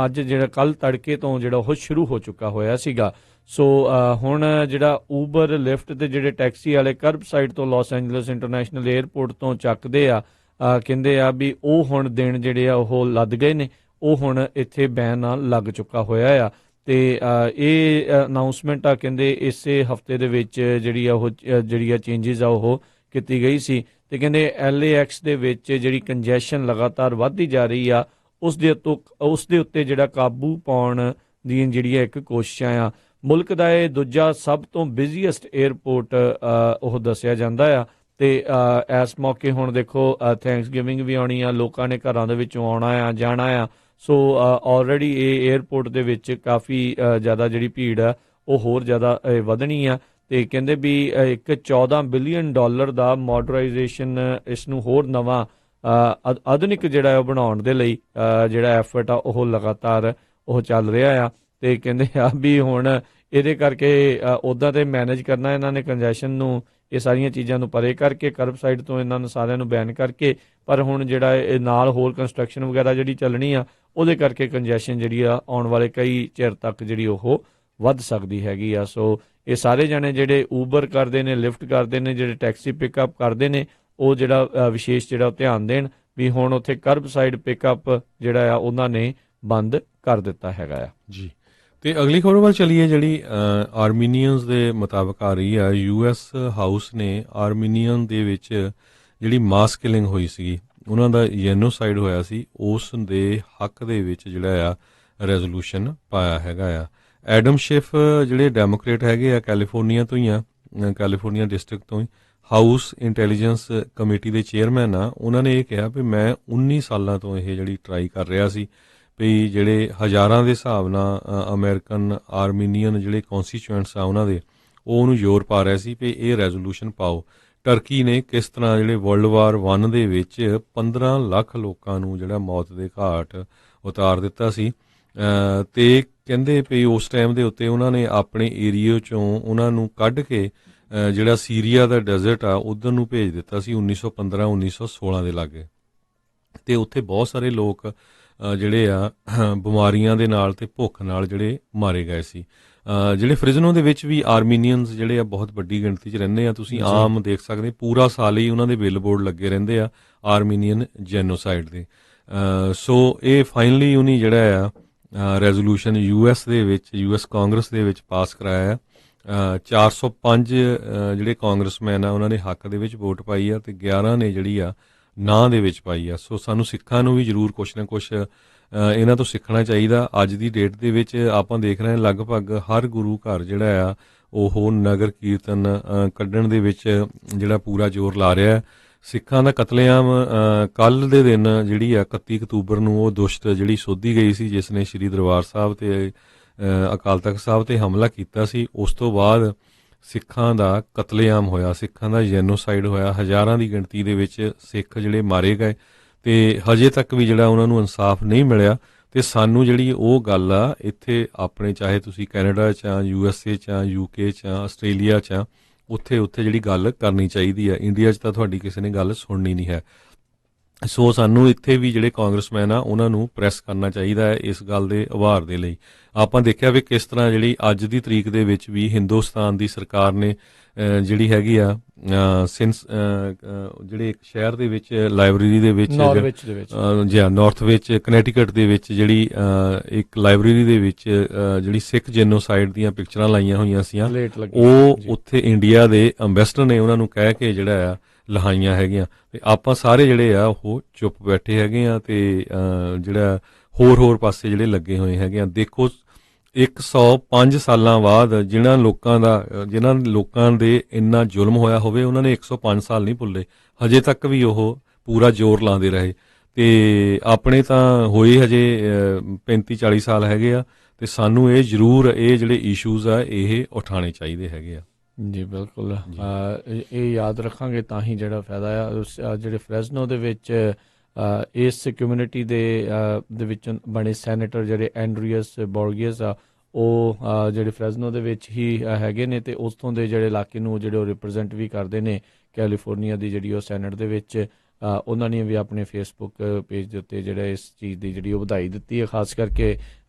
ਅੱਜ ਜਿਹੜਾ ਕੱਲ ਤੜਕੇ ਤੋਂ ਜਿਹੜਾ ਉਹ ਸ਼ੁਰੂ ਹੋ ਚੁੱਕਾ ਹੋਇਆ ਸੀਗਾ। ਸੋ ਹੁਣ ਜਿਹੜਾ ਊਬਰ ਲਿਫਟ ਤੇ ਜਿਹੜੇ ਟੈਕਸੀ ਵਾਲੇ ਕਰਬ ਸਾਈਡ ਤੋਂ ਲਾਸ ਐਂਜਲਸ ਇੰਟਰਨੈਸ਼ਨਲ 에ਅਰਪੋਰਟ ਤੋਂ ਚੱਕਦੇ ਆ ਕਹਿੰਦੇ ਆ ਵੀ ਉਹ ਹੁਣ ਦਿਨ ਜਿਹੜੇ ਆ ਉਹ ਲੱਦ ਗਏ ਨੇ, ਉਹ ਹੁਣ ਇੱਥੇ ਬੈਨ ਨਾਲ ਲੱਗ ਚੁੱਕਾ ਹੋਇਆ ਆ ਤੇ ਇਹ ਅਨਾਉਂਸਮੈਂਟ ਆ ਕਹਿੰਦੇ ਇਸੇ ਹਫਤੇ ਦੇ ਵਿੱਚ ਜਿਹੜੀ ਆ ਚੇਂਜਸ ਆ ਉਹ ਕੀਤੀ ਗਈ ਸੀ ਤੇ ਕਹਿੰਦੇ LAX ਦੇ ਵਿੱਚ ਜਿਹੜੀ ਕੰਜੈਸ਼ਨ ਲਗਾਤਾਰ ਵੱਧਦੀ ਜਾ ਰਹੀ ਆ ਉਸ ਦੇ ਉੱਤੇ ਜਿਹੜਾ ਕਾਬੂ ਪਾਉਣ ਦੀਆਂ ਜਿਹੜੀਆਂ ਇੱਕ ਕੋਸ਼ਿਸ਼ਾਂ ਆ। ਮੁਲਕ ਦਾ ਇਹ ਦੂਜਾ ਸਭ ਤੋਂ ਬਿਜ਼ੀਐਸਟ 에ਅਰਪੋਰਟ ਉਹ ਦੱਸਿਆ ਜਾਂਦਾ ਆ ਤੇ ਇਸ ਮੌਕੇ ਹੁਣ ਦੇਖੋ ਥੈਂਕਸ ਗਿਵਿੰਗ ਵੀ ਆਉਣੀ ਆ, ਲੋਕਾਂ ਨੇ ਘਰਾਂ ਦੇ ਵਿੱਚੋਂ ਆਉਣਾ ਆ ਜਾਣਾ ਆ। ਸੋ ਆਲਰੇਡੀ ਇਹ 에ਅਰਪੋਰਟ ਦੇ ਵਿੱਚ ਕਾਫੀ ਜ਼ਿਆਦਾ ਜਿਹੜੀ ਭੀੜ ਆ ਉਹ ਹੋਰ ਜ਼ਿਆਦਾ ਵਧਣੀ ਆ ਤੇ ਕਹਿੰਦੇ ਵੀ ਇੱਕ $14 ਬਿਲੀਅਨ ਦਾ ਮਾਡਰਨਾਈਜੇਸ਼ਨ ਇਸ ਨੂੰ ਹੋਰ ਨਵਾਂ ਆਧੁਨਿਕ ਜਿਹੜਾ ਉਹ ਬਣਾਉਣ ਦੇ ਲਈ ਜਿਹੜਾ ਐਫਰਟ ਆ ਉਹ ਲਗਾਤਾਰ ਉਹ ਚੱਲ ਰਿਹਾ ਆ ਤੇ ਕਹਿੰਦੇ ਆ ਵੀ ਹੁਣ ਇਹਦੇ ਕਰਕੇ ਉੱਦਾਂ ਤੇ ਮੈਨੇਜ ਕਰਨਾ ਇਹਨਾਂ ਨੇ ਕੰਜੈਸ਼ਨ ਨੂੰ, ਇਹ ਸਾਰੀਆਂ ਚੀਜ਼ਾਂ ਨੂੰ ਪਰੇ ਕਰਕੇ ਕਰਬ ਸਾਈਡ ਤੋਂ ਇਹਨਾਂ ਨੂੰ ਸਾਰਿਆਂ ਨੂੰ ਬੈਨ ਕਰਕੇ, ਪਰ ਹੁਣ ਜਿਹੜਾ ਇਹ ਨਾਲ ਹੋਰ ਕੰਸਟਰਕਸ਼ਨ ਵਗੈਰਾ ਜਿਹੜੀ ਚੱਲਣੀ ਆ ਉਹਦੇ ਕਰਕੇ ਕੰਜੈਸ਼ਨ ਜਿਹੜੀ ਆ ਆਉਣ ਵਾਲੇ ਕਈ ਚਿਰ ਤੱਕ ਜਿਹੜੀ ਉਹ ਵੱਧ ਸਕਦੀ ਹੈਗੀ ਆ। ਸੋ ਇਹ ਸਾਰੇ ਜਾਣੇ ਜਿਹੜੇ ਊਬਰ ਕਰਦੇ ਨੇ, ਲਿਫਟ ਕਰਦੇ ਨੇ, ਜਿਹੜੇ ਟੈਕਸੀ ਪਿਕਅਪ ਕਰਦੇ ਨੇ, ਉਹ ਜਿਹੜਾ ਵਿਸ਼ੇਸ਼ ਜਿਹੜਾ ਧਿਆਨ ਦੇਣ ਵੀ ਹੁਣ ਉੱਥੇ ਕਰਬ ਸਾਈਡ ਪਿਕਅਪ ਜਿਹੜਾ ਆ ਉਹਨਾਂ ਨੇ ਬੰਦ ਕਰ ਦਿੱਤਾ ਹੈਗਾ ਆ ਜੀ। ਤੇ ਅਗਲੀ ਖਬਰ ਵੱਲ ਚਲੀਏ ਜਿਹੜੀ ਆਰਮੀਨੀਅਨਸ ਦੇ ਮੁਤਾਬਕ ਆ ਰਹੀ ਆ। US ਹਾਊਸ ਨੇ ਆਰਮੀਨੀਅਨ ਦੇ ਵਿੱਚ ਜਿਹੜੀ ਮਾਸ ਕਿਲਿੰਗ ਹੋਈ ਸੀਗੀ, ਉਹਨਾਂ ਦਾ ਜੈਨੋਸਾਈਡ ਹੋਇਆ ਸੀ, ਉਸ ਦੇ ਹੱਕ ਦੇ ਵਿੱਚ ਜਿਹੜਾ ਆ ਰੈਜ਼ੋਲੂਸ਼ਨ ਪਾਇਆ ਹੈਗਾ ਆ। ਐਡਮ ਸ਼ਿਫ ਜਿਹੜੇ ਡੈਮੋਕ੍ਰੇਟ ਹੈਗੇ ਆ, ਕੈਲੀਫੋਰਨੀਆ ਤੋਂ ਹੀ ਆ, ਕੈਲੀਫੋਰਨੀਆ ਡਿਸਟ੍ਰਿਕਟ ਤੋਂ ਹੀ, ਹਾਊਸ ਇੰਟੈਲੀਜੈਂਸ ਕਮੇਟੀ ਦੇ ਚੇਅਰਮੈਨ ਆ। ਉਹਨਾਂ ਨੇ ਇਹ ਕਿਹਾ ਵੀ ਮੈਂ 19 ਸਾਲਾਂ ਤੋਂ ਇਹ ਜਿਹੜੀ ਟਰਾਈ ਕਰ ਰਿਹਾ ਸੀ ਵੀ ਜਿਹੜੇ ਹਜ਼ਾਰਾਂ ਦੇ ਹਿਸਾਬ ਨਾਲ ਅਮਰੀਕਨ ਆਰਮੀਨੀਅਨ ਜਿਹੜੇ ਕੌਂਸਟੀਚੁਐਂਟਸ ਆ ਉਹਨਾਂ ਦੇ, ਉਹ ਉਹਨੂੰ ਜ਼ੋਰ ਪਾ ਰਿਹਾ ਸੀ ਵੀ ਇਹ ਰੈਜ਼ੋਲੂਸ਼ਨ ਪਾਓ। ਟਰਕੀ ਨੇ ਕਿਸ ਤਰ੍ਹਾਂ ਜਿਹੜੇ ਵਰਲਡ ਵਾਰ 1 ਦੇ ਵਿੱਚ 15 ਲੱਖ ਲੋਕਾਂ ਨੂੰ ਜਿਹੜਾ ਮੌਤ ਦੇ ਘਾਟ ਉਤਾਰ ਦਿੱਤਾ ਸੀ ਤੇ ਕਹਿੰਦੇ ਵੀ ਉਸ ਟਾਈਮ ਦੇ ਉੱਤੇ ਉਹਨਾਂ ਨੇ ਆਪਣੇ ਏਰੀਏ ਚੋਂ ਉਹਨਾਂ ਨੂੰ ਕੱਢ ਕੇ ਜਿਹੜਾ ਸੀਰੀਆ ਦਾ ਡੈਜ਼ਰਟ ਆ ਉਧਰ ਨੂੰ ਭੇਜ ਦਿੱਤਾ ਸੀ 1915-1916 ਦੇ ਲਾਗੇ ਤੇ ਉੱਥੇ ਬਹੁਤ ਸਾਰੇ ਲੋਕ ਜਿਹੜੇ ਆ ਬਿਮਾਰੀਆਂ ਦੇ ਨਾਲ ਤੇ ਭੁੱਖ ਨਾਲ ਜਿਹੜੇ ਮਾਰੇ ਗਏ ਸੀ। ਜਿਹੜੇ ਫ੍ਰਿਜ਼ਨੋ ਦੇ ਵਿੱਚ ਵੀ ਆਰਮੀਨੀਅਨਸ ਜਿਹੜੇ ਆ ਬਹੁਤ ਵੱਡੀ ਗਿਣਤੀ 'ਚ ਰਹਿੰਦੇ ਆ, ਤੁਸੀਂ ਆਮ ਦੇਖ ਸਕਦੇ ਪੂਰਾ ਸਾਲ ਹੀ ਉਹਨਾਂ ਦੇ ਬਿੱਲ ਬੋਰਡ ਲੱਗੇ ਰਹਿੰਦੇ ਆ ਆਰਮੀਨੀਅਨ ਜੈਨੋਸਾਈਡ ਦੇ। ਸੋ ਇਹ ਫਾਈਨਲੀ ਉਹਨੇ ਜਿਹੜਾ ਆ ਰੈਜ਼ੋਲੂਸ਼ਨ US ਕਾਂਗਰਸ ਦੇ ਵਿੱਚ ਪਾਸ ਕਰਾਇਆ ਆ। 405 ਜਿਹੜੇ ਕਾਂਗਰਸਮੈਨ ਆ ਉਹਨਾਂ ਨੇ ਹੱਕ ਦੇ ਵਿੱਚ ਵੋਟ ਪਾਈ ਆ ਤੇ 11 ਨੇ ਜਿਹੜੀ ਆ ਨਾਂ ਦੇ ਵਿੱਚ ਪਾਈ ਆ। ਸੋ ਸਾਨੂੰ ਸਿੱਖਾਂ ਨੂੰ ਵੀ ਜ਼ਰੂਰ ਕੁਛ ਨਾ ਕੁਛ ਇਹਨਾਂ ਤੋਂ ਸਿੱਖਣਾ ਚਾਹੀਦਾ। ਅੱਜ ਦੀ ਡੇਟ ਦੇ ਵਿੱਚ ਆਪਾਂ ਦੇਖ ਰਹੇ ਹਾਂ ਲਗਭਗ ਹਰ ਗੁਰੂ ਘਰ ਜਿਹੜਾ ਆ ਉਹ ਨਗਰ ਕੀਰਤਨ ਕੱਢਣ ਦੇ ਵਿੱਚ ਜਿਹੜਾ ਪੂਰਾ ਜ਼ੋਰ ਲਾ ਰਿਹਾ। ਸਿੱਖਾਂ ਦਾ ਕਤਲੇਆਮ ਕੱਲ ਦੇ ਦਿਨ ਜਿਹੜੀ ਆ 31 ਅਕਤੂਬਰ ਨੂੰ ਉਹ ਦੁਸ਼ਟ ਜਿਹੜੀ ਸੋਧੀ ਗਈ ਸੀ ਜਿਸ ਨੇ ਸ਼੍ਰੀ ਦਰਬਾਰ ਸਾਹਿਬ ਤੇ ਅਕਾਲ ਤਖਤ ਸਾਹਿਬ ਤੇ ਹਮਲਾ ਕੀਤਾ ਸੀ। ਉਸ ਤੋਂ ਬਾਅਦ ਸਿੱਖਾਂ ਦਾ ਕਤਲੇਆਮ ਹੋਇਆ, ਸਿੱਖਾਂ ਦਾ ਜੈਨੋਸਾਈਡ ਹੋਇਆ, ਹਜ਼ਾਰਾਂ ਦੀ ਗਿਣਤੀ ਦੇ ਵਿੱਚ ਸਿੱਖ ਜਿਹੜੇ ਮਾਰੇ ਗਏ ਤੇ ਹਜੇ ਤੱਕ ਵੀ ਜਿਹੜਾ ਉਹਨਾਂ ਨੂੰ ਇਨਸਾਫ ਨਹੀਂ ਮਿਲਿਆ। ਤੇ ਸਾਨੂੰ ਜਿਹੜੀ ਉਹ ਗੱਲ ਆ ਇੱਥੇ ਆਪਣੇ ਚਾਹੇ ਤੁਸੀਂ ਕੈਨੇਡਾ 'ਚ ਆ, USA 'ਚ ਆ, UK 'ਚ ਆ, ਆਸਟ੍ਰੇਲੀਆ 'ਚ ਆ, ਉੱਥੇ ਜਿਹੜੀ ਗੱਲ ਕਰਨੀ ਚਾਹੀਦੀ ਆ। ਇੰਡੀਆ 'ਚ ਤਾਂ ਤੁਹਾਡੀ ਕਿਸੇ ਨੇ ਗੱਲ ਸੁਣਨੀ ਨਹੀਂ ਹੈ। ਸੋ ਸਾਨੂੰ ਇੱਥੇ ਵੀ ਜਿਹੜੇ ਕਾਂਗਰਸਮੈਨ ਆ ਉਹਨਾਂ ਨੂੰ ਪ੍ਰੈਸ ਕਰਨਾ ਚਾਹੀਦਾ ਹੈ ਇਸ ਗੱਲ ਦੇ ਉਭਾਰ ਦੇ ਲਈ। ਆਪਾਂ ਦੇਖਿਆ ਵੀ ਕਿਸ ਤਰ੍ਹਾਂ ਜਿਹੜੀ ਅੱਜ ਦੀ ਤਰੀਕ ਦੇ ਵਿੱਚ ਵੀ ਹਿੰਦੁਸਤਾਨ ਦੀ ਸਰਕਾਰ ਨੇ ਜਿਹੜੀ ਹੈਗੀ ਆ ਜਿਹੜੇ ਇੱਕ ਸ਼ਹਿਰ ਦੇ ਵਿੱਚ ਲਾਇਬ੍ਰੇਰੀ ਦੇ ਵਿੱਚ ਨਾਰਥ ਵਿੱਚ ਕਨੈਟੀਕਟ ਦੇ ਵਿੱਚ ਜਿਹੜੀ ਇੱਕ ਲਾਇਬ੍ਰੇਰੀ ਦੇ ਵਿੱਚ ਜਿਹੜੀ ਸਿੱਖ ਜੈਨੋਸਾਈਡ ਦੀਆਂ ਪਿਕਚਰਾਂ ਲਾਈਆਂ ਹੋਈਆਂ ਸੀ, ਉਹ ਉੱਥੇ ਇੰਡੀਆ ਦੇ ਅੰਬੈਸਡਰ ਨੇ ਉਹਨਾਂ ਨੂੰ ਕਹਿ ਕੇ ਜਿਹੜਾ ਆ ਲਹਾਈਆਂ ਹੈਗੀਆਂ ਤੇ ਆਪਾਂ ਸਾਰੇ ਜਿਹੜੇ ਆ ਉਹ ਚੁੱਪ ਬੈਠੇ ਹੈਗੇ ਆ ਤੇ ਜਿਹੜਾ ਹੋਰ ਪਾਸੇ ਜਿਹੜੇ ਲੱਗੇ ਹੋਏ ਹੈਗੇ ਆ। ਦੇਖੋ 105 ਸਾਲਾਂ ਬਾਅਦ ਜਿਨ੍ਹਾਂ ਲੋਕਾਂ ਦੇ ਇੰਨਾ ਜ਼ੁਲਮ ਹੋਇਆ ਹੋਵੇ ਉਹਨਾਂ ਨੇ 105 ਸਾਲ ਨਹੀਂ ਭੁੱਲੇ, ਹਜੇ ਤੱਕ ਵੀ ਉਹ ਪੂਰਾ ਜ਼ੋਰ ਲਾਉਂਦੇ ਰਹੇ ਤੇ ਆਪਣੇ ਤਾਂ ਹੋਏ ਹਜੇ 35-40 ਸਾਲ ਹੈਗੇ ਆ ਤੇ ਸਾਨੂੰ ਇਹ ਜ਼ਰੂਰ ਇਹ ਜਿਹੜੇ ਇਸ਼ੂਜ਼ ਆ ਇਹ ਉਠਾਉਣੇ ਚਾਹੀਦੇ ਹੈਗੇ ਆ। ਜੀ ਬਿਲਕੁਲ, ਇਹ ਯਾਦ ਰੱਖਾਂਗੇ ਤਾਂ ਹੀ ਜਿਹੜਾ ਫਾਇਦਾ ਆ। ਜਿਹੜੇ ਫ੍ਰੈਜ਼ਨੋ ਦੇ ਵਿੱਚ ਇਸ ਕਮਿਊਨਿਟੀ ਦੇ ਵਿੱਚੋਂ ਬਣੇ ਸੈਨੇਟਰ ਜਿਹੜੇ ਐਂਡਰੀਅਸ ਬੋਰਗੀਅਸ ਆ, ਉਹ ਜਿਹੜੇ ਫ੍ਰੈਜ਼ਨੋ ਦੇ ਵਿੱਚ ਹੀ ਹੈਗੇ ਨੇ, ਅਤੇ ਉੱਥੋਂ ਦੇ ਜਿਹੜੇ ਇਲਾਕੇ ਨੂੰ ਜਿਹੜੇ ਉਹ ਰਿਪਰੈਜ਼ੈਂਟ ਵੀ ਕਰਦੇ ਨੇ ਕੈਲੀਫੋਰਨੀਆ ਦੀ ਜਿਹੜੀ ਉਹ ਸੈਨੇਟ ਦੇ ਵਿੱਚ। ਉਹਨਾਂ ਨੇ ਵੀ ਆਪਣੇ ਫੇਸਬੁੱਕ ਪੇਜ ਦੇ ਉੱਤੇ ਜਿਹੜਾ ਇਸ ਚੀਜ਼ ਦੀ ਜਿਹੜੀ ਉਹ ਵਧਾਈ ਦਿੱਤੀ ਹੈ। ਖਾਸ ਕਰਕੇ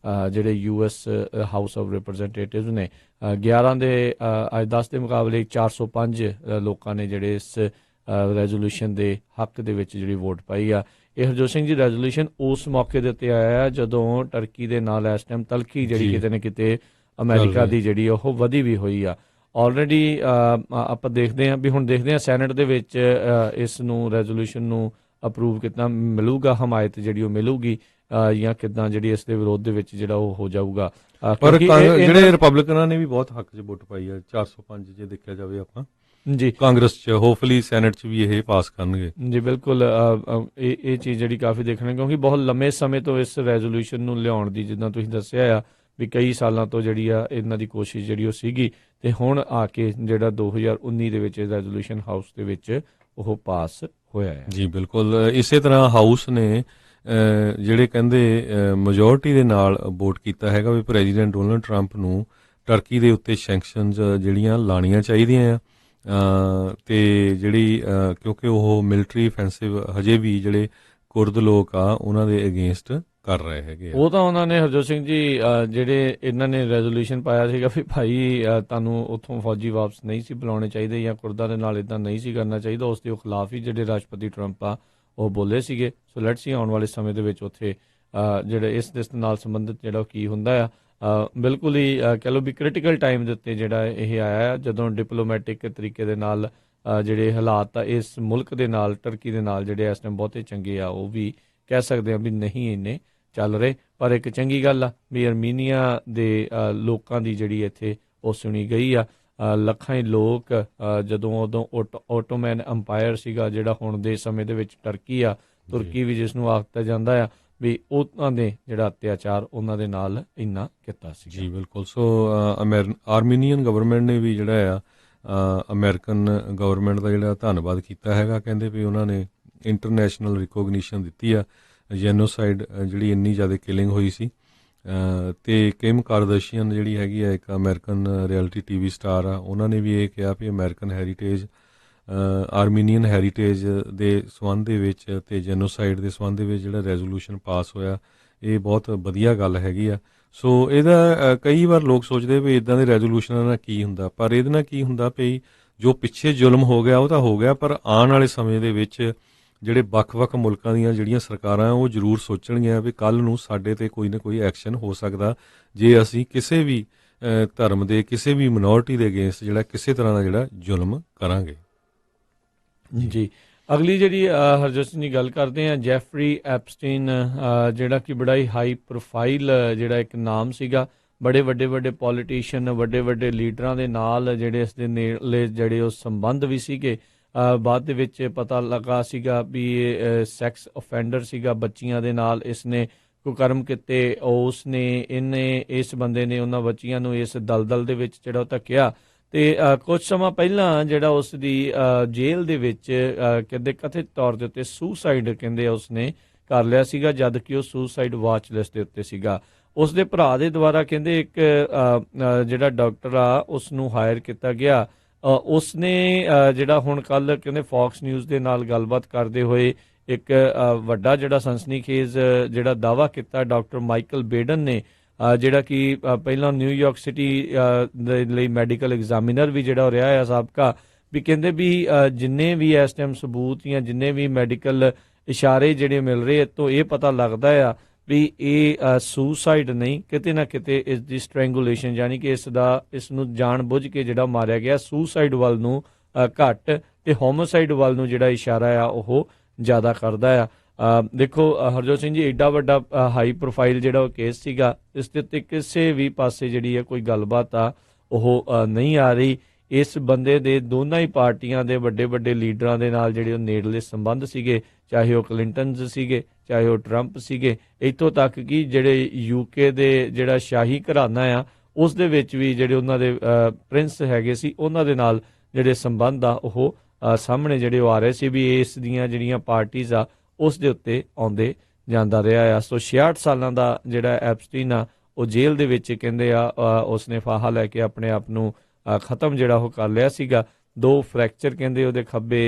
ਜਿਹੜੇ US ਹਾਊਸ ਆਫ ਰਿਪਰੈਜ਼ੈਂਟੇਟਿਵਸ ਨੇ 11 ਦੇ ਅੱਜ 10 ਦੇ ਮੁਕਾਬਲੇ 405 ਲੋਕਾਂ ਨੇ ਜਿਹੜੇ ਇਸ ਰੈਜ਼ੋਲੂਸ਼ਨ ਦੇ ਹੱਕ ਦੇ ਵਿੱਚ ਜਿਹੜੀ ਵੋਟ ਪਾਈ ਆ। ਇਹ ਹਰਜੋਤ ਸਿੰਘ ਜੀ ਰੈਜ਼ੋਲੂਸ਼ਨ ਉਸ ਮੌਕੇ ਦੇ ਉੱਤੇ ਆਇਆ ਜਦੋਂ ਟਰਕੀ ਦੇ ਨਾਲ ਇਸ ਟਾਈਮ ਤਲਖੀ ਜਿਹੜੀ ਕਿਤੇ ਨਾ ਕਿਤੇ ਅਮਰੀਕਾ ਦੀ ਜਿਹੜੀ ਉਹ ਵਧੀ ਵੀ ਹੋਈ ਆ। ਆਲਰੇਡੀ ਆਪਾਂ ਦੇਖਦੇ ਹਾਂ ਵੀ ਹੁਣ ਦੇਖਦੇ ਹਾਂ ਸੈਨੇਟ ਦੇ ਵਿੱਚ ਇਸ ਨੂੰ ਰੈਜ਼ੋਲੂਸ਼ਨ ਨੂੰ ਅਪਰੂਵ ਕਿੱਦਾਂ ਮਿਲੂਗਾ, ਹਮਾਇਤ ਜਿਹੜੀ ਉਹ ਮਿਲੂਗੀ ਜਾਂ ਕਿੱਦਾਂ ਜਿਹੜੀ ਇਸ ਦੇ ਵਿਰੋਧ ਦੇ ਵਿੱਚ ਜਿਹੜਾ ਉਹ ਹੋ ਜਾਊਗਾ। ਪਰ ਜਿਹੜੇ ਰਿਪਬਲਿਕਨਾਂ ਨੇ ਵੀ ਬਹੁਤ ਹੱਕ 'ਚ ਵੋਟ ਪਾਈ ਆ, 405 ਜੇ ਦੇਖਿਆ ਜਾਵੇ ਆਪਾਂ ਜੀ। ਕਾਂਗਰਸ 'ਚ ਹੋਪਫੁਲੀ ਸੈਨੇਟ 'ਚ ਵੀ ਇਹ ਪਾਸ ਕਰਨਗੇ ਜੀ। ਬਿਲਕੁਲ ਇਹ ਚੀਜ਼ ਜਿਹੜੀ ਕਾਫੀ ਦੇਖਣ, ਕਿਉਂਕਿ ਬਹੁਤ ਲੰਮੇ ਸਮੇਂ ਤੋਂ ਇਸ ਰੈਜ਼ੋਲੂਸ਼ਨ ਨੂੰ ਲਿਆਉਣ ਦੀ, ਜਿੱਦਾਂ ਤੁਸੀਂ ਦੱਸਿਆ ਆ ਵੀ ਕਈ ਸਾਲਾਂ ਤੋਂ ਜਿਹੜੀ ਆ ਇਹਨਾਂ ਦੀ ਕੋਸ਼ਿਸ਼ ਜਿਹੜੀ ਉਹ ਸੀਗੀ, ਤੇ ਹੁਣ ਆ ਕੇ ਜਿਹੜਾ 2019 ਦੇ ਵਿੱਚ ਰੈਜ਼ੋਲੂਸ਼ਨ ਹਾਊਸ ਦੇ ਵਿੱਚ ਉਹ ਪਾਸ ਹੋਇਆ ਹੈ। ਜੀ ਬਿਲਕੁਲ। ਇਸੇ ਤਰ੍ਹਾਂ ਹਾਊਸ ਨੇ ਜਿਹੜੇ ਕਹਿੰਦੇ ਮੈਜੋਰਟੀ ਦੇ ਨਾਲ ਵੋਟ ਕੀਤਾ ਹੈਗਾ ਵੀ ਪ੍ਰੈਜ਼ੀਡੈਂਟ ਡੋਨਲਡ ਟਰੰਪ ਨੂੰ ਟਰਕੀ ਦੇ ਉੱਤੇ ਸੈਂਕਸ਼ਨਸ ਜਿਹੜੀਆਂ ਲਾਉਣੀਆਂ ਚਾਹੀਦੀਆਂ ਆ, ਤੇ ਜਿਹੜੀ ਕਿਉਂਕਿ ਉਹ ਮਿਲਟਰੀ ਅਫੈਂਸਿਵ ਹਜੇ ਵੀ ਜਿਹੜੇ ਕੁਰਦ ਲੋਕ ਆ ਉਹਨਾਂ ਦੇ ਅਗੇਂਸਟ ਕਰ ਰਹੇ ਹੈਗੇ। ਉਹ ਤਾਂ ਉਹਨਾਂ ਨੇ ਹਰਜੋਤ ਸਿੰਘ ਜੀ ਜਿਹੜੇ ਇਹਨਾਂ ਨੇ ਰੈਜ਼ੋਲੂਸ਼ਨ ਪਾਇਆ ਸੀਗਾ ਵੀ ਭਾਈ ਤੁਹਾਨੂੰ ਉੱਥੋਂ ਫੌਜੀ ਵਾਪਸ ਨਹੀਂ ਸੀ ਬੁਲਾਉਣੇ ਚਾਹੀਦੇ ਜਾਂ ਕੁਰਦਾਂ ਦੇ ਨਾਲ ਇਦਾਂ ਨਹੀਂ ਸੀ ਕਰਨਾ ਚਾਹੀਦਾ, ਉਸ ਦੇ ਖਿਲਾਫ ਹੀ ਜਿਹੜੇ ਰਾਸ਼ਟਰਪਤੀ ਟਰੰਪ ਆ ਉਹ ਬੋਲੇ ਸੀਗੇ। ਸੋ ਲੈਟਸ ਸੀ ਆਉਣ ਵਾਲੇ ਸਮੇਂ ਦੇ ਵਿੱਚ ਉੱਥੇ ਜਿਹੜੇ ਇਸ ਦੇ ਨਾਲ ਸੰਬੰਧਿਤ ਜਿਹੜਾ ਕੀ ਹੁੰਦਾ ਆ। ਬਿਲਕੁਲ ਹੀ ਕਹਿ ਲਓ ਵੀ ਕ੍ਰਿਟੀਕਲ ਟਾਈਮ ਦੇ ਉੱਤੇ ਜਿਹੜਾ ਇਹ ਆਇਆ ਜਦੋਂ ਡਿਪਲੋਮੈਟਿਕ ਤਰੀਕੇ ਦੇ ਨਾਲ ਜਿਹੜੇ ਹਾਲਾਤ ਆ ਇਸ ਮੁਲਕ ਦੇ ਨਾਲ, ਟਰਕੀ ਦੇ ਨਾਲ ਜਿਹੜੇ ਇਸ ਟਾਈਮ ਬਹੁਤੇ ਚੰਗੇ ਆ, ਉਹ ਵੀ ਕਹਿ ਸਕਦੇ ਆ ਵੀ ਨਹੀਂ ਇੰਨੇ ਚੱਲ ਰਹੇ। ਪਰ ਇੱਕ ਚੰਗੀ ਗੱਲ ਆ ਵੀ ਅਰਮੀਨੀਆ ਦੇ ਲੋਕਾਂ ਦੀ ਜਿਹੜੀ ਇੱਥੇ ਉਹ ਸੁਣੀ ਗਈ ਆ। ਲੱਖਾਂ ਹੀ ਲੋਕ ਉਦੋਂ ਓਟੋਮੈਨ ਅੰਪਾਇਰ ਸੀਗਾ ਜਿਹੜਾ ਹੁਣ ਦੇ ਸਮੇਂ ਦੇ ਵਿੱਚ ਟਰਕੀ ਆ, ਤੁਰਕੀ ਵੀ ਜਿਸ ਨੂੰ ਆਖਿਆ ਜਾਂਦਾ ਆ, ਵੀ ਉਹਨਾਂ ਦੇ ਜਿਹੜਾ ਅਤਿਆਚਾਰ ਉਹਨਾਂ ਦੇ ਨਾਲ ਇੰਨਾ ਕੀਤਾ ਸੀ। ਜੀ ਬਿਲਕੁਲ। ਸੋ ਆਰਮੀਨੀਅਨ ਗਵਰਨਮੈਂਟ ਨੇ ਵੀ ਜਿਹੜਾ ਆ ਅਮਰੀਕਨ ਗਵਰਨਮੈਂਟ ਦਾ ਜਿਹੜਾ ਧੰਨਵਾਦ ਕੀਤਾ ਹੈਗਾ, ਕਹਿੰਦੇ ਵੀ ਉਹਨਾਂ ਨੇ ਇੰਟਰਨੈਸ਼ਨਲ ਰਿਕੋਗਨੀਸ਼ਨ ਦਿੱਤੀ ਆ ਜੈਨੋਸਾਈਡ ਜਿਹੜੀ ਇੰਨੀ ਜ਼ਿਆਦਾ ਕਿਲਿੰਗ ਹੋਈ ਸੀ। ਤੇ ਕਿਮ ਕਾਰਦਸ਼ੀਅਨ ਜਿਹੜੀ ਹੈਗੀ ਆ ਇੱਕ ਅਮਰੀਕਨ ਰਿਐਲਿਟੀ TV ਸਟਾਰ ਆ, ਉਹਨਾਂ ਨੇ ਵੀ ਇਹ ਕਿਹਾ ਵੀ ਅਮਰੀਕਨ ਹੈਰੀਟੇਜ ਆਰਮੀਨੀਅਨ ਹੈਰੀਟੇਜ ਦੇ ਸੰਬੰਧ ਦੇ ਵਿੱਚ ਤੇ ਜੈਨੋਸਾਈਡ ਦੇ ਸੰਬੰਧ ਦੇ ਵਿੱਚ ਜਿਹੜਾ ਰੈਜ਼ੋਲੂਸ਼ਨ ਪਾਸ ਹੋਇਆ ਇਹ ਬਹੁਤ ਵਧੀਆ ਗੱਲ ਹੈਗੀ ਆ। ਸੋ ਇਹਦਾ ਕਈ ਵਾਰ ਲੋਕ ਸੋਚਦੇ ਵੀ ਇਦਾਂ ਦੇ ਰੈਜ਼ੋਲੂਸ਼ਨਾਂ ਨਾਲ ਕੀ ਹੁੰਦਾ, ਪਰ ਇਹਦੇ ਨਾਲ ਕੀ ਹੁੰਦਾ ਵੀ ਜੋ ਪਿੱਛੇ ਜ਼ੁਲਮ ਹੋ ਗਿਆ ਉਹ ਤਾਂ ਹੋ ਗਿਆ, ਪਰ ਆਉਣ ਵਾਲੇ ਸਮੇਂ ਦੇ ਵਿੱਚ ਜਿਹੜੇ ਵੱਖ-ਵੱਖ ਮੁਲਕਾਂ ਦੀਆਂ ਜਿਹੜੀਆਂ ਸਰਕਾਰਾਂ ਉਹ ਜ਼ਰੂਰ ਸੋਚਣਗੀਆਂ ਵੀ ਕੱਲ੍ਹ ਨੂੰ ਸਾਡੇ ਤੇ ਕੋਈ ਨਾ ਕੋਈ ਐਕਸ਼ਨ ਹੋ ਸਕਦਾ ਜੇ ਅਸੀਂ ਕਿਸੇ ਵੀ ਧਰਮ ਦੇ ਕਿਸੇ ਵੀ ਮਿਨੋਰਿਟੀ ਦੇ ਅਗੇਂਸਟ ਜਿਹੜਾ ਕਿਸੇ ਤਰ੍ਹਾਂ ਦਾ ਜਿਹੜਾ ਜ਼ੁਲਮ ਕਰਾਂਗੇ। ਜੀ। ਅਗਲੀ ਜਿਹੜੀ ਹਰਜੋਤ ਸਿੰਘ ਦੀ ਗੱਲ ਕਰਦੇ ਆ, ਜੈਫਰੀ ਐਪਸਟੀਨ ਜਿਹੜਾ ਕਿ ਬੜਾ ਹੀ ਹਾਈ ਪ੍ਰੋਫਾਈਲ ਜਿਹੜਾ ਇੱਕ ਨਾਮ ਸੀਗਾ, ਬੜੇ ਵੱਡੇ ਪੋਲੀਟੀਸ਼ੀਅਨ ਵੱਡੇ ਲੀਡਰਾਂ ਦੇ ਨਾਲ ਜਿਹੜੇ ਇਸ ਦੇ ਨੇੜਲੇ ਜਿਹੜੇ ਉਹ ਸੰਬੰਧ ਵੀ ਸੀਗੇ। ਬਾਅਦ ਦੇ ਵਿੱਚ ਪਤਾ ਲੱਗਾ ਸੀਗਾ ਵੀ ਇਹ ਸੈਕਸ ਅਫੈਂਡਰ ਸੀਗਾ, ਬੱਚੀਆਂ ਦੇ ਨਾਲ ਇਸਨੇ ਕੁਕਰਮ ਕੀਤੇ। ਇਸ ਬੰਦੇ ਨੇ ਉਹਨਾਂ ਬੱਚੀਆਂ ਨੂੰ ਇਸ ਦਲਦਲ ਦੇ ਵਿੱਚ ਜਿਹੜਾ ਉਹ ਧੱਕਿਆ, ਤੇ ਕੁਝ ਸਮਾਂ ਪਹਿਲਾਂ ਜਿਹੜਾ ਉਸ ਦੀ ਜੇਲ੍ਹ ਦੇ ਵਿੱਚ ਕਹਿੰਦੇ ਕਥਿਤ ਤੌਰ ਦੇ ਉੱਤੇ ਸੁਸਾਈਡ ਕਹਿੰਦੇ ਉਸਨੇ ਕਰ ਲਿਆ ਸੀਗਾ, ਜਦ ਕਿ ਉਹ ਸੁਸਾਈਡ ਵਾਚ ਲਿਸਟ ਦੇ ਉੱਤੇ ਸੀਗਾ। ਉਸ ਦੇ ਭਰਾ ਦੇ ਦੁਆਰਾ ਕਹਿੰਦੇ ਇੱਕ ਜਿਹੜਾ ਡਾਕਟਰ ਆ ਉਸ ਨੂੰ ਹਾਇਰ ਕੀਤਾ ਗਿਆ। ਉਸਨੇ ਜਿਹੜਾ ਹੁਣ ਕੱਲ ਕਹਿੰਦੇ ਫੌਕਸ ਨਿਊਜ਼ ਦੇ ਨਾਲ ਗੱਲਬਾਤ ਕਰਦੇ ਹੋਏ ਇੱਕ ਵੱਡਾ ਜਿਹੜਾ ਸਨਸਨੀਖੇਜ਼ ਜਿਹੜਾ ਦਾਅਵਾ ਕੀਤਾ ਡਾਕਟਰ ਮਾਈਕਲ ਬੇਡਨ ਨੇ, ਜਿਹੜਾ ਕਿ ਪਹਿਲਾਂ ਨਿਊਯਾਰਕ ਸਿਟੀ ਦੇ ਲਈ ਮੈਡੀਕਲ ਐਗਜ਼ਾਮੀਨਰ ਵੀ ਜਿਹੜਾ ਰਿਹਾ ਆ ਸਾਬਕਾ, ਵੀ ਕਹਿੰਦੇ ਵੀ ਜਿੰਨੇ ਵੀ ਇਸ ਟਾਈਮ ਸਬੂਤ ਜਾਂ ਜਿੰਨੇ ਵੀ ਮੈਡੀਕਲ ਇਸ਼ਾਰੇ ਜਿਹੜੇ ਮਿਲ ਰਹੇ ਤੋਂ ਇਹ ਪਤਾ ਲੱਗਦਾ ਆ ਵੀ ਇਹ ਸੁਸਾਈਡ ਨਹੀਂ, ਕਿਤੇ ਨਾ ਕਿਤੇ ਇਸ ਦੀ ਸਟ੍ਰੈਂਗੂਲੇਸ਼ਨ ਯਾਨੀ ਕਿ ਇਸ ਨੂੰ ਜਾਣ ਬੁੱਝ ਕੇ ਜਿਹੜਾ ਮਾਰਿਆ ਗਿਆ, ਸੁਸਾਈਡ ਵੱਲ ਨੂੰ ਘੱਟ ਤੇ ਹੋਮੋਸਾਈਡ ਵੱਲ ਨੂੰ ਜਿਹੜਾ ਇਸ਼ਾਰਾ ਆ ਉਹ ਜ਼ਿਆਦਾ ਕਰਦਾ ਆ। ਦੇਖੋ ਹਰਜੋਤ ਸਿੰਘ ਜੀ, ਐਡਾ ਵੱਡਾ ਹਾਈ ਪ੍ਰੋਫਾਈਲ ਜਿਹੜਾ ਉਹ ਕੇਸ ਸੀਗਾ, ਇਸ ਦੇ ਉੱਤੇ ਕਿਸੇ ਵੀ ਪਾਸੇ ਜਿਹੜੀ ਹੈ ਕੋਈ ਗੱਲਬਾਤ ਆ ਉਹ ਨਹੀਂ ਆ ਰਹੀ। ਇਸ ਬੰਦੇ ਦੇ ਦੋਨਾਂ ਹੀ ਪਾਰਟੀਆਂ ਦੇ ਵੱਡੇ ਲੀਡਰਾਂ ਦੇ ਨਾਲ ਜਿਹੜੇ ਉਹ ਨੇੜਲੇ ਸੰਬੰਧ ਸੀਗੇ, ਚਾਹੇ ਉਹ ਕਲਿੰਟਨਜ਼ ਸੀਗੇ ਚਾਹੇ ਉਹ ਟਰੰਪ ਸੀਗੇ, ਇੱਥੋਂ ਤੱਕ ਕਿ ਜਿਹੜੇ UK ਦੇ ਜਿਹੜਾ ਸ਼ਾਹੀ ਘਰਾਨਾ ਆ ਉਸ ਦੇ ਵਿੱਚ ਵੀ ਜਿਹੜੇ ਉਹਨਾਂ ਦੇ ਪ੍ਰਿੰਸ ਹੈਗੇ ਸੀ ਉਹਨਾਂ ਦੇ ਨਾਲ ਜਿਹੜੇ ਸੰਬੰਧ ਆ ਉਹ ਸਾਹਮਣੇ ਜਿਹੜੇ ਉਹ ਆ ਰਹੇ ਸੀ ਵੀ ਇਸ ਦੀਆਂ ਜਿਹੜੀਆਂ ਪਾਰਟੀਆਂ ਆ ਉਸ ਦੇ ਉੱਤੇ ਆਉਂਦੇ ਜਾਂਦਾ ਰਿਹਾ ਆ। ਸੋ 66 ਸਾਲਾਂ ਦਾ ਜਿਹੜਾ ਐਪਸਟੀਨ ਆ ਉਹ ਜੇਲ੍ਹ ਦੇ ਵਿੱਚ ਕਹਿੰਦੇ ਆ ਉਸਨੇ ਫਾਹਾ ਲੈ ਕੇ ਆਪਣੇ ਆਪ ਨੂੰ ਖਤਮ ਜਿਹੜਾ ਉਹ ਕਰ ਲਿਆ ਸੀਗਾ। 2 ਫ੍ਰੈਕਚਰ ਕਹਿੰਦੇ ਉਹਦੇ ਖੱਬੇ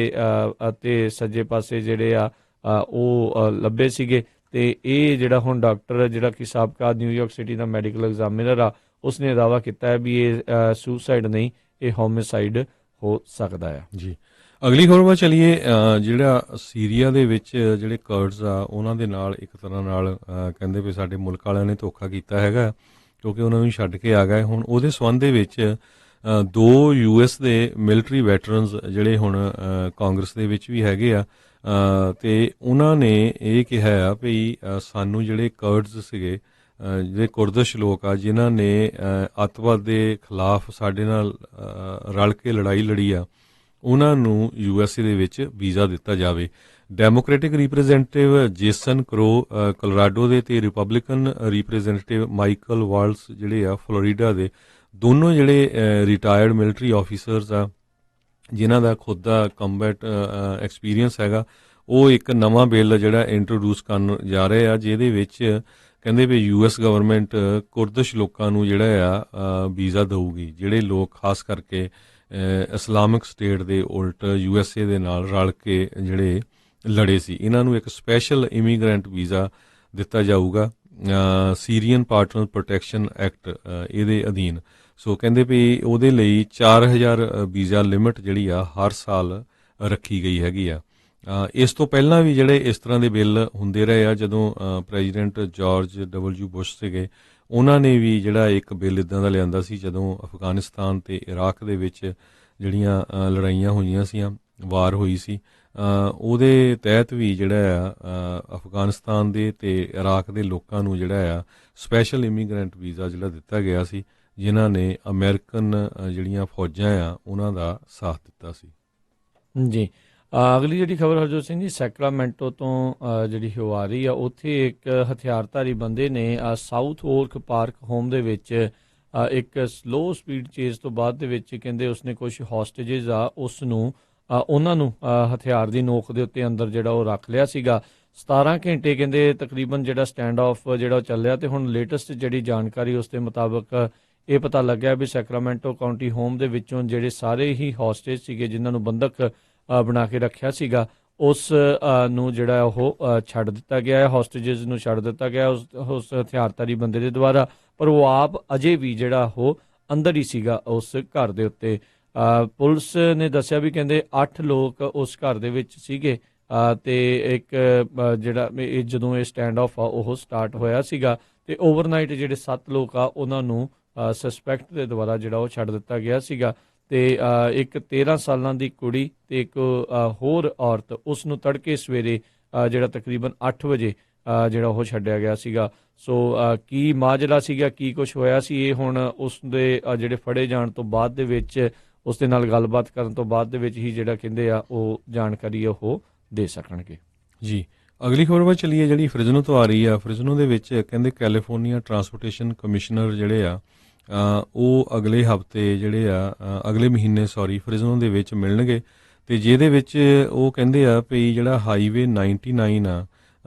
ਅਤੇ ਸੱਜੇ ਪਾਸੇ ਜਿਹੜੇ ਆ ਉਹ ਲੱਭੇ ਸੀਗੇ। ਤੇ ਇਹ ਜਿਹੜਾ ਹੁਣ ਡਾਕਟਰ ਜਿਹੜਾ ਕਿ ਸਾਬਕਾ ਨਿਊਯਾਰਕ ਸਿਟੀ ਦਾ ਮੈਡੀਕਲ ਐਗਜ਼ਾਮੀਨਰ ਆ ਉਸਨੇ ਦਾਅਵਾ ਕੀਤਾ ਹੈ ਵੀ ਇਹ ਸੁਸਾਈਡ ਨਹੀਂ, ਇਹ ਹੋਮਿਸਾਈਡ ਹੋ ਸਕਦਾ ਆ। ਜੀ, ਅਗਲੀ ਖਬਰ ਵੱਲ ਚਲੀਏ। ਜਿਹੜਾ ਸੀਰੀਆ ਦੇ ਵਿੱਚ ਜਿਹੜੇ ਕਰਡਸ ਆ ਉਹਨਾਂ ਦੇ ਨਾਲ ਇੱਕ ਤਰ੍ਹਾਂ ਨਾਲ ਕਹਿੰਦੇ ਵੀ ਸਾਡੇ ਮੁਲਕ ਵਾਲਿਆਂ ਨੇ ਧੋਖਾ ਕੀਤਾ ਹੈਗਾ, ਕਿਉਂਕਿ ਉਹਨਾਂ ਨੂੰ ਛੱਡ ਕੇ ਆ ਗਏ। ਹੁਣ ਉਹਦੇ ਸੰਬੰਧ ਦੇ ਵਿੱਚ 2 US ਦੇ ਮਿਲਟਰੀ ਵੈਟਰਨਸ ਜਿਹੜੇ ਹੁਣ ਕਾਂਗਰਸ ਦੇ ਵਿੱਚ ਵੀ ਹੈਗੇ ਆ, ਤੇ ਉਹਨਾਂ ਨੇ ਇਹ ਕਿਹਾ ਆ ਵੀ ਸਾਨੂੰ ਜਿਹੜੇ ਕਰਡਸ ਸੀਗੇ, ਜਿਹੜੇ ਕੁਰਦਿਸ਼ ਲੋਕ ਆ ਜਿਨ੍ਹਾਂ ਨੇ ਅੱਤਵਾਦ ਦੇ ਖਿਲਾਫ ਸਾਡੇ ਨਾਲ ਰਲ ਕੇ ਲੜਾਈ ਲੜੀ ਆ, ਉਹਨਾਂ ਨੂੰ USA ਦੇ ਵਿੱਚ ਵੀਜ਼ਾ ਦਿੱਤਾ ਜਾਵੇ। ਡੈਮੋਕ੍ਰੈਟਿਕ ਰਿਪਰੈਜ਼ੈਂਟੇਟਿਵ ਜੇਸਨ ਕਰੋ ਕੋਲੋਰਾਡੋ ਦੇ ਤੇ ਰਿਪਬਲਿਕਨ ਰਿਪਰੈਜ਼ੈਂਟੇਟਿਵ ਮਾਈਕਲ ਵਾਲਸ ਜਿਹੜੇ ਆ ਫਲੋਰੀਡਾ ਦੇ, ਦੋਨੋਂ ਜਿਹੜੇ ਰਿਟਾਇਰਡ ਮਿਲਟਰੀ ਆਫੀਸਰਸ ਆ ਜਿਨ੍ਹਾਂ ਦਾ ਖੁਦ ਦਾ ਕੰਬੈਟ ਐਕਸਪੀਰੀਅੰਸ ਹੈਗਾ, ਉਹ ਇੱਕ ਨਵਾਂ ਬਿੱਲ ਜਿਹੜਾ ਇੰਟਰੋਡਿਊਸ ਕਰਨ ਜਾ ਰਹੇ ਆ, ਜਿਹਦੇ ਵਿੱਚ ਕਹਿੰਦੇ ਵੀ US ਗਵਰਨਮੈਂਟ ਕੁਰਦਿਸ਼ ਲੋਕਾਂ ਨੂੰ ਜਿਹੜਾ ਆ ਵੀਜ਼ਾ ਦੇਊਗੀ, ਜਿਹੜੇ ਲੋਕ ਖਾਸ ਕਰਕੇ ਇਸਲਾਮਿਕ ਸਟੇਟ ਦੇ ਉਲਟ USA ਦੇ ਨਾਲ ਰਲ ਕੇ ਜਿਹੜੇ ਲੜੇ ਸੀ। ਇਹਨਾਂ ਨੂੰ ਇੱਕ ਸਪੈਸ਼ਲ ਇਮੀਗ੍ਰੈਂਟ ਵੀਜ਼ਾ ਦਿੱਤਾ ਜਾਊਗਾ ਸੀਰੀਅਨ ਪਾਰਟਨਰ ਪ੍ਰੋਟੈਕਸ਼ਨ ਐਕਟ ਇਹਦੇ ਅਧੀਨ। ਸੋ ਕਹਿੰਦੇ ਵੀ ਉਹਦੇ ਲਈ 4000 ਵੀਜ਼ਾ ਲਿਮਿਟ ਜਿਹੜੀ ਆ ਹਰ ਸਾਲ ਰੱਖੀ ਗਈ ਹੈਗੀ ਆ। ਇਸ ਤੋਂ ਪਹਿਲਾਂ ਵੀ ਜਿਹੜੇ ਇਸ ਤਰ੍ਹਾਂ ਦੇ ਬਿੱਲ ਹੁੰਦੇ ਰਹੇ ਆ, ਜਦੋਂ ਪ੍ਰੈਜ਼ੀਡੈਂਟ ਜਾਰਜ W ਬੁਸ਼ ਸੀਗੇ, ਉਹਨਾਂ ਨੇ ਵੀ ਜਿਹੜਾ ਇੱਕ ਬਿੱਲ ਇਦਾਂ ਦਾ ਲਿਆਂਦਾ ਸੀ ਜਦੋਂ ਅਫਗਾਨਿਸਤਾਨ ਤੇ ਇਰਾਕ ਦੇ ਵਿੱਚ ਜਿਹੜੀਆਂ ਲੜਾਈਆਂ ਹੋਈਆਂ ਸੀਆਂ, ਵਾਰ ਹੋਈ ਸੀ, ਉਹਦੇ ਤਹਿਤ ਵੀ ਜਿਹੜਾ ਆ ਅਫਗਾਨਿਸਤਾਨ ਦੇ ਤੇ ਇਰਾਕ ਦੇ ਲੋਕਾਂ ਨੂੰ ਜਿਹੜਾ ਆ ਸਪੈਸ਼ਲ ਇਮੀਗ੍ਰੈਂਟ ਵੀਜ਼ਾ ਜਿਹੜਾ ਦਿੱਤਾ ਗਿਆ ਸੀ, ਜਿਨ੍ਹਾਂ ਨੇ ਅਮਰੀਕਨ ਜਿਹੜੀਆਂ ਫੌਜਾਂ ਆ ਉਹਨਾਂ ਦਾ ਸਾਥ ਦਿੱਤਾ ਸੀ। ਜੀ, ਅਗਲੀ ਜਿਹੜੀ ਖਬਰ ਹਰਜੋਤ ਸਿੰਘ ਜੀ ਸੈਕਰਾਮੈਂਟੋ ਤੋਂ ਜਿਹੜੀ ਹੋ ਆ ਰਹੀ ਆ, ਉੱਥੇ ਇੱਕ ਹਥਿਆਰਧਾਰੀ ਬੰਦੇ ਨੇ ਸਾਊਥ ਓਰਕ ਪਾਰਕ ਹੋਮ ਦੇ ਵਿੱਚ ਇੱਕ ਸਲੋ ਸਪੀਡ ਚੇਜ਼ ਤੋਂ ਬਾਅਦ ਦੇ ਵਿੱਚ ਕਹਿੰਦੇ ਉਸਨੇ ਕੁਝ ਹੌਸਟੇਜਸ ਆ ਉਹਨਾਂ ਨੂੰ ਹਥਿਆਰ ਦੀ ਨੋਕ ਦੇ ਉੱਤੇ ਅੰਦਰ ਜਿਹੜਾ ਉਹ ਰੱਖ ਲਿਆ ਸੀਗਾ। 17 ਘੰਟੇ ਕਹਿੰਦੇ ਤਕਰੀਬਨ ਜਿਹੜਾ ਸਟੈਂਡ ਆਫ ਜਿਹੜਾ ਉਹ ਚੱਲਿਆ, ਤੇ ਹੁਣ ਲੇਟੈਸਟ ਜਿਹੜੀ ਜਾਣਕਾਰੀ ਉਸ ਦੇ ਮੁਤਾਬਕ ਇਹ ਪਤਾ ਲੱਗਿਆ ਵੀ ਸੈਕਰਾਮੈਂਟੋ ਕਾਉਂਟੀ ਹੋਮ ਦੇ ਵਿੱਚੋਂ ਜਿਹੜੇ ਸਾਰੇ ਹੀ ਹੌਸਟੇਜ ਸੀਗੇ ਜਿਨ੍ਹਾਂ ਨੂੰ ਬੰਦਕ ਬਣਾ ਕੇ ਰੱਖਿਆ ਸੀਗਾ, ਉਸ ਨੂੰ ਜਿਹੜਾ ਉਹ ਛੱਡ ਦਿੱਤਾ ਗਿਆ ਹੈ, ਹੌਸਟੇਜਸ ਨੂੰ ਛੱਡ ਦਿੱਤਾ ਗਿਆ ਉਸ ਹਥਿਆਰਧਾਰੀ ਬੰਦੇ ਦੇ ਦੁਆਰਾ, ਪਰ ਉਹ ਆਪ ਅਜੇ ਵੀ ਜਿਹੜਾ ਉਹ ਅੰਦਰ ਹੀ ਸੀਗਾ ਉਸ ਘਰ ਦੇ ਉੱਤੇ। ਪੁਲਿਸ ਨੇ ਦੱਸਿਆ ਵੀ ਕਹਿੰਦੇ 8 ਲੋਕ ਉਸ ਘਰ ਦੇ ਵਿੱਚ ਸੀਗੇ, ਤੇ ਇੱਕ ਜਿਹੜਾ ਜਦੋਂ ਇਹ ਸਟੈਂਡ ਆਫ ਆ ਉਹ ਸਟਾਰਟ ਹੋਇਆ ਸੀਗਾ, ਤੇ ਓਵਰਨਾਈਟ ਜਿਹੜੇ 7 ਲੋਕ ਆ ਉਹਨਾਂ ਨੂੰ ਸਸਪੈਕਟ ਦੇ ਦੁਆਰਾ ਜਿਹੜਾ ਉਹ ਛੱਡ ਦਿੱਤਾ ਗਿਆ ਸੀਗਾ। ਤੇ ਇੱਕ 13 ਸਾਲਾਂ ਦੀ ਕੁੜੀ ਤੇ ਇੱਕ ਹੋਰ ਔਰਤ, ਉਸ ਨੂੰ ਤੜਕੇ ਸਵੇਰੇ ਜਿਹੜਾ ਤਕਰੀਬਨ 8 ਵਜੇ ਜਿਹੜਾ ਉਹ ਛੱਡਿਆ ਗਿਆ ਸੀਗਾ। ਸੋ ਕੀ ਮਾਜਰਾ ਸੀਗਾ, ਕੀ ਕੁਝ ਹੋਇਆ ਸੀ, ਇਹ ਹੁਣ ਉਸ ਦੇ ਜਿਹੜੇ ਫੜੇ ਜਾਣ ਤੋਂ ਬਾਅਦ ਦੇ ਵਿੱਚ ਉਸ ਦੇ ਨਾਲ ਗੱਲਬਾਤ ਕਰਨ ਤੋਂ ਬਾਅਦ ਦੇ ਵਿੱਚ ਹੀ ਜਿਹੜਾ ਕਹਿੰਦੇ ਆ ਉਹ ਜਾਣਕਾਰੀ ਉਹ ਦੇ ਸਕਣਗੇ। ਜੀ, ਅਗਲੀ ਖਬਰ ਵੱਲ ਚਲੀਏ ਜਿਹੜੀ ਫ੍ਰਿਜ਼ਨੋ ਤੋਂ ਆ ਰਹੀ ਆ। ਫ੍ਰਿਜ਼ਨੋ ਦੇ ਵਿੱਚ ਕਹਿੰਦੇ ਕੈਲੀਫੋਰਨੀਆ ਟਰਾਂਸਪੋਰਟੇਸ਼ਨ ਕਮਿਸ਼ਨਰ ਜਿਹੜੇ ਆ ਉਹ ਅਗਲੇ ਹਫਤੇ ਜਿਹੜੇ ਆ ਅਗਲੇ ਮਹੀਨੇ ਫ੍ਰਿਜ਼ਨੋ ਦੇ ਵਿੱਚ ਮਿਲਣਗੇ, ਤੇ ਜਿਹਦੇ ਵਿੱਚ ਉਹ ਕਹਿੰਦੇ ਆ ਵੀ ਜਿਹੜਾ ਹਾਈਵੇ 99 ਆ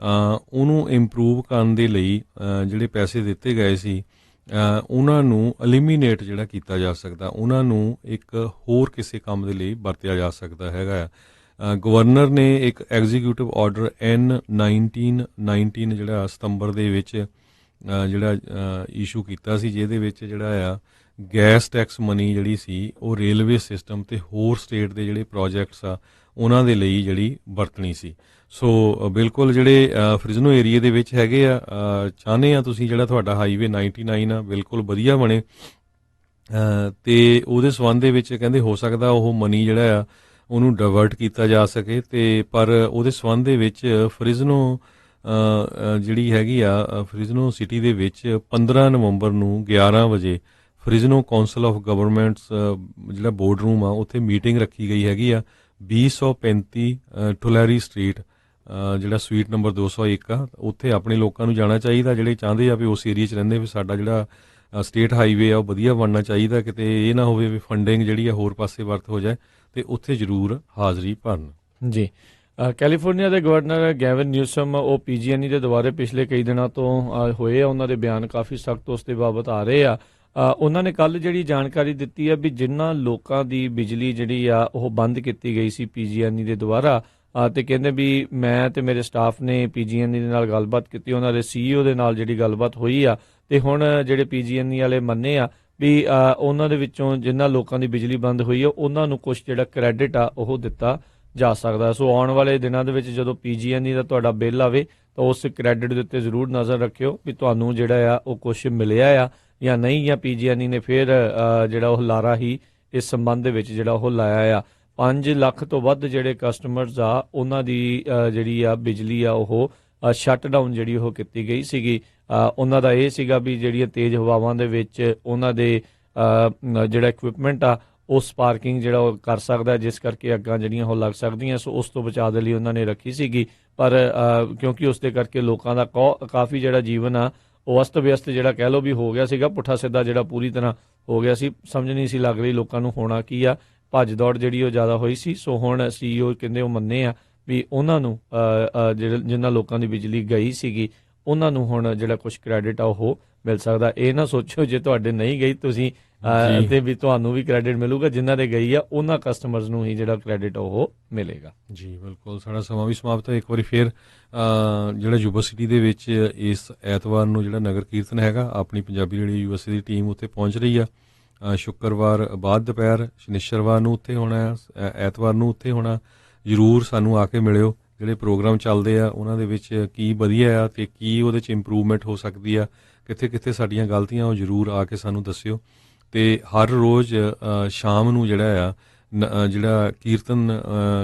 ਉਹਨੂੰ ਇੰਪਰੂਵ ਕਰਨ ਦੇ ਲਈ ਜਿਹੜੇ ਪੈਸੇ ਦਿੱਤੇ ਗਏ ਸੀ ਉਹਨਾਂ ਨੂੰ ਐਲੀਮੀਨੇਟ ਜਿਹੜਾ ਕੀਤਾ ਜਾ ਸਕਦਾ, ਉਹਨਾਂ ਨੂੰ ਇੱਕ ਹੋਰ ਕਿਸੇ ਕੰਮ ਦੇ ਲਈ ਵਰਤਿਆ ਜਾ ਸਕਦਾ ਹੈਗਾ। ਗਵਰਨਰ ਨੇ ਇੱਕ ਐਗਜ਼ੀਕਿਊਟਿਵ ਆਰਡਰ N1919 ਜਿਹੜਾ ਸਤੰਬਰ ਦੇ ਵਿੱਚ ਜਿਹੜਾ ਇਸ਼ੂ ਕੀਤਾ ਸੀ, ਜਿਹਦੇ ਵਿੱਚ ਜਿਹੜਾ ਆ ਗੈਸ ਟੈਕਸ ਮਨੀ ਜਿਹੜੀ ਸੀ ਉਹ ਰੇਲਵੇ ਸਿਸਟਮ ਤੇ ਹੋਰ ਸਟੇਟ ਦੇ ਜਿਹੜੇ ਪ੍ਰੋਜੈਕਟਸ ਆ ਉਹਨਾਂ ਦੇ ਲਈ ਜਿਹੜੀ ਵਰਤਣੀ ਸੀ। ਸੋ ਬਿਲਕੁਲ ਜਿਹੜੇ ਫ੍ਰਿਜ਼ਨੋ ਏਰੀਏ ਦੇ ਵਿੱਚ ਹੈਗੇ ਆ, ਚਾਹੁੰਦੇ ਆ ਤੁਸੀਂ ਜਿਹੜਾ ਤੁਹਾਡਾ ਹਾਈਵੇ 99 ਆ ਬਿਲਕੁਲ ਵਧੀਆ ਬਣੇ, ਤੇ ਉਹਦੇ ਸੰਬੰਧ ਦੇ ਵਿੱਚ ਕਹਿੰਦੇ ਹੋ ਸਕਦਾ ਉਹ ਮਨੀ ਜਿਹੜਾ ਆ ਉਹਨੂੰ ਡਾਇਵਰਟ ਕੀਤਾ ਜਾ ਸਕੇ, ਤੇ ਪਰ ਉਹਦੇ ਸੰਬੰਧ ਦੇ ਵਿੱਚ ਫ੍ਰਿਜ਼ਨੋ ਜਿਹੜੀ ਹੈਗੀ ਆ ਫ੍ਰਿਜ਼ਨੋ ਸਿਟੀ ਦੇ ਵਿੱਚ 15 ਨਵੰਬਰ ਨੂੰ 11 ਵਜੇ ਫ੍ਰਿਜ਼ਨੋ ਕਾਉਂਸਲ ਆਫ ਗਵਰਨਮੈਂਟਸ ਜਿਹੜਾ ਬੋਰਡ ਰੂਮ ਆ ਉੱਥੇ ਮੀਟਿੰਗ ਰੱਖੀ ਗਈ ਹੈਗੀ ਆ 235 ਟੁਲੈਰੀ ਸਟਰੀਟ ਜਿਹੜਾ ਸਵੀਟ ਨੰਬਰ 201 ਆ। ਉੱਥੇ ਆਪਣੇ ਲੋਕਾਂ ਨੂੰ ਜਾਣਾ ਚਾਹੀਦਾ ਜਿਹੜੇ ਚਾਹੁੰਦੇ ਆ ਵੀ ਉਸ ਏਰੀਏ 'ਚ ਰਹਿੰਦੇ ਵੀ ਸਾਡਾ ਜਿਹੜਾ ਸਟੇਟ ਹਾਈਵੇ ਆ ਉਹ ਵਧੀਆ ਬਣਨਾ ਚਾਹੀਦਾ, ਕਿਤੇ ਇਹ ਨਾ ਹੋਵੇ ਵੀ ਫੰਡਿੰਗ ਜਿਹੜੀ ਆ ਹੋਰ ਪਾਸੇ ਵਰਤ ਹੋ ਜਾਏ, ਤੇ ਉੱਥੇ ਜ਼ਰੂਰ ਹਾਜ਼ਰੀ ਭਰਨ। ਜੀ, ਕੈਲੀਫੋਰਨੀਆ ਦੇ ਗਵਰਨਰ ਗੈਵਨ ਨਿਊਸਮ ਉਹ PG&E ਦੇ ਦੁਆਰੇ ਪਿਛਲੇ ਕਈ ਦਿਨਾਂ ਤੋਂ ਹੋਏ ਆ, ਉਹਨਾਂ ਦੇ ਬਿਆਨ ਕਾਫੀ ਸਖਤ ਉਸ ਦੇ ਬਾਬਤ ਆ ਰਹੇ ਆ। ਉਹਨਾਂ ਨੇ ਕੱਲ ਜਿਹੜੀ ਜਾਣਕਾਰੀ ਦਿੱਤੀ ਆ ਵੀ ਜਿਨ੍ਹਾਂ ਲੋਕਾਂ ਦੀ ਬਿਜਲੀ ਜਿਹੜੀ ਆ ਉਹ ਬੰਦ ਕੀਤੀ ਗਈ ਸੀ PG&E ਦੇ ਦੁਆਰਾ, ਤੇ ਕਹਿੰਦੇ ਵੀ ਮੈਂ ਤੇ ਮੇਰੇ ਸਟਾਫ ਨੇ PG&E ਦੇ ਨਾਲ ਗੱਲਬਾਤ ਕੀਤੀ, ਉਹਨਾਂ ਦੇ CEO ਦੇ ਨਾਲ ਜਿਹੜੀ ਗੱਲਬਾਤ ਹੋਈ ਆ, ਤੇ ਹੁਣ ਜਿਹੜੇ PG&E ਵਾਲੇ ਮੰਨੇ ਆ ਵੀ ਉਹਨਾਂ ਦੇ ਵਿੱਚੋਂ ਜਿਨ੍ਹਾਂ ਲੋਕਾਂ ਦੀ ਬਿਜਲੀ ਬੰਦ ਹੋਈ ਆ ਉਹਨਾਂ ਨੂੰ ਕੁਝ ਜਿਹੜਾ ਕ੍ਰੈਡਿਟ ਆ ਉਹ ਦਿੱਤਾ ਜਾ ਸਕਦਾ। ਸੋ ਆਉਣ ਵਾਲੇ ਦਿਨਾਂ ਦੇ ਵਿੱਚ ਜਦੋਂ PG&E ਦਾ ਤੁਹਾਡਾ ਬਿੱਲ ਆਵੇ ਤਾਂ ਉਸ ਕ੍ਰੈਡਿਟ ਦੇ ਉੱਤੇ ਜ਼ਰੂਰ ਨਜ਼ਰ ਰੱਖਿਓ ਵੀ ਤੁਹਾਨੂੰ ਜਿਹੜਾ ਆ ਉਹ ਕੁਝ ਮਿਲਿਆ ਆ ਜਾਂ ਨਹੀਂ, ਜਾਂ PG&E ਨੇ ਫਿਰ ਜਿਹੜਾ ਉਹ ਲਾਰਾ ਹੀ ਇਸ ਸੰਬੰਧ ਦੇ ਵਿੱਚ ਜਿਹੜਾ ਉਹ ਲਾਇਆ ਆ। 5 ਲੱਖ ਤੋਂ ਵੱਧ ਜਿਹੜੇ ਕਸਟਮਰਸ ਆ ਉਹਨਾਂ ਦੀ ਜਿਹੜੀ ਆ ਬਿਜਲੀ ਆ ਉਹ ਸ਼ਟ ਡਾਊਨ ਜਿਹੜੀ ਉਹ ਕੀਤੀ ਗਈ ਸੀਗੀ। ਉਹਨਾਂ ਦਾ ਇਹ ਸੀਗਾ ਵੀ ਜਿਹੜੀਆਂ ਤੇਜ਼ ਹਵਾਵਾਂ ਦੇ ਵਿੱਚ ਉਹਨਾਂ ਦੇ ਜਿਹੜਾ ਇਕਵਿਪਮੈਂਟ ਆ ਉਹ ਸਪਾਰਕਿੰਗ ਜਿਹੜਾ ਉਹ ਕਰ ਸਕਦਾ, ਜਿਸ ਕਰਕੇ ਅੱਗਾਂ ਜਿਹੜੀਆਂ ਉਹ ਲੱਗ ਸਕਦੀਆਂ। ਸੋ ਉਸ ਤੋਂ ਬਚਾਅ ਦੇ ਲਈ ਉਹਨਾਂ ਨੇ ਰੱਖੀ ਸੀਗੀ, ਪਰ ਕਿਉਂਕਿ ਉਸ ਦੇ ਕਰਕੇ ਲੋਕਾਂ ਦਾ ਕਾਫੀ ਜਿਹੜਾ ਜੀਵਨ ਆ ਉਹ ਅਸਤ ਵਿਅਸਤ ਜਿਹੜਾ ਕਹਿ ਲਓ ਵੀ ਹੋ ਗਿਆ ਸੀਗਾ, ਪੁੱਠਾ ਸਿੱਧਾ ਜਿਹੜਾ ਪੂਰੀ ਤਰ੍ਹਾਂ ਹੋ ਗਿਆ ਸੀ, ਸਮਝ ਨਹੀਂ ਸੀ ਲੱਗ ਰਹੀ ਲੋਕਾਂ ਨੂੰ ਹੋਣਾ ਕੀ ਆ, ਭੱਜ ਦੌੜ ਜਿਹੜੀ ਉਹ ਜ਼ਿਆਦਾ ਹੋਈ ਸੀ। ਸੋ ਹੁਣ CEO ਕਹਿੰਦੇ ਉਹ ਮੰਨੇ ਆ ਵੀ ਉਹਨਾਂ ਨੂੰ ਜਿਨ੍ਹਾਂ ਲੋਕਾਂ ਦੀ ਬਿਜਲੀ ਗਈ ਸੀਗੀ ਉਹਨਾਂ ਨੂੰ ਹੁਣ ਜਿਹੜਾ ਕੁਝ ਕ੍ਰੈਡਿਟ ਆ ਉਹ ਮਿਲ ਸਕਦਾ। ਇਹ ਨਾ ਸੋਚੋ ਜੇ ਤੁਹਾਡੇ ਨਹੀਂ ਗਈ ਤੁਸੀਂ ਤੇ ਵੀ ਤੁਹਾਨੂੰ ਵੀ ਕ੍ਰੈਡਿਟ ਮਿਲੂਗਾ, ਜਿਨ੍ਹਾਂ ਦੇ ਗਈ ਆ ਉਹਨਾਂ ਕਸਟਮਰਸ ਨੂੰ ਹੀ ਜਿਹੜਾ ਕ੍ਰੈਡਿਟ ਉਹ ਮਿਲੇਗਾ। ਜੀ ਬਿਲਕੁਲ, ਸਾਡਾ ਸਮਾਂ ਵੀ ਸਮਾਪਤ ਹੈ। ਇੱਕ ਵਾਰੀ ਫਿਰ ਜਿਹੜਾ ਯੂਬਾ ਸਿਟੀ ਦੇ ਵਿੱਚ ਇਸ ਐਤਵਾਰ ਨੂੰ ਜਿਹੜਾ ਨਗਰ ਕੀਰਤਨ ਹੈਗਾ, ਆਪਣੀ ਪੰਜਾਬੀ ਰੇਡੀਓ USA ਦੀ ਟੀਮ ਉੱਥੇ ਪਹੁੰਚ ਰਹੀ ਆ। ਸ਼ੁੱਕਰਵਾਰ ਬਾਅਦ ਦੁਪਹਿਰ, ਸ਼ਨੀਚਰਵਾਰ ਨੂੰ ਉੱਥੇ ਹੋਣਾ, ਐਤਵਾਰ ਨੂੰ ਉੱਥੇ ਹੋਣਾ। ਜ਼ਰੂਰ ਸਾਨੂੰ ਆ ਕੇ ਮਿਲਿਓ। ਜਿਹੜੇ ਪ੍ਰੋਗਰਾਮ ਚੱਲਦੇ ਆ ਉਹਨਾਂ ਦੇ ਵਿੱਚ ਕੀ ਵਧੀਆ ਆ ਅਤੇ ਕੀ ਉਹਦੇ 'ਚ ਇੰਪਰੂਵਮੈਂਟ ਹੋ ਸਕਦੀ ਆ, ਕਿੱਥੇ ਕਿੱਥੇ ਸਾਡੀਆਂ ਗਲਤੀਆਂ, ਉਹ ਜ਼ਰੂਰ ਆ ਕੇ ਸਾਨੂੰ ਦੱਸਿਓ। ਅਤੇ ਹਰ ਰੋਜ਼ ਸ਼ਾਮ ਨੂੰ ਜਿਹੜਾ ਆ ਜਿਹੜਾ ਕੀਰਤਨ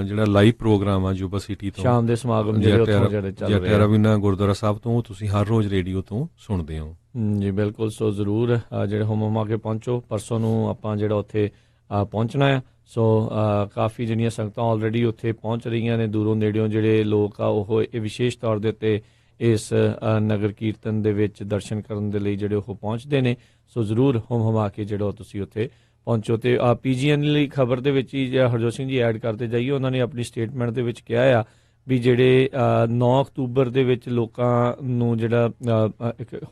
ਜਿਹੜਾ ਲਾਈਵ ਪ੍ਰੋਗਰਾਮ ਆ ਯੂਬਾ ਸਿਟੀ ਤੋਂ ਸ਼ਾਮ ਦੇ ਸਮਾਗਮ ਜਿਹੜੇ ਰਵੀਨਾ ਗੁਰਦੁਆਰਾ ਸਾਹਿਬ ਤੋਂ ਤੁਸੀਂ ਹਰ ਰੋਜ਼ ਰੇਡੀਓ ਤੋਂ ਸੁਣਦੇ ਹੋ। ਜੀ ਬਿਲਕੁਲ। ਸੋ ਜ਼ਰੂਰ ਜਿਹੜੇ ਹੋਮ ਆ ਕੇ ਪਹੁੰਚੋ। ਪਰਸੋਂ ਨੂੰ ਆਪਾਂ ਜਿਹੜਾ ਉੱਥੇ ਪਹੁੰਚਣਾ ਆ। ਸੋ ਕਾਫੀ ਜਿਹੜੀਆਂ ਸੰਗਤਾਂ ਆਲਰੇਡੀ ਉੱਥੇ ਪਹੁੰਚ ਰਹੀਆਂ ਨੇ, ਦੂਰੋਂ ਨੇੜਿਓਂ ਜਿਹੜੇ ਲੋਕ ਆ ਉਹ ਇਹ ਵਿਸ਼ੇਸ਼ ਤੌਰ ਦੇ ਉੱਤੇ ਇਸ ਨਗਰ ਕੀਰਤਨ ਦੇ ਵਿੱਚ ਦਰਸ਼ਨ ਕਰਨ ਦੇ ਲਈ ਜਿਹੜੇ ਉਹ ਪਹੁੰਚਦੇ ਨੇ। ਸੋ ਜ਼ਰੂਰ ਹੋਮ ਕੇ ਜਿਹੜਾ ਤੁਸੀਂ ਉੱਥੇ ਪਹੁੰਚੋ। ਅਤੇ PG&E ਲਈ ਖਬਰ ਦੇ ਵਿੱਚ ਹੀ ਹਰਜੋਤ ਸਿੰਘ ਜੀ ਐਡ ਕਰਦੇ ਜਾਈਏ, ਉਹਨਾਂ ਨੇ ਆਪਣੀ ਸਟੇਟਮੈਂਟ ਦੇ ਵਿੱਚ ਕਿਹਾ ਆ ਵੀ ਜਿਹੜੇ 9 ਅਕਤੂਬਰ ਦੇ ਵਿੱਚ ਲੋਕਾਂ ਨੂੰ ਜਿਹੜਾ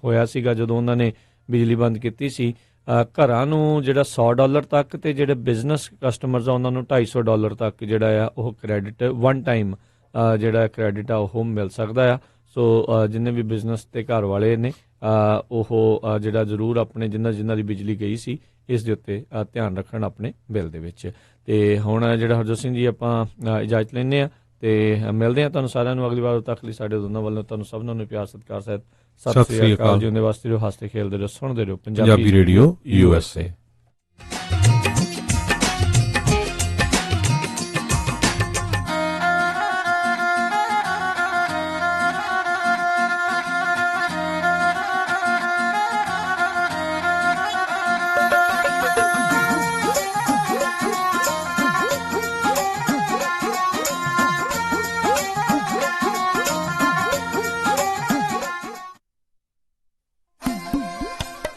ਹੋਇਆ ਸੀਗਾ ਜਦੋਂ ਉਹਨਾਂ ਨੇ ਬਿਜਲੀ ਬੰਦ ਕੀਤੀ ਸੀ, ਘਰਾਂ ਨੂੰ ਜਿਹੜਾ $100 ਤੱਕ ਅਤੇ ਜਿਹੜੇ ਬਿਜ਼ਨਸ ਕਸਟਮਰਸ ਆ ਉਹਨਾਂ ਨੂੰ $250 ਤੱਕ ਜਿਹੜਾ ਆ ਉਹ ਕ੍ਰੈਡਿਟ ਵਨ ਟਾਈਮ ਜਿਹੜਾ ਕ੍ਰੈਡਿਟ ਆ ਉਹ ਮਿਲ ਸਕਦਾ ਆ। ਸੋ ਜਿੰਨੇ ਵੀ ਬਿਜ਼ਨਸ ਤੇ ਘਰ ਵਾਲੇ ਨੇ ਉਹ ਜਿਹੜਾ ਜ਼ਰੂਰ ਆਪਣੇ ਜਿਨ੍ਹਾਂ ਦੀ ਬਿਜਲੀ ਗਈ ਸੀ ਇਸ ਦੇ ਉੱਤੇ ਧਿਆਨ ਰੱਖਣ ਆਪਣੇ ਬਿੱਲ ਦੇ ਵਿੱਚ। ਅਤੇ ਹੁਣ ਜਿਹੜਾ ਹਰਜੋਤ ਸਿੰਘ ਜੀ ਆਪਾਂ ਇਜਾਜ਼ਤ ਲੈਂਦੇ ਹਾਂ ਅਤੇ ਮਿਲਦੇ ਹਾਂ ਤੁਹਾਨੂੰ ਸਾਰਿਆਂ ਨੂੰ ਅਗਲੀ ਵਾਰ। ਤੱਕ ਲਈ ਸਾਡੇ ਦੋਨਾਂ ਵੱਲੋਂ ਤੁਹਾਨੂੰ ਸਭਨਾਂ ਨੂੰ ਪਿਆਰ ਸਤਿਕਾਰ ਸਹਿਤ ਸਤਿ ਸ੍ਰੀ ਅਕਾਲ। ਜਿਉਂਦੇ ਵਾਸਤੇ ਰਹੋ, ਹੱਸਦੇ ਖੇਲਦੇ ਰਹੋ, ਸੁਣਦੇ ਰਹੋ ਪੰਜਾਬੀ ਰੇਡੀਓ USA।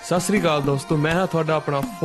ਸਤਿ ਸ੍ਰੀ ਅਕਾਲ ਦੋਸਤੋ, ਮੈਂ ਹਾਂ ਤੁਹਾਡਾ ਆਪਣਾ